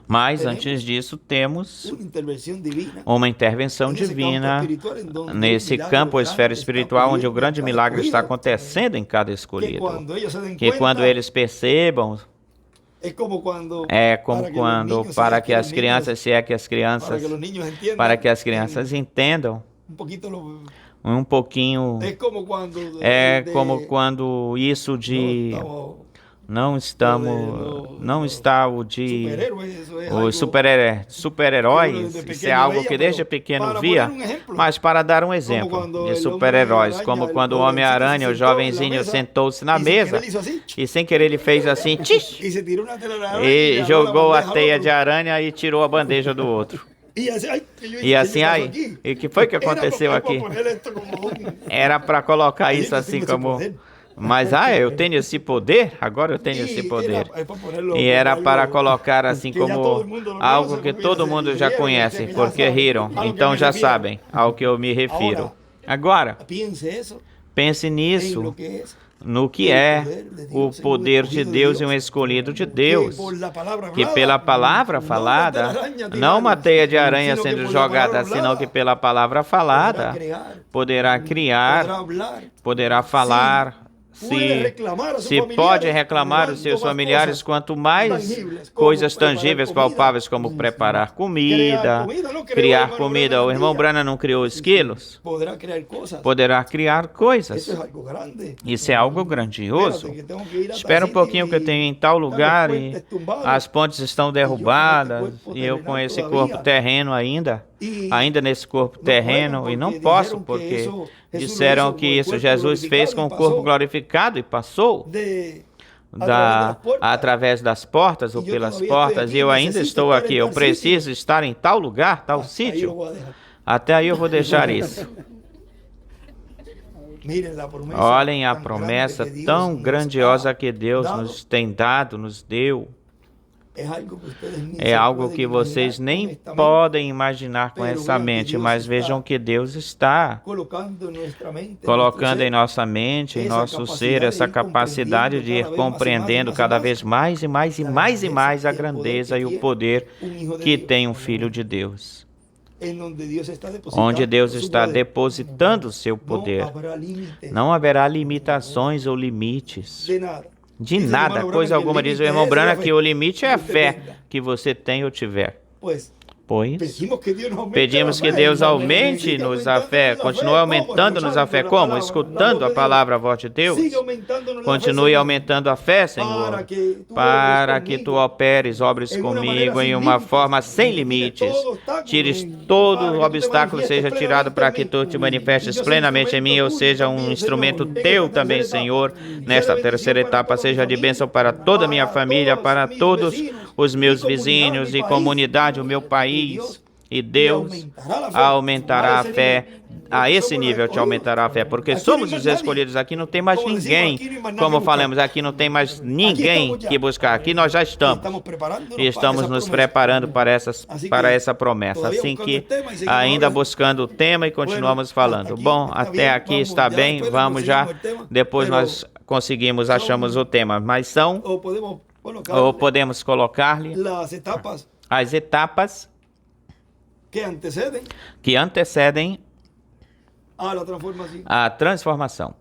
Mas antes disso temos uma intervenção divina nesse campo, a esfera espiritual, onde o grande milagre está acontecendo em cada escolhido. Que quando eles percebam, é como quando, para que as crianças, se é que as crianças, para que as crianças entendam um pouquinho. É como quando isso de não está o de os super-heróis. Isso é algo que desde pequeno via, mas para dar um exemplo de super-heróis, como quando o Homem-Aranha, o jovenzinho, sentou-se na mesa e sem querer ele fez assim, tch, e jogou a teia de aranha e tirou a bandeja do outro. E assim, aí, e o que foi que aconteceu aqui? Era para colocar isso assim como... Mas, eu tenho esse poder? Agora eu tenho esse poder. E era para colocar assim como algo que todo mundo já conhece, porque riram. Então já sabem ao que eu me refiro. Agora, pense nisso, no que é o poder de Deus e um escolhido de Deus, que pela palavra falada, não uma teia de aranha sendo jogada, senão que pela palavra falada, poderá criar, poderá falar. Se pode reclamar os seus familiares, quanto mais coisas tangíveis, palpáveis, como preparar comida, criar comida. O irmão Branham não criou esquilos? Poderá criar coisas. Isso é algo grandioso. Espera um pouquinho que eu tenho em tal lugar e as pontes estão derrubadas e eu com esse corpo terreno ainda nesse corpo terreno, e não posso, porque disseram que isso Jesus fez com o corpo glorificado e passou através das portas ou pelas portas, e eu ainda estou aqui. Eu preciso estar em tal lugar, tal sítio. Até aí eu vou deixar isso. Olhem a promessa tão grandiosa que Deus nos tem dado, nos deu. É algo que vocês nem podem imaginar com essa mente, mas vejam que Deus está colocando em nossa mente, em nosso ser, essa capacidade de ir compreendendo cada vez mais e mais e mais e mais a grandeza e o poder que tem um Filho de Deus. Onde Deus está depositando o seu poder. Não haverá limitações ou limites. De nada, coisa alguma, diz o irmão Branham, que o limite é a fé que você tem ou tiver. Pois pedimos que Deus aumente-nos a fé, continue aumentando-nos a fé. Como? Escutando a palavra, a voz de Deus. Continue aumentando a fé, Senhor, para que Tu obres comigo em uma forma sem limites. Tires todo obstáculo, seja tirado para que Tu te manifestes plenamente em mim, eu seja um instrumento Teu também, Senhor. Nesta terceira etapa, seja de bênção para toda a minha família, para todos os meus vizinhos e comunidade, o meu país. E Deus aumentará a fé, a esse nível te aumentará a fé, porque somos os escolhidos. Aqui não tem mais ninguém, como falamos, aqui não tem mais ninguém que buscar, aqui nós já estamos, e estamos nos preparando para essa promessa, assim que ainda buscando o tema e continuamos falando. Bom, até aqui está bem, vamos já, depois nós achamos o tema, mas são, ou podemos colocar-lhe as etapas que antecedem a transformação.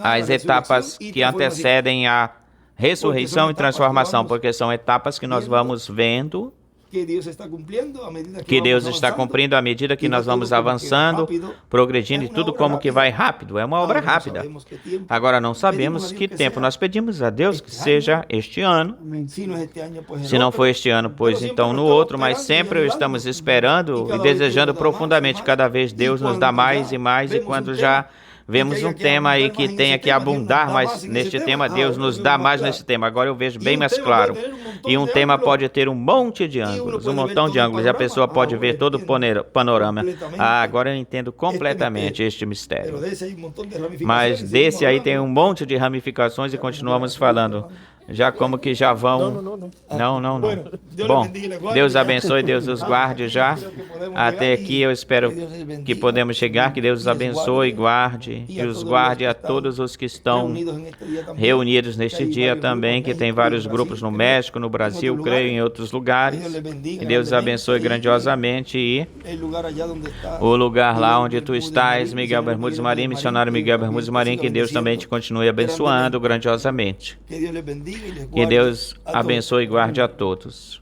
As etapas que antecedem a ressurreição e transformação, porque são etapas que nós vamos vendo, que Deus está cumprindo à medida que nós vamos avançando, progredindo, e tudo como que vai rápido. É uma obra rápida. Agora não sabemos que tempo. Nós pedimos a Deus que seja este ano. Se não for este ano, pois então no outro, mas sempre estamos esperando e desejando profundamente. Cada vez Deus nos dá mais e mais, e quando já vemos um tema aí que tenha que abundar mais neste tema, Deus nos dá mais nesse tema. Agora eu vejo bem mais claro. E um tema pode ter um monte de ângulos, um montão de ângulos, e a pessoa pode ver todo o panorama. Agora eu entendo completamente este mistério. Mas desse aí tem um monte de ramificações e continuamos falando. Já como que já vão... Não. Bom, Deus abençoe, Deus os guarde já. Até aqui eu espero que podemos chegar, que Deus os abençoe, guarde, e os guarde a todos os que estão reunidos neste dia também, que tem vários grupos no México, no Brasil, creio, em outros lugares. Que Deus os abençoe grandiosamente, e o lugar lá onde tu estás, Miguel Bermudes Marim, missionário Miguel Bermudes Marim, que Deus também te continue abençoando grandiosamente. Que Deus abençoe e guarde a todos.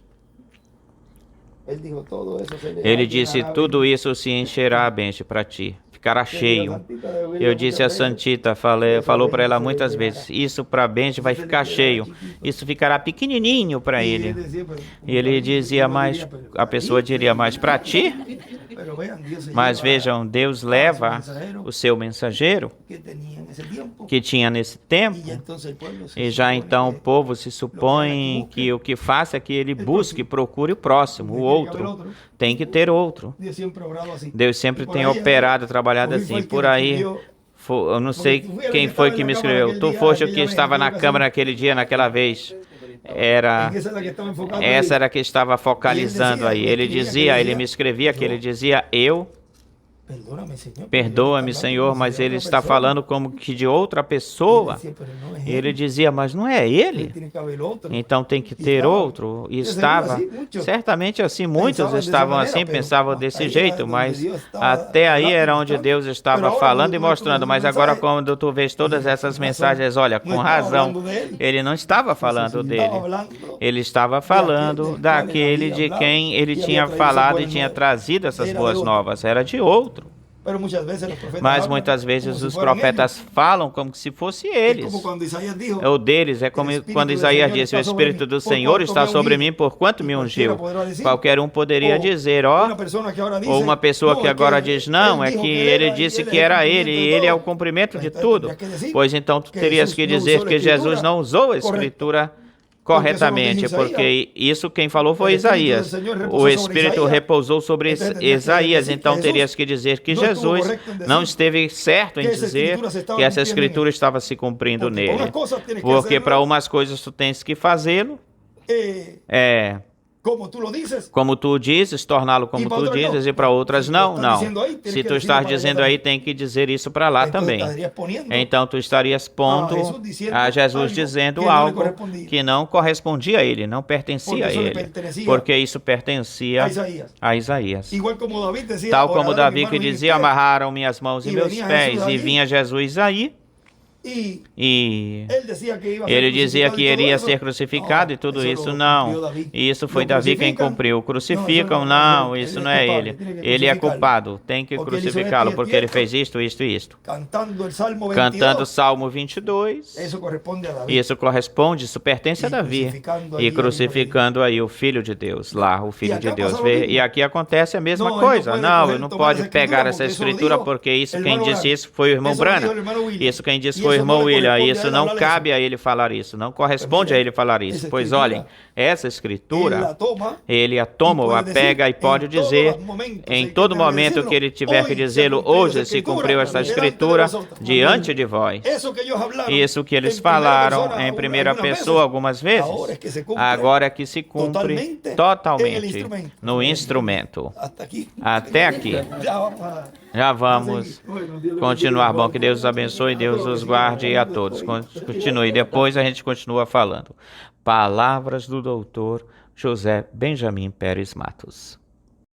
Ele disse, tudo isso se encherá, Benji, para ti. Ficará cheio. Eu disse a Santita, falou para ela muitas vezes, isso para Benji vai ficar cheio. Isso ficará pequenininho para ele. E ele dizia mais, a pessoa diria mais, para ti? Mas vejam, Deus leva o seu mensageiro que tinha nesse tempo, e já então o povo se supõe que o que faça é que ele busque, procure o próximo, o outro. Tem que ter outro. Deus sempre tem operado, trabalhado assim. Por aí, eu não sei quem foi que me escreveu. Tu foste o que estava na câmara naquele dia, naquela vez. Essa era que estava focalizando aí. Ele me escrevia que ele dizia, perdoa-me, Senhor, mas ele está falando como que de outra pessoa. E ele dizia, mas não é ele. Então tem que ter outro. E estava, certamente assim, muitos estavam assim, pensavam desse jeito, mas até aí era onde Deus estava falando e mostrando. Mas agora quando tu vês todas essas mensagens, olha, com razão, ele não estava falando dele. Ele estava falando daquele de quem ele tinha falado e tinha trazido essas boas novas. Era de outro. Mas muitas vezes os profetas falam como se fosse eles. O deles é como quando Isaías disse, o Espírito do Senhor está sobre mim porquanto me ungiu. Qualquer um poderia dizer, ou uma pessoa que agora diz, não, é que ele disse que era ele, e ele é o cumprimento de tudo. Pois então tu terias que dizer que Jesus não usou a Escritura corretamente, porque isso quem falou foi Isaías. O Espírito repousou sobre Isaías, então terias que dizer que Jesus não esteve certo em dizer que essa Escritura estava se cumprindo nele. Porque para umas coisas tu tens que fazê-lo, como tu dizes, torná-lo como tu dizes, e para outras não. Se tu estás dizendo aí, tem que dizer isso para lá também. Então tu estarias pondo a Jesus dizendo algo que não correspondia a ele, não pertencia a ele, porque isso pertencia a Isaías. Tal como Davi que dizia, amarraram minhas mãos e meus pés, e vinha Jesus aí, e ele dizia que iria ser crucificado e tudo isso, não. Isso foi Davi quem cumpriu. Crucificam, não, isso não é ele. Ele é culpado, tem que crucificá-lo, porque ele fez isto, isto e isto. Cantando o Salmo 22, isso corresponde, isso pertence a Davi. E crucificando aí o Filho de Deus, lá, o Filho de Deus. E aqui acontece a mesma coisa. Não, eu não pode pegar essa escritura, porque isso quem disse isso foi o irmão Branham. Isso quem disse foi o irmão William, isso não cabe a ele falar isso, não corresponde a ele falar isso, pois olhem, essa escritura, ele a toma ou a pega e pode dizer, em todo momento que ele tiver que dizê-lo, hoje se cumpriu esta escritura diante de vós. Isso que eles falaram em primeira pessoa algumas vezes, agora é que se cumpre totalmente no instrumento. Até aqui. Já vamos continuar. Bom, que Deus os abençoe, Deus os guarde a todos. Continue. Depois a gente continua falando. Palavras do Dr. José Benjamin Pérez Matos.